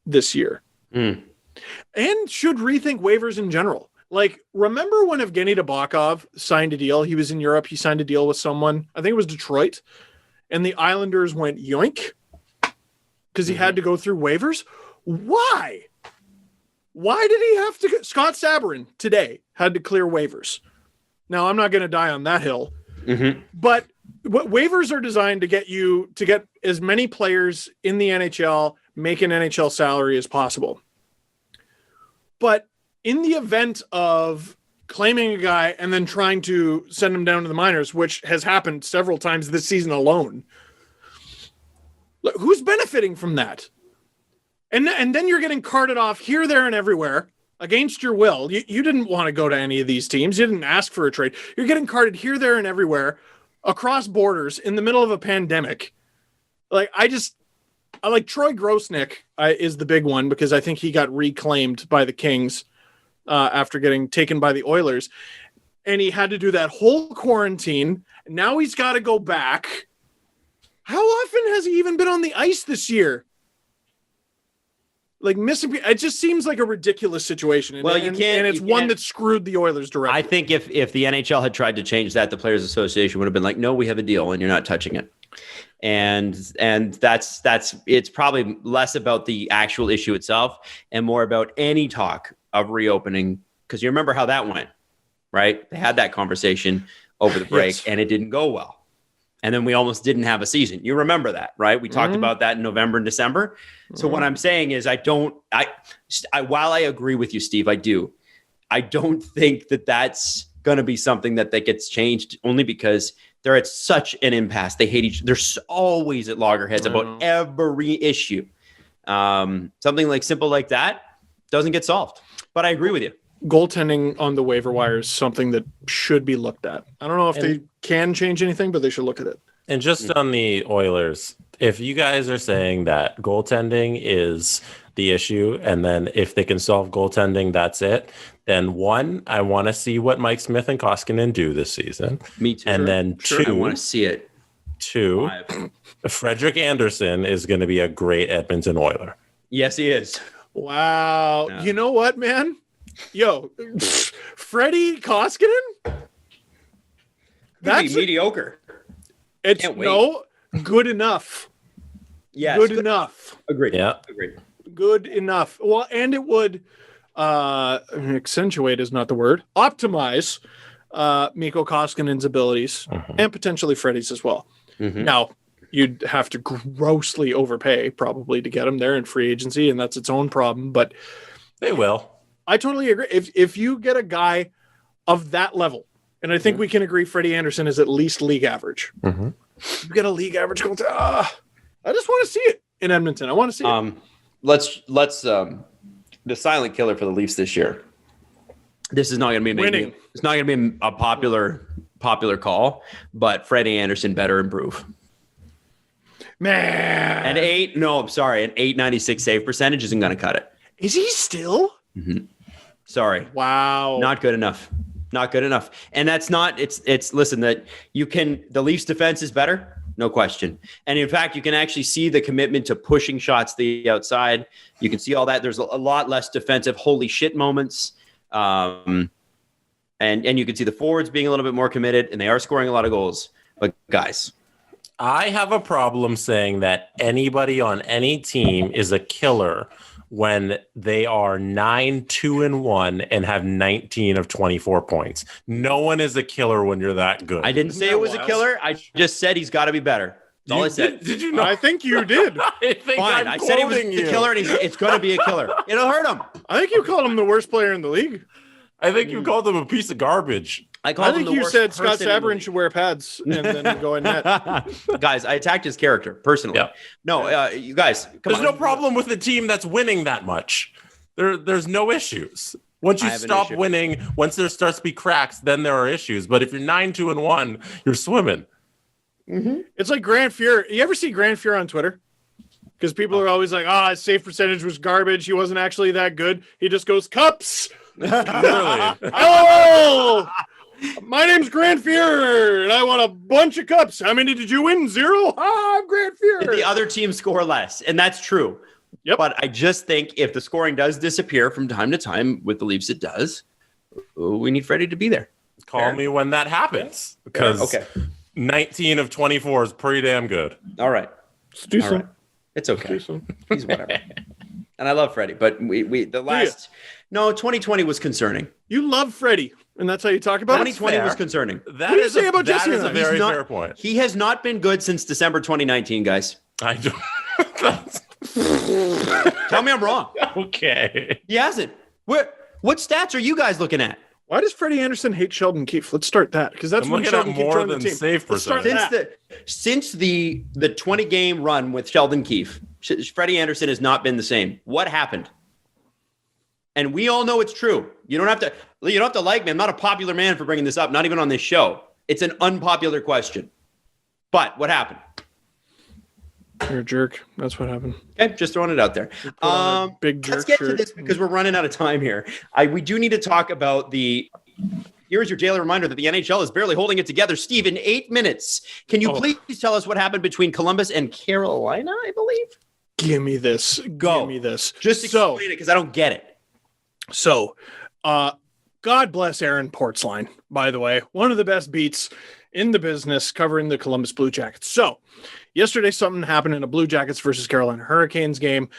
Speaker 4: this year. And should rethink waivers in general. Like, remember when Evgeny Nabokov signed a deal? He was in Europe. He signed a deal with someone. I think it was Detroit. And the Islanders went yoink because he had to go through waivers. Why? Why did he have to? Scott Sabourin today had to clear waivers. Now, I'm not going to die on that hill. But what waivers are designed to get as many players in the NHL make an NHL salary as possible. But in the event of claiming a guy and then trying to send him down to the minors, which has happened several times this season alone, who's benefiting from that? And then you're getting carted off here, there, and everywhere against your will. You didn't want to go to any of these teams. You didn't ask for a trade. You're getting carted here, there, and everywhere across borders in the middle of a pandemic. I like Troy Grosnick is the big one because I think he got reclaimed by the Kings after getting taken by the Oilers. And he had to do that whole quarantine. Now he's got to go back. How often has he even been on the ice this year? Like, missing, it just seems like a ridiculous situation.
Speaker 3: Well, you can't,
Speaker 4: and it's one that screwed the Oilers directly.
Speaker 3: I think if the NHL had tried to change that, the Players Association would have been like, no, we have a deal and you're not touching it. And that's it's probably less about the actual issue itself and more about any talk of reopening, because you remember how that went, right? They had that conversation over the break,
Speaker 4: Yes.
Speaker 3: and it didn't go well. And then we almost didn't have a season. You remember that, right? We talked about that in November and December. So what I'm saying is while I agree with you, Steve, I don't think that that's going to be something that gets changed, only because they're at such an impasse. They hate they're always at loggerheads about every issue. Something like simple like that doesn't get solved. But I agree with you.
Speaker 4: Goaltending on the waiver wire is something that should be looked at. I don't know if they can change anything, but they should look at it.
Speaker 5: And just on the Oilers, if you guys are saying that goaltending is the issue, and then if they can solve goaltending, that's it, then one, I want to see what Mike Smith and Koskinen do this season.
Speaker 3: Me too.
Speaker 5: And then
Speaker 3: I want to see it.
Speaker 5: Two, Frederik Andersen is going to be a great Edmonton Oiler.
Speaker 3: Yes, he is.
Speaker 4: Wow.
Speaker 3: Yeah.
Speaker 4: You know what, man? Yo, Freddie Koskinen?
Speaker 3: That's mediocre.
Speaker 4: It's
Speaker 3: Can't wait.
Speaker 4: Good enough.
Speaker 3: Yes,
Speaker 4: good enough.
Speaker 3: Agreed.
Speaker 5: Yeah.
Speaker 3: Agreed.
Speaker 4: Good enough. Well, and it would accentuate is not the word. Optimize Mikko Koskinen's abilities and potentially Freddie's as well. Now, you'd have to grossly overpay probably to get him there in free agency, and that's its own problem. But
Speaker 5: they will.
Speaker 4: I totally agree. If you get a guy of that level, and I think we can agree Freddie Andersen is at least league average. You get a league average goaltender. I just want to see it in Edmonton. I want to see it.
Speaker 3: Let's the silent killer for the Leafs this year. This is not going to be
Speaker 4: Winning.
Speaker 3: It's not going to be a popular call, but Freddie Andersen better improve.
Speaker 4: Man,
Speaker 3: An 896 save percentage isn't going to cut it.
Speaker 4: is he still?
Speaker 3: Sorry.
Speaker 4: Wow.
Speaker 3: Not good enough. Not good enough. And that's not, listen, that the Leafs defense is better, no question. And in fact, you can actually see the commitment to pushing shots to the outside. You can see all that. There's a lot less defensive holy shit moments. And you can see the forwards being a little bit more committed, and they are scoring a lot of goals. But guys,
Speaker 5: I have a problem saying that anybody on any team is a killer when they are 9-2-1 and have 19 of 24 points. No one is a killer when you're that good.
Speaker 3: I didn't say it was a killer. I just said he's got to be better. That's all I said.
Speaker 5: Did you know?
Speaker 4: I think you did.
Speaker 5: I think
Speaker 3: Fine. I said he was the killer, and it's going to be a killer. It'll hurt him.
Speaker 4: I think you called him the worst player in the league.
Speaker 5: I think you called them a piece of garbage.
Speaker 3: I
Speaker 4: think you said Scott Sabourin should wear pads and then go in net.
Speaker 3: Guys, I attacked his character personally.
Speaker 5: Yeah.
Speaker 3: No, you guys,
Speaker 5: There's no problem with the team that's winning that much. There's no issues. Once you stop winning, once there starts to be cracks, then there are issues. But if you're 9-2-1, you're swimming.
Speaker 4: It's like Grant Fuhr. You ever see Grant Fuhr on Twitter? Because people are always like, his save percentage was garbage. He wasn't actually that good. He just goes, cups.
Speaker 5: Literally.
Speaker 4: Oh, my name's Grant Fuhr, and I want a bunch of cups. How many did you win? 0? I'm Grant Fuhr.
Speaker 3: The other team score less, and that's true.
Speaker 4: Yep.
Speaker 3: But I just think if the scoring does disappear from time to time with the Leafs, it does. We need Freddie to be there.
Speaker 5: Call me when that happens. Because 19 of 24 is pretty damn good.
Speaker 3: All right.
Speaker 4: It's decent.
Speaker 3: All right. It's okay. He's whatever. And I love Freddie, but 2020 was concerning.
Speaker 4: You love Freddie, and that's how you talk about
Speaker 3: 2020
Speaker 5: fair.
Speaker 3: was concerning.
Speaker 5: That
Speaker 4: do you
Speaker 5: is
Speaker 4: say about
Speaker 5: that
Speaker 4: Jesse
Speaker 5: is a
Speaker 4: then?
Speaker 5: very fair point.
Speaker 3: He has not been good since December 2019, guys.
Speaker 5: I don't.
Speaker 3: Tell me I'm wrong.
Speaker 5: Okay.
Speaker 3: He hasn't. What stats are you guys looking at?
Speaker 4: Why does Freddie Andersen hate Sheldon Keefe? Let's start that, because that's
Speaker 5: I'm
Speaker 4: when
Speaker 5: looking at
Speaker 4: Sheldon Keefe
Speaker 5: more
Speaker 4: joined the
Speaker 5: than
Speaker 4: team.
Speaker 5: save
Speaker 4: Let's start
Speaker 5: percentage.
Speaker 4: that.
Speaker 3: Since the 20 game run with Sheldon Keefe, Freddie Andersen has not been the same. What happened? And we all know it's true. You don't have to like me. I'm not a popular man for bringing this up, not even on this show. It's an unpopular question. But what happened?
Speaker 4: You're a jerk. That's what happened.
Speaker 3: Okay, just throwing it out there.
Speaker 4: Big jerk
Speaker 3: Let's get to
Speaker 4: shirt.
Speaker 3: this because we're running out of time here. We do need to talk about here's your daily reminder that the NHL is barely holding it together. Steve, in 8 minutes, can you please tell us what happened between Columbus and Carolina, I believe?
Speaker 4: Give me this.
Speaker 3: Go.
Speaker 4: Give me this.
Speaker 3: Just explain it because I don't get it.
Speaker 4: So, God bless Aaron Portzline, by the way. One of the best beats in the business covering the Columbus Blue Jackets. So, yesterday something happened in a Blue Jackets versus Carolina Hurricanes game.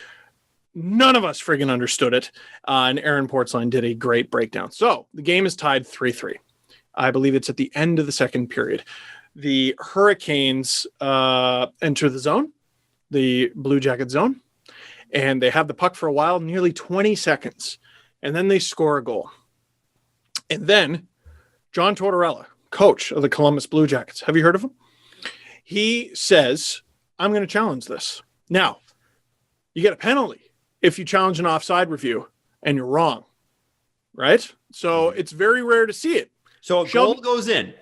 Speaker 4: None of us friggin' understood it. And Aaron Portzline did a great breakdown. So, the game is tied 3-3. I believe it's at the end of the second period. The Hurricanes enter the zone, the Blue Jacket zone, and they have the puck for a while, nearly 20 seconds, and then they score a goal. And then John Tortorella, coach of the Columbus Blue Jackets, have you heard of him? He says, I'm going to challenge this. Now, you get a penalty if you challenge an offside review and you're wrong, right? So it's very rare to see it.
Speaker 3: So a goal goes in.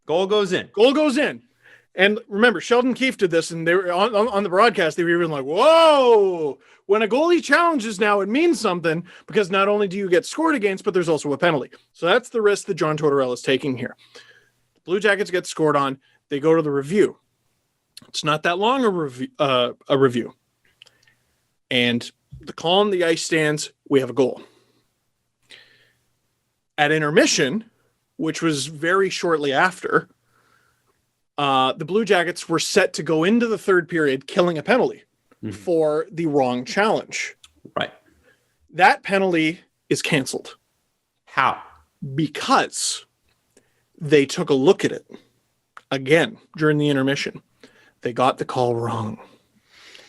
Speaker 3: Goal goes in.
Speaker 4: Goal goes in. And remember, Sheldon Keefe did this, and they were on the broadcast. They were even like, whoa, when a goalie challenges now, it means something, because not only do you get scored against, but there's also a penalty. So that's the risk that John Tortorella is taking here. The Blue Jackets get scored on. They go to the review. It's not that long a review. And the call on the ice stands, we have a goal. At intermission, which was very shortly after, the Blue Jackets were set to go into the third period, killing a penalty for the wrong challenge.
Speaker 3: Right.
Speaker 4: That penalty is canceled.
Speaker 3: How?
Speaker 4: Because they took a look at it again during the intermission. They got the call wrong,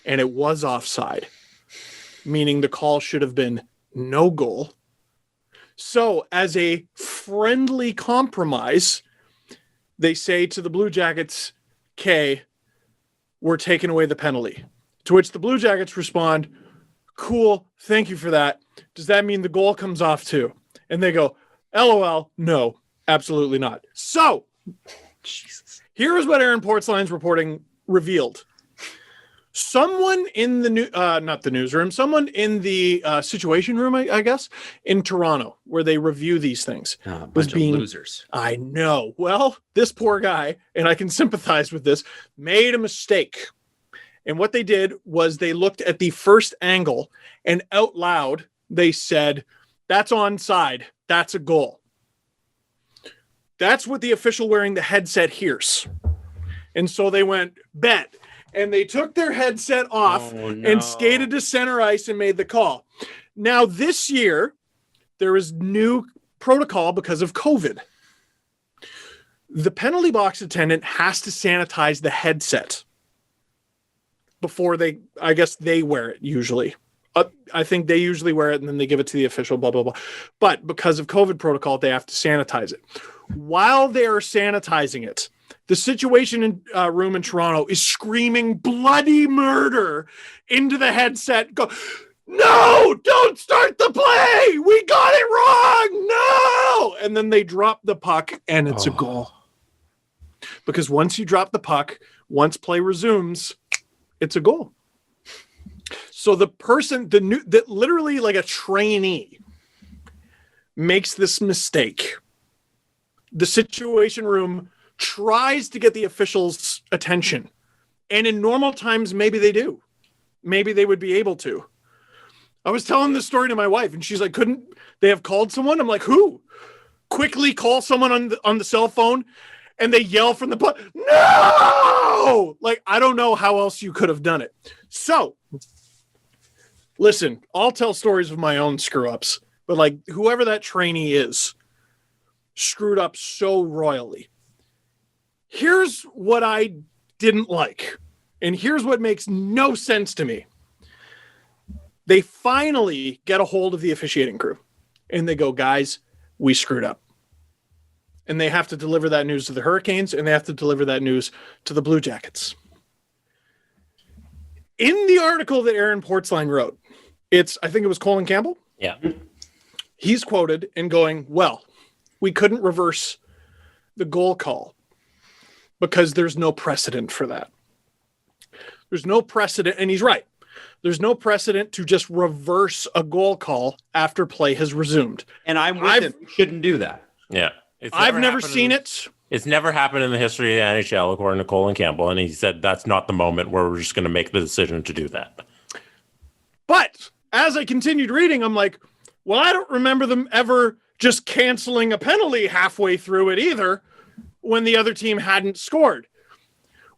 Speaker 4: and it was offside, meaning the call should have been no goal. So as a friendly compromise, they say to the Blue Jackets, "Okay, we're taking away the penalty." To which the Blue Jackets respond, "Cool, thank you for that. Does that mean the goal comes off too?" And they go, "LOL, no, absolutely not." So, here is what Aaron Portzline's reporting revealed. Someone in the not the newsroom, someone in the situation room, I guess, in Toronto, where they review these things,
Speaker 3: was being losers.
Speaker 4: I know. Well, this poor guy, and I can sympathize with this, made a mistake. And what they did was they looked at the first angle, and out loud they said, "That's onside. That's a goal." That's what the official wearing the headset hears. And so they went, "Bet." And they took their headset off and skated to center ice and made the call. Now, this year, there is new protocol because of COVID. The penalty box attendant has to sanitize the headset before they wear it usually. I think they usually wear it and then they give it to the official, blah, blah, blah. But because of COVID protocol, they have to sanitize it. While they are sanitizing it, the situation room in Toronto is screaming bloody murder into the headset. Go, "No, don't start the play. We got it wrong. No." And then they drop the puck and it's a goal. Because once you drop the puck, once play resumes, it's a goal. So the person, that literally like a trainee, makes this mistake. The situation room tries to get the officials' attention. And in normal times, maybe they do. Maybe they would be able to. I was telling this story to my wife, and she's like, couldn't they have called someone? I'm like, who? Quickly call someone on the cell phone, and they yell from the "No!" Like, I don't know how else you could have done it. So, listen, I'll tell stories of my own screw-ups, but like, whoever that trainee is screwed up so royally. Here's what I didn't like, and here's what makes no sense to me. They finally get a hold of the officiating crew, and they go, "Guys, we screwed up." And they have to deliver that news to the Hurricanes, and they have to deliver that news to the Blue Jackets. In the article that Aaron Portzline wrote, I think it was Colin Campbell.
Speaker 5: Yeah.
Speaker 4: He's quoted in going, "Well, we couldn't reverse the goal call because there's no precedent for that." There's no precedent, and he's right. There's no precedent to just reverse a goal call after play has resumed.
Speaker 3: And I'm with him. You shouldn't do that.
Speaker 5: Yeah.
Speaker 4: I've never seen it.
Speaker 5: It's never happened in the history of the NHL, according to Colin Campbell. And he said that's not the moment where we're just going to make the decision to do that.
Speaker 4: But as I continued reading, I'm like, well, I don't remember them ever just canceling a penalty halfway through it either when the other team hadn't scored,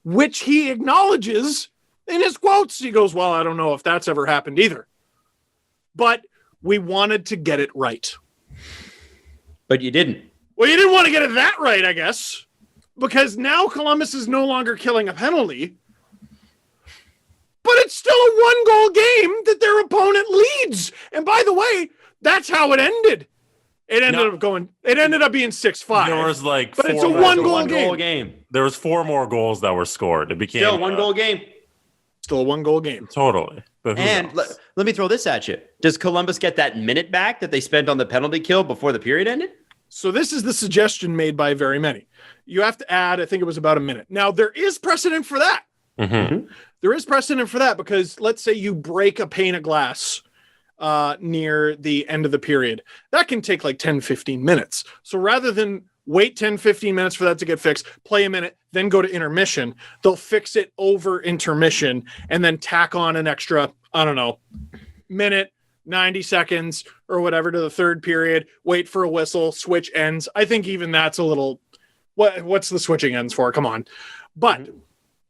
Speaker 4: which he acknowledges in his quotes. He goes, "Well, I don't know if that's ever happened either, but we wanted to get it right."
Speaker 3: But you didn't.
Speaker 4: Well, you didn't want to get it that right, I guess, because now Columbus is no longer killing a penalty, but it's still a one-goal game that their opponent leads. And by the way, that's how it ended. It ended up being 6-5.
Speaker 5: There was
Speaker 4: but it's a one-goal game.
Speaker 5: There was 4 more goals that were scored. It became
Speaker 3: still a one-goal game.
Speaker 4: Still a one-goal game.
Speaker 5: Totally.
Speaker 3: And let me throw this at you. Does Columbus get that minute back that they spent on the penalty kill before the period ended?
Speaker 4: So this is the suggestion made by very many. You have to add, I think it was about a minute. Now, there is precedent for that.
Speaker 5: Mm-hmm.
Speaker 4: There is precedent for that because let's say you break a pane of glass near the end of the period. That can take like 10, 15 minutes. So rather than wait 10, 15 minutes for that to get fixed, play a minute, then go to intermission, they'll fix it over intermission and then tack on an extra, I don't know, minute, 90 seconds or whatever to the third period, wait for a whistle, switch ends. I think even that's a little, what's the switching ends for? Come on. But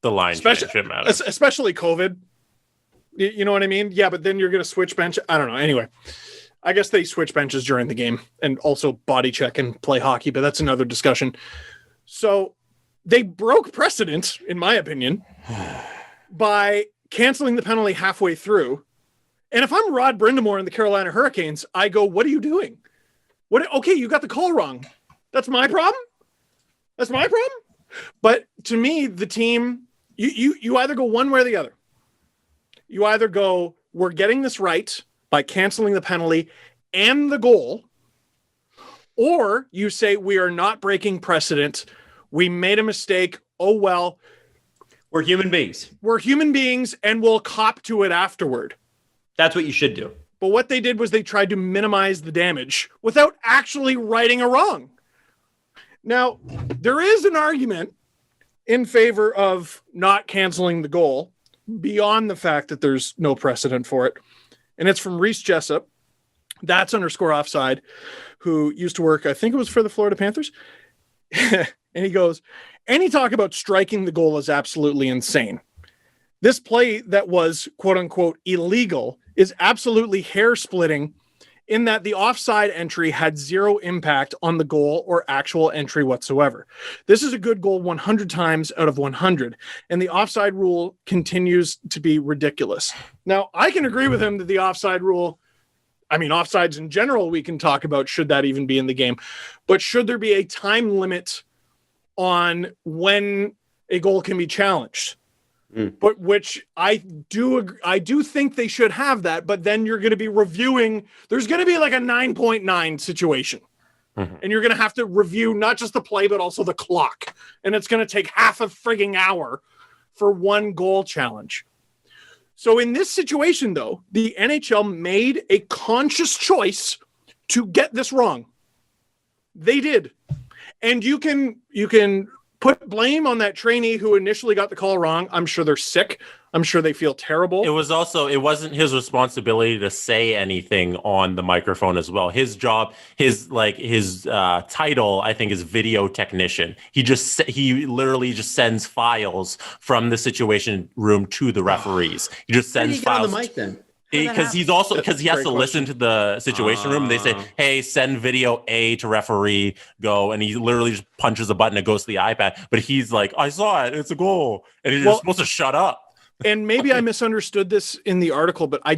Speaker 5: the line shouldn't matter.
Speaker 4: Especially COVID. You know what I mean? Yeah, but then you're going to switch bench. I don't know. Anyway, I guess they switch benches during the game and also body check and play hockey, but that's another discussion. So they broke precedent, in my opinion, by canceling the penalty halfway through. And if I'm Rod Brindamore and the Carolina Hurricanes, I go, what are you doing? Okay, you got the call wrong. That's my problem? That's my problem? But to me, the team, you either go one way or the other. You either go, we're getting this right by canceling the penalty and the goal, or you say, we are not breaking precedent. We made a mistake. Oh, well.
Speaker 3: We're human beings.
Speaker 4: We're human beings, and we'll cop to it afterward.
Speaker 3: That's what you should do.
Speaker 4: But what they did was they tried to minimize the damage without actually righting a wrong. Now, there is an argument in favor of not canceling the goal beyond the fact that there's no precedent for it. And it's from Reese Jessup. That's _offside, who used to work, I think it was for the Florida Panthers. And he goes, any talk about striking the goal is absolutely insane. This play that was quote unquote illegal is absolutely hair splitting in that the offside entry had zero impact on the goal or actual entry whatsoever. This is a good goal 100 times out of 100, and the offside rule continues to be ridiculous. Now, I can agree with him that the offside rule, I mean, offsides in general, we can talk about should that even be in the game, but should there be a time limit on when a goal can be challenged? But which I do think they should have that, but then you're going to be reviewing. There's going to be like a 9.9 situation, and you're going to have to review not just the play, but also the clock. And it's going to take half a frigging hour for one goal challenge. So in this situation, though, the NHL made a conscious choice to get this wrong. They did. And you can put blame on that trainee who initially got the call wrong. I'm sure they're sick. I'm sure they feel terrible.
Speaker 5: It wasn't his responsibility to say anything on the microphone as well. His job, his title, I think, is video technician. He literally just sends files from the situation room to the referees. He just sends files.
Speaker 3: On the mic then?
Speaker 5: Because he has to listen to the situation room. And they say, hey, send video A to referee, go. And he literally just punches a button. It goes to the iPad. But he's like, I saw it. It's a goal. And he's supposed to shut up.
Speaker 4: And maybe I misunderstood this in the article, but I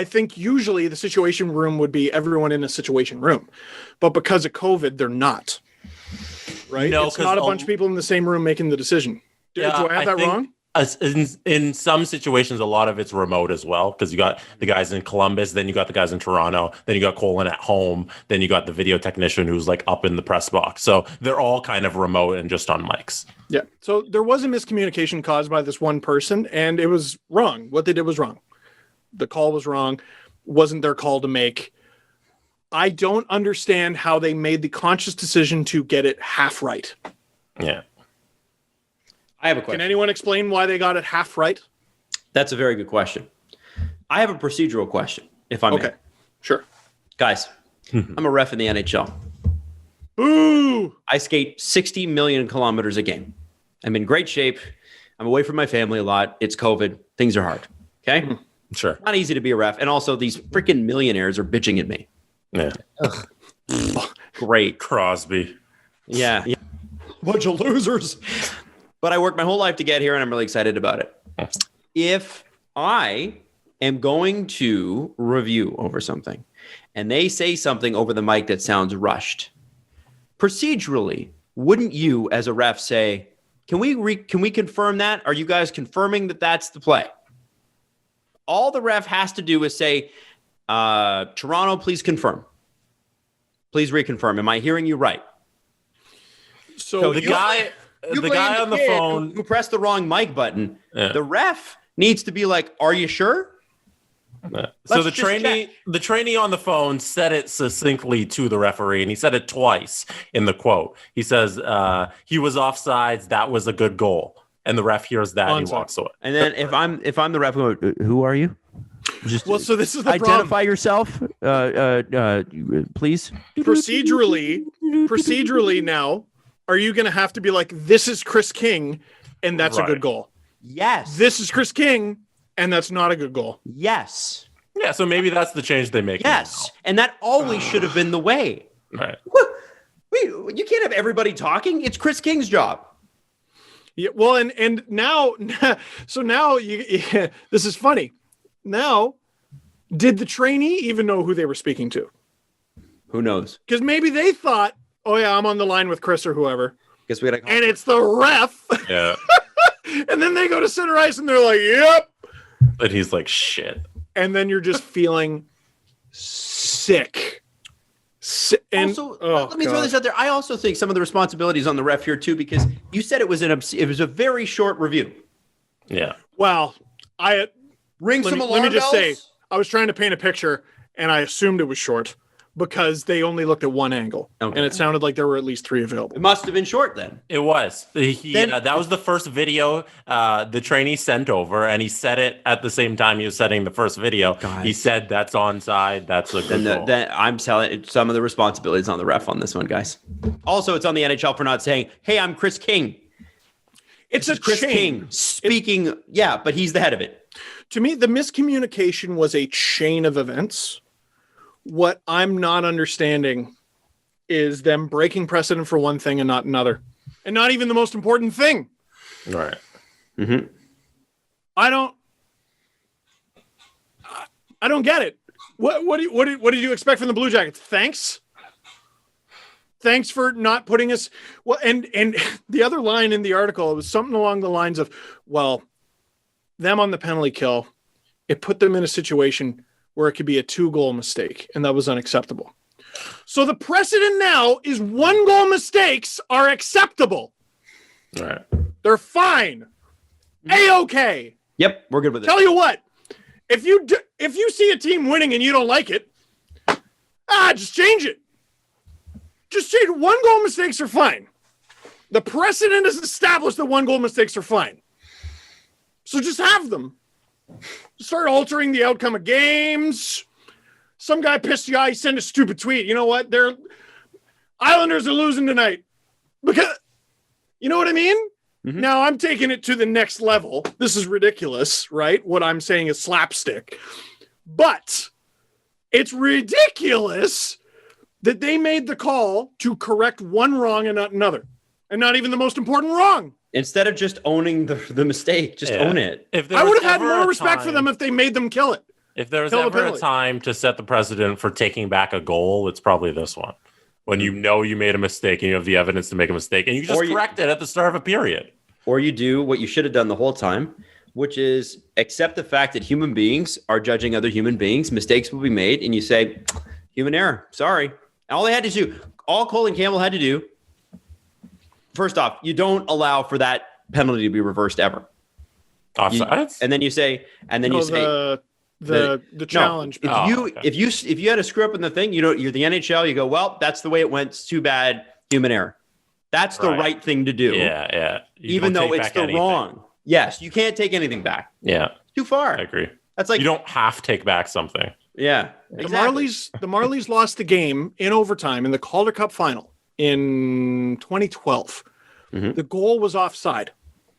Speaker 4: think usually the situation room would be everyone in a situation room. But because of COVID, they're not. Right?
Speaker 5: No,
Speaker 4: it's not a bunch of people in the same room making the decision. Do I have that wrong?
Speaker 5: In some situations, a lot of it's remote as well, because you got the guys in Columbus, then you got the guys in Toronto, then you got Colin at home, then you got the video technician who's like up in the press box. So they're all kind of remote and just on mics.
Speaker 4: Yeah. So there was a miscommunication caused by this one person, and it was wrong. What they did was wrong. The call was wrong. Wasn't their call to make. I don't understand how they made the conscious decision to get it half right.
Speaker 5: Yeah.
Speaker 3: I have a question.
Speaker 4: Can anyone explain why they got it half right?
Speaker 3: That's a very good question. I have a procedural question, if I may.
Speaker 4: Okay, sure.
Speaker 3: Guys, I'm a ref in the NHL.
Speaker 4: Boo!
Speaker 3: I skate 60 million kilometers a game. I'm in great shape. I'm away from my family a lot. It's COVID. Things are hard. Okay?
Speaker 5: Sure.
Speaker 3: Not easy to be a ref. And also, these freaking millionaires are bitching at me.
Speaker 5: Yeah.
Speaker 3: Great.
Speaker 5: Crosby.
Speaker 3: Yeah. Bunch of losers. But I worked my whole life to get here, and I'm really excited about it. If I am going to review over something, and they say something over the mic that sounds rushed, procedurally, wouldn't you, as a ref, say, can we confirm that? Are you guys confirming that that's the play? All the ref has to do is say, Toronto, please confirm. Please reconfirm. Am I hearing you right?
Speaker 4: So
Speaker 5: the guy on the phone
Speaker 3: who pressed the wrong mic button,
Speaker 5: Yeah.
Speaker 3: the ref needs to be like, are you sure?
Speaker 5: So
Speaker 3: Let's
Speaker 5: the
Speaker 3: just check.
Speaker 5: trainee on the phone said it succinctly to the referee, and he said it twice in the quote. He says, he was offsides, that was a good goal. And the ref hears that and he walks away.
Speaker 3: And then if I'm the ref, who are you? Just
Speaker 4: so this is the
Speaker 3: identify yourself, please.
Speaker 4: Procedurally now, are you going to have to be like, this is Chris King, and that's a good goal?
Speaker 3: Yes.
Speaker 4: This is Chris King, and that's not a good goal.
Speaker 3: Yes.
Speaker 5: Yeah, so maybe that's the change they make.
Speaker 3: Yes. And that always should have been the way.
Speaker 5: Right.
Speaker 3: What? You can't have everybody talking. It's Chris King's job.
Speaker 4: Yeah, well, and now, so now this is funny. Now, did the trainee even know who they were speaking to?
Speaker 3: Who knows?
Speaker 4: Because maybe they thought, oh yeah, I'm on the line with Chris or whoever.
Speaker 3: Guess we got to call.
Speaker 4: And it's the ref.
Speaker 5: Yeah.
Speaker 4: And then they go to center ice and they're like, yep.
Speaker 5: And he's like, shit.
Speaker 4: And then you're just feeling sick. And
Speaker 3: Also, let me throw this out there. I also think some of the responsibilities on the ref here too, because you said it was a very short review.
Speaker 5: Yeah.
Speaker 4: Well,
Speaker 3: Ring some alarm bells.
Speaker 4: Let me just say, I was trying to paint a picture and I assumed it was short because they only looked at one angle.
Speaker 3: Okay.
Speaker 4: And it sounded like there were at least 3 available.
Speaker 3: It must have been short then.
Speaker 5: It was. That was the first video the trainee sent over, and he said it at the same time he was setting the first video.
Speaker 3: God.
Speaker 5: He said, that's onside. That's a good goal.
Speaker 3: I'm telling some of the responsibilities on the ref on this one, guys. Also, it's on the NHL for not saying, hey, I'm Chris King.
Speaker 4: It's
Speaker 3: This is Chris King speaking. But he's the head of it.
Speaker 4: To me, the miscommunication was a chain of events. What I'm not understanding is them breaking precedent for one thing and not another. And not even the most important thing.
Speaker 5: Right.
Speaker 3: Mm-hmm.
Speaker 4: I don't get it. What did you expect from the Blue Jackets? Thanks for not putting us. Well, and the other line in the article, it was something along the lines of, well, them on the penalty kill, it put them in a situation where it could be a 2-goal mistake, and that was unacceptable. So the precedent now is 1-goal mistakes are acceptable.
Speaker 5: Right.
Speaker 4: They're fine. A-okay.
Speaker 3: Yep, we're good with it.
Speaker 4: Tell you what, if you see a team winning and you don't like it, just change it. Just change it. 1-goal mistakes are fine. The precedent is established that 1-goal mistakes are fine. So just have them. Start altering the outcome of games. Some guy pissed you off, he sent a stupid tweet. You know what? Islanders are losing tonight. Because, you know what I mean? Mm-hmm. Now I'm taking it to the next level. This is ridiculous, right? What I'm saying is slapstick. But it's ridiculous that they made the call to correct one wrong and not another. And not even the most important wrong.
Speaker 3: Instead of just owning the mistake, just own it.
Speaker 4: I would have had more respect for them if they made them kill it.
Speaker 5: If there was ever a time to set the precedent for taking back a goal, it's probably this one. When you know you made a mistake and you have the evidence to make a mistake, and you just correct it at the start of a period. Or
Speaker 3: you do what you should have done the whole time, which is accept the fact that human beings are judging other human beings. Mistakes will be made, and you say, human error, sorry. And all Colin Campbell had to do, first off, you don't allow for that penalty to be reversed ever.
Speaker 5: Offsides?
Speaker 3: And then you say,
Speaker 4: the challenge.
Speaker 3: No, if you had a screw up in the thing, you're the NHL. You go, well, that's the way it went. It's too bad. Human error. That's the right thing to do.
Speaker 5: Yeah.
Speaker 3: Even though it's the wrong. Yes, you can't take anything back.
Speaker 5: Yeah,
Speaker 3: too far.
Speaker 5: I agree.
Speaker 3: That's like
Speaker 5: you don't have to take back something.
Speaker 3: Yeah, exactly.
Speaker 4: The Marlies lost the game in overtime in the Calder Cup final in 2012. Mm-hmm. The goal was offside.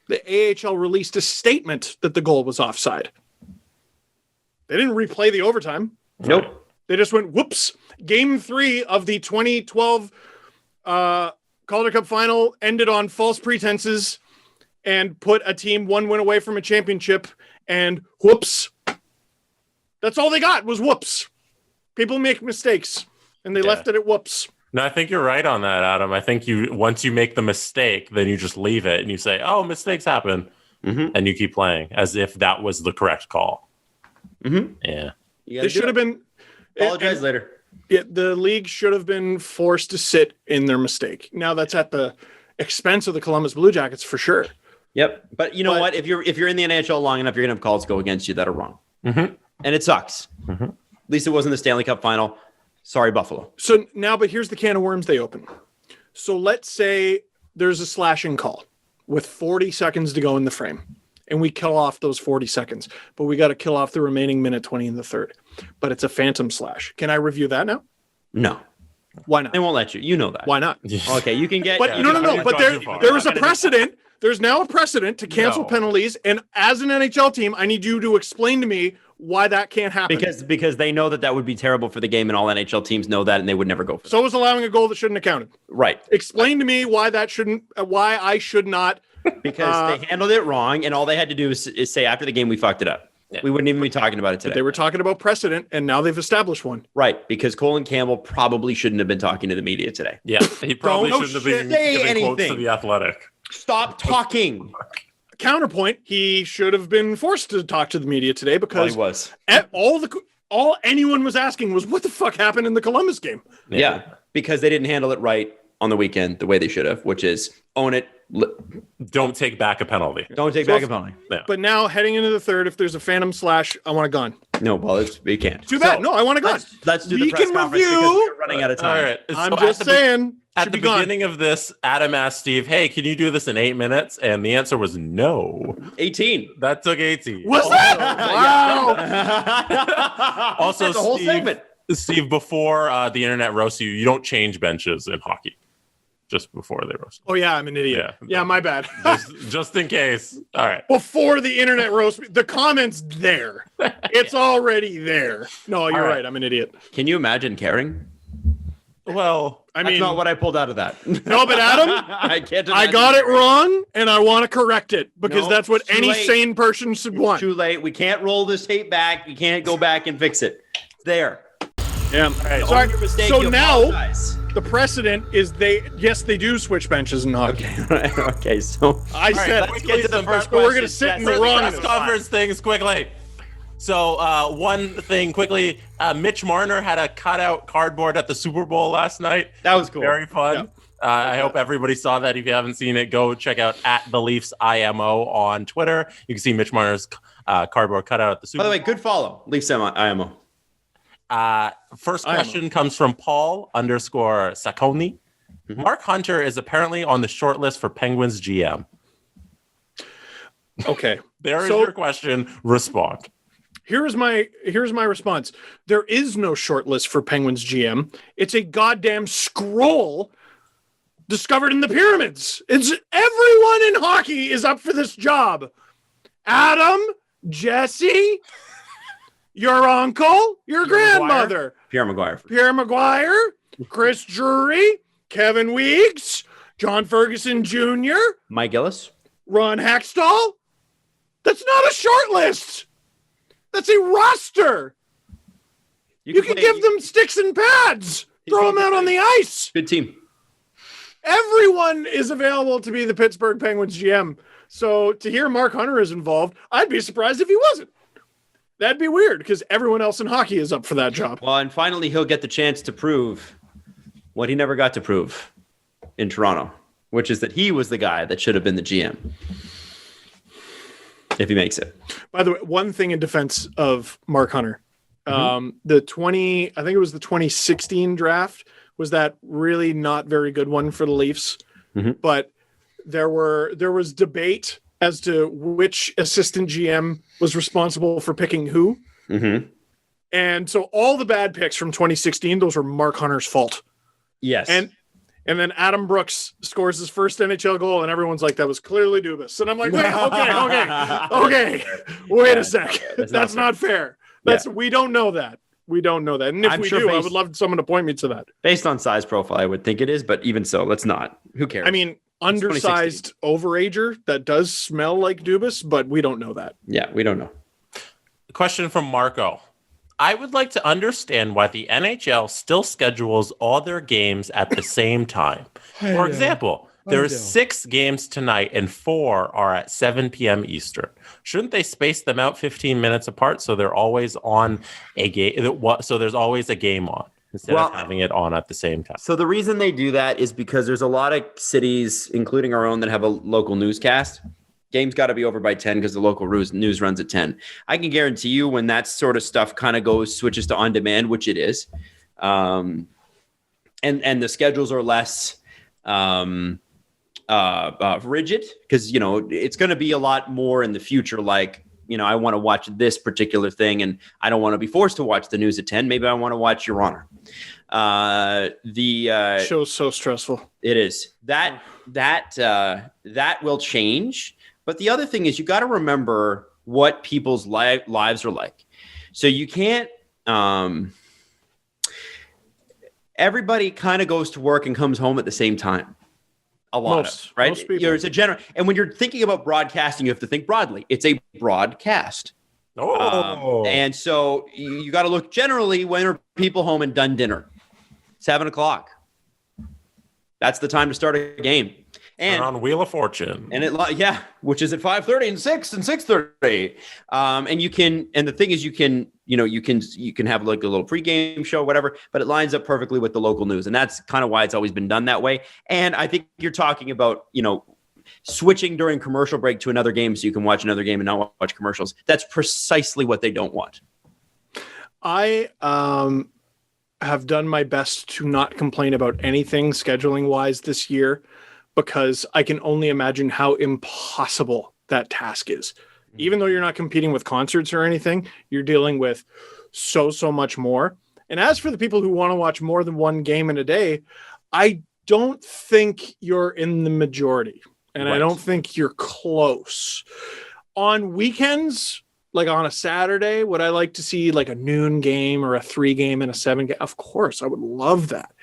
Speaker 4: The AHL released a statement that the goal was offside. They didn't replay the overtime.
Speaker 3: Nope.
Speaker 4: They just went, whoops. Game 3 of the 2012 Calder Cup final ended on false pretenses and put a team one win away from a championship, and whoops. That's all they got was whoops. People make mistakes, and they left it at whoops.
Speaker 5: No, I think you're right on that, Adam. I think once you make the mistake, then you just leave it and you say, "Oh, mistakes happen," and you keep playing as if that was the correct call. Yeah,
Speaker 4: They should have been.
Speaker 3: Apologize later.
Speaker 4: Yeah, the league should have been forced to sit in their mistake. Now that's at the expense of the Columbus Blue Jackets for sure.
Speaker 3: Yep, but you know what? If you're in the NHL long enough, you're gonna have calls go against you that are wrong, and it sucks. At least it wasn't the Stanley Cup final. Sorry, Buffalo.
Speaker 4: So now, but here's the can of worms they open. So let's say there's a slashing call with 40 seconds to go in the frame, and we kill off those 40 seconds, but we got to kill off the remaining minute 20 in the third. But it's a phantom slash. Can I review that now?
Speaker 3: No.
Speaker 4: Why not?
Speaker 3: They won't let you. You know that.
Speaker 4: Why not?
Speaker 3: Okay, you can get.
Speaker 4: But no. But there was a precedent. There's now a precedent to cancel penalties, and as an NHL team, I need you to explain to me why that can't happen.
Speaker 3: Because they know that would be terrible for the game, and all NHL teams know that, and they would never go for it.
Speaker 4: So was allowing a goal that shouldn't have counted.
Speaker 3: Right.
Speaker 4: Explain to me why that shouldn't. Why I should not.
Speaker 3: Because they handled it wrong, and all they had to do is say after the game we fucked it up. Yeah. We wouldn't even be talking about it today.
Speaker 4: They were talking about precedent, and now they've established one.
Speaker 3: Right, because Colin Campbell probably shouldn't have been talking to the media today.
Speaker 5: Yeah, he probably shouldn't have been giving quotes to The Athletic.
Speaker 3: Stop talking.
Speaker 4: Counterpoint, he should have been forced to talk to the media today because
Speaker 3: he was.
Speaker 4: all anyone was asking was what the fuck happened in the Columbus game?
Speaker 3: Yeah, because they didn't handle it right on the weekend the way they should have, which is own it.
Speaker 5: Don't take back a penalty.
Speaker 3: Don't take back a penalty.
Speaker 5: Yeah.
Speaker 4: But now heading into the third, if there's a phantom slash, I want a gun.
Speaker 3: No, well, we can't.
Speaker 4: Too bad. No, I want a gun.
Speaker 3: Let's do the press conference because we're running out of time.
Speaker 5: All right.
Speaker 4: I'm just saying.
Speaker 5: At the beginning of this, Adam asked Steve, "Hey, can you do this in 8 minutes?" And the answer was no.
Speaker 3: 18.
Speaker 5: That took 18.
Speaker 4: Was that? Wow.
Speaker 5: Also,
Speaker 3: that's the whole segment.
Speaker 5: Steve, before the internet roasts you don't change benches in hockey. Just before they roast.
Speaker 4: Oh yeah, I'm an idiot. Yeah, my bad.
Speaker 5: just in case. All right.
Speaker 4: Before the internet roast me, the comments there. It's already there. No, you're right. I'm an idiot.
Speaker 3: Can you imagine caring?
Speaker 5: Well,
Speaker 3: that's not what I pulled out of that.
Speaker 4: No, but Adam,
Speaker 3: I can't.
Speaker 4: I got it wrong, and I want to correct it because that's what any sane person should want.
Speaker 3: Too late. We can't roll this tape back. We can't go back and fix it. It's there.
Speaker 4: Yeah. All right. Sorry. So now the precedent is they do switch benches in hockey.
Speaker 3: Okay. So
Speaker 4: I said
Speaker 3: let's get to the first
Speaker 4: we're going to sit in the wrong
Speaker 5: press conference things quickly. So one thing quickly, Mitch Marner had a cutout cardboard at the Super Bowl last night.
Speaker 3: That was cool.
Speaker 5: Very fun. Yeah. I hope everybody saw that. If you haven't seen it, go check out @TheLeafs IMO on Twitter. You can see Mitch Marner's cardboard cutout at the Super Bowl.
Speaker 3: By the way, good follow, Leafs IMO.
Speaker 5: First question comes from Paul _Sacconi. Mark Hunter is apparently on the short list for Penguins GM.
Speaker 4: Okay.
Speaker 5: There is your question. Respond.
Speaker 4: Here's my response. There is no short list for Penguins GM. It's a goddamn scroll discovered in the pyramids. It's everyone in hockey is up for this job. Adam, Jesse, your uncle, your grandmother,
Speaker 3: Pierre Maguire,
Speaker 4: Chris Drury, Kevin Weeks, John Ferguson Jr.,
Speaker 3: Mike Gillis,
Speaker 4: Ron Hextall. That's not a short list. That's a roster. You can give them sticks and pads. Throw them out on the ice.
Speaker 3: Good team.
Speaker 4: Everyone is available to be the Pittsburgh Penguins GM. So to hear Mark Hunter is involved, I'd be surprised if he wasn't. That'd be weird because everyone else in hockey is up for that job.
Speaker 3: Well, and finally he'll get the chance to prove what he never got to prove in Toronto, which is that he was the guy that should have been the GM. If he makes it.
Speaker 4: By the way, one thing in defense of Mark Hunter, I think it was the 2016 draft was that really not very good one for the Leafs, but there was debate as to which assistant GM was responsible for picking who. And so all the bad picks from 2016, those were Mark Hunter's fault.
Speaker 3: Yes.
Speaker 4: And then Adam Brooks scores his first NHL goal, and everyone's like, that was clearly Dubas. And I'm like, okay, wait a sec. That's not fair. We don't know that. We don't know that. And if
Speaker 3: I'm
Speaker 4: we
Speaker 3: sure
Speaker 4: do, I would love someone to point me to that.
Speaker 3: Based on size profile, I would think it is, but even so, let's not. Who cares?
Speaker 4: I mean, undersized overager that does smell like Dubas, but we don't know that.
Speaker 3: Yeah, we don't know.
Speaker 5: Question from Marco. I would like to understand why the NHL still schedules all their games at the same time. For example, there are 6 games tonight and 4 are at 7 p.m. Eastern. Shouldn't they space them out 15 minutes apart so they're always on a game? So there's always a game on instead of having it on at the same time.
Speaker 3: So the reason they do that is because there's a lot of cities, including our own, that have a local newscast. Game's got to be over by 10 because the local news runs at 10. I can guarantee you when that sort of stuff kind of switches to on demand, which it is, and the schedules are less rigid because, you know, it's going to be a lot more in the future. Like, you know, I want to watch this particular thing and I don't want to be forced to watch the news at 10. Maybe I want to watch Your Honor. The
Speaker 4: show's so stressful.
Speaker 3: It is. That will change. But the other thing is you got to remember what people's lives are like. So you can't everybody kind of goes to work and comes home at the same time. Right?
Speaker 4: Most people.
Speaker 3: It's a general. And when you're thinking about broadcasting, you have to think broadly. It's a broadcast. And so you got to look generally when are people home and done dinner? 7:00. That's the time to start a game. And
Speaker 5: on Wheel of Fortune,
Speaker 3: and which is at 5:30 and 6 and 6:30. And you can, and the thing is, you can have like a little pregame show, whatever, but it lines up perfectly with the local news, and that's kind of why it's always been done that way. And I think you're talking about, you know, switching during commercial break to another game so you can watch another game and not watch commercials. That's precisely what they don't want.
Speaker 4: I have done my best to not complain about anything scheduling wise this year, because I can only imagine how impossible that task is. Even though you're not competing with concerts or anything, you're dealing with so much more. And as for the people who want to watch more than one game in a day, I don't think you're in the majority. And right. I don't think you're close. On weekends, like on a Saturday, would I like to see like a noon game or a 3 game and a 7 game? Of course, I would love that.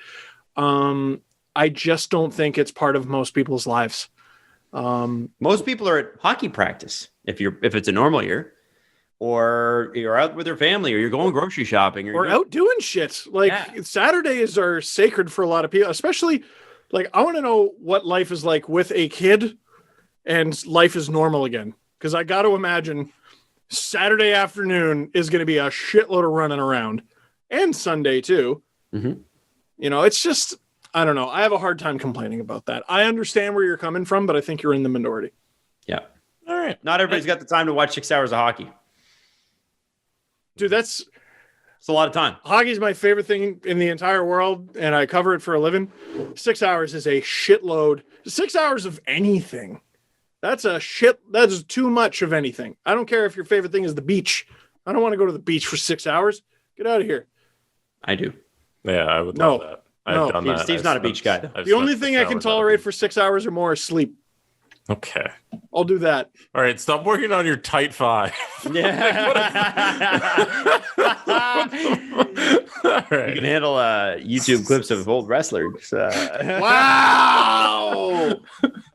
Speaker 4: I just don't think it's part of most people's lives.
Speaker 3: Most people are at hockey practice if it's a normal year, or you're out with your family, or you're going grocery shopping,
Speaker 4: or out doing shit. Like Saturdays are sacred for a lot of people, especially like I want to know what life is like with a kid and life is normal again. Because I got to imagine Saturday afternoon is going to be a shitload of running around, and Sunday too. Mm-hmm. You know, it's just, I don't know. I have a hard time complaining about that. I understand where you're coming from, but I think you're in the minority.
Speaker 3: Yeah. All right. Not everybody's got the time to watch 6 hours of hockey.
Speaker 4: Dude, it's
Speaker 3: a lot of time.
Speaker 4: Hockey's my favorite thing in the entire world, and I cover it for a living. 6 hours is a shitload. 6 hours of anything. That is too much of anything. I don't care if your favorite thing is the beach. I don't want to go to the beach for 6 hours. Get out of here.
Speaker 3: I do.
Speaker 5: Yeah, I would love that. I've done that.
Speaker 3: Steve's not a beach guy.
Speaker 4: The only thing I can tolerate for 6 hours or more is sleep.
Speaker 5: Okay.
Speaker 4: I'll do that.
Speaker 5: All right, stop working on your tight 5.
Speaker 3: Yeah. All right. You can handle YouTube clips of old wrestlers.
Speaker 4: Wow.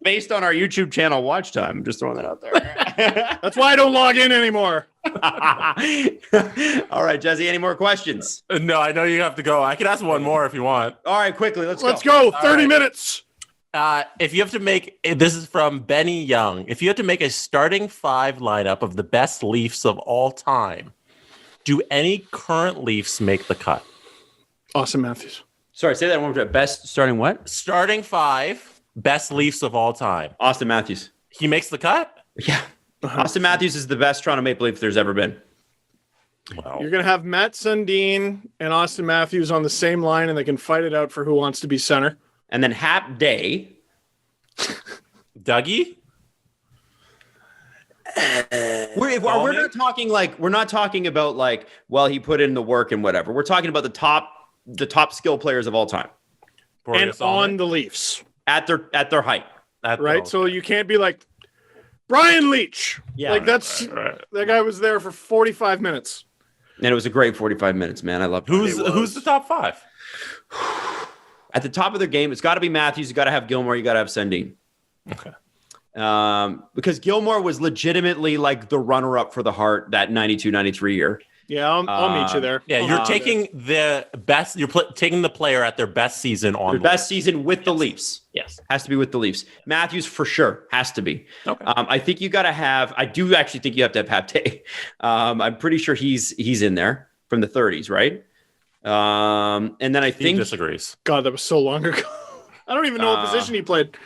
Speaker 3: Based on our YouTube channel watch time. I'm just throwing that out there.
Speaker 4: That's why I don't log in anymore.
Speaker 3: All right, Jesse, any more questions?
Speaker 5: No, I know you have to go. I can ask one more if you want.
Speaker 3: All right, quickly, let's go.
Speaker 4: 30 minutes.
Speaker 5: If you have to make, this is from Benny Young. If you had to make a starting 5 lineup of the best Leafs of all time, do any current Leafs make the cut?
Speaker 4: Austin Matthews.
Speaker 3: Sorry, say that one more time. Best starting what?
Speaker 5: Starting 5, best Leafs of all time.
Speaker 3: Austin Matthews.
Speaker 5: He makes the cut?
Speaker 3: Yeah. Austin Matthews is the best Toronto Maple Leaf there's ever been.
Speaker 5: Wow.
Speaker 4: You're going to have Matt Sundin and Austin Matthews on the same line, and they can fight it out for who wants to be center.
Speaker 3: And then Hap Day.
Speaker 5: Dougie?
Speaker 3: We're not talking like, we're not talking about like, well, he put in the work and whatever. We're talking about the top skill players of all time.
Speaker 4: And on the Leafs.
Speaker 3: At their height.
Speaker 4: Right? So you can't be like Brian Leach.
Speaker 3: Yeah.
Speaker 4: Like that guy was there for 45 minutes.
Speaker 3: And it was a great 45 minutes, man. I love
Speaker 5: Who's the top 5?
Speaker 3: At the top of their game, it's got to be Matthews. You got to have Gilmore. You got to have Sundin.
Speaker 5: Okay.
Speaker 3: Because Gilmore was legitimately like the runner-up for the Hart that 92-93 year.
Speaker 4: Yeah, I'll meet you there.
Speaker 5: Yeah, you're taking the best. You're taking the player at their best season on
Speaker 3: their best season with the Leafs.
Speaker 5: Yes,
Speaker 3: has to be with the Leafs. Matthews for sure has to be.
Speaker 5: Okay.
Speaker 3: I think you got to have. I do actually think you have to have Pate. I'm pretty sure he's in there from the 30s, right? And then I think
Speaker 5: he disagrees.
Speaker 4: God, that was so long ago. I don't even know what position he played.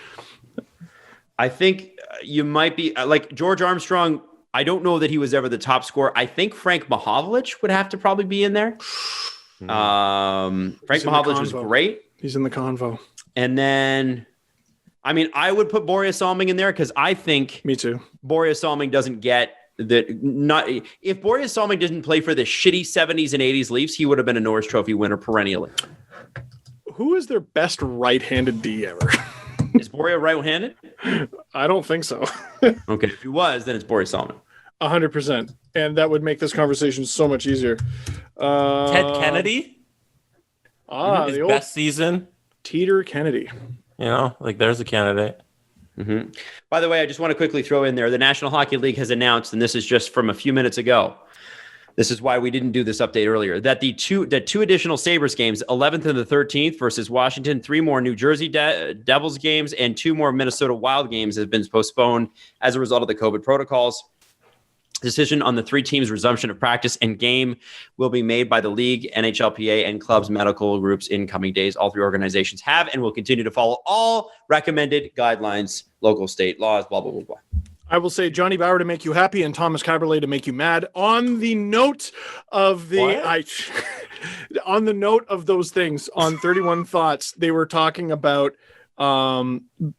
Speaker 3: I think you might be like George Armstrong. I don't know that he was ever the top scorer. I think Frank Mahovlich would have to probably be in there. Frank Mahovlich was great.
Speaker 4: He's in the convo.
Speaker 3: And then, I mean, I would put Boreas Salming in there because I think
Speaker 4: me too.
Speaker 3: Boreas Salming doesn't get that. Not if Boreas Salming didn't play for the shitty 70s and 80s Leafs, he would have been a Norris Trophy winner perennially.
Speaker 4: Who is their best right-handed D ever?
Speaker 3: Is Boreas right-handed?
Speaker 4: I don't think so.
Speaker 3: Okay, if he was, then it's Boreas Salming.
Speaker 4: 100%, and that would make this conversation so much easier.
Speaker 5: Ted Kennedy, his
Speaker 4: the
Speaker 5: best season.
Speaker 4: Teeter Kennedy.
Speaker 5: You know, like there's a candidate.
Speaker 3: Mm-hmm. By the way, I just want to quickly throw in there, the National Hockey League has announced, and this is just from a few minutes ago, this is why we didn't do this update earlier, that the two additional Sabres games, 11th and the 13th versus Washington, 3 more New Jersey Devils games, and 2 more Minnesota Wild games have been postponed as a result of the COVID protocols. Decision on the 3 teams' resumption of practice and game will be made by the league, NHLPA, and clubs' medical groups in coming days. All 3 organizations have and will continue to follow all recommended guidelines, local state laws, blah, blah, blah, blah.
Speaker 4: I will say Johnny Bauer to make you happy and Thomas Caberlet to make you mad. On the note of on the note of those things, on 31 Thoughts, they were talking about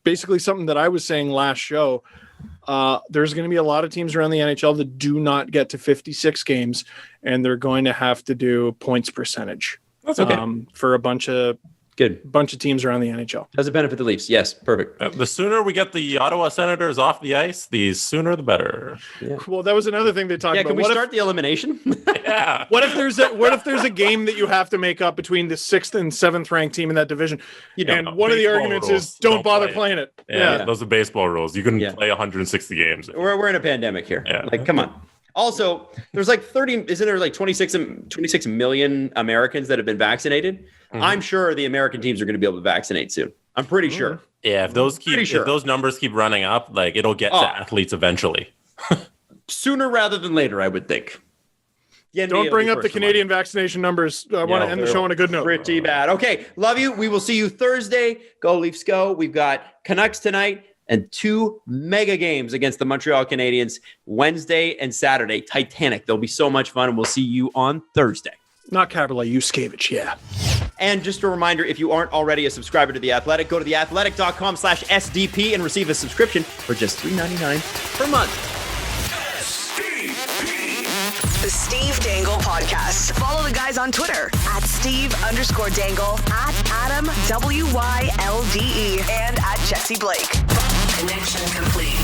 Speaker 4: basically something that I was saying last show. There's going to be a lot of teams around the NHL that do not get to 56 games, and they're going to have to do points percentage.
Speaker 5: That's okay.
Speaker 4: For a bunch of teams around the NHL.
Speaker 3: Does it benefit the Leafs? Yes, perfect.
Speaker 5: The sooner we get the Ottawa Senators off the ice, the sooner the better.
Speaker 3: Yeah.
Speaker 4: Well, that was another thing they talked about.
Speaker 3: Can we start the elimination?
Speaker 5: Yeah.
Speaker 4: What if there's a game that you have to make up between the 6th and 7th ranked team in that division? And one of the arguments is don't bother playing it.
Speaker 5: Yeah, those are baseball rules. You can play 160 games.
Speaker 3: We're in a pandemic here.
Speaker 5: Yeah.
Speaker 3: Like, come on. Also, there's like 26 million Americans that have been vaccinated. Mm-hmm. I'm sure the American teams are going to be able to vaccinate soon. I'm pretty sure.
Speaker 5: Yeah, if those numbers keep running up, like it'll get to athletes eventually.
Speaker 3: Sooner rather than later, I would think.
Speaker 4: Don't bring up the Canadian vaccination numbers. I want to end the show on a good note.
Speaker 3: Pretty bad. Okay, love you. We will see you Thursday. Go Leafs, go. We've got Canucks tonight and 2 mega games against the Montreal Canadiens Wednesday and Saturday. Titanic. They'll be so much fun, and we'll see you on Thursday.
Speaker 4: Not Caberlet, Yuskevich, yeah.
Speaker 3: And just a reminder, if you aren't already a subscriber to The Athletic, go to theathletic.com/SDP and receive a subscription for just $3.99 per month.
Speaker 2: The Steve Dangle Podcast. Follow the guys on Twitter at Steve_Dangle, at Adam WYLDE, and at Jesse Blake. Connection complete.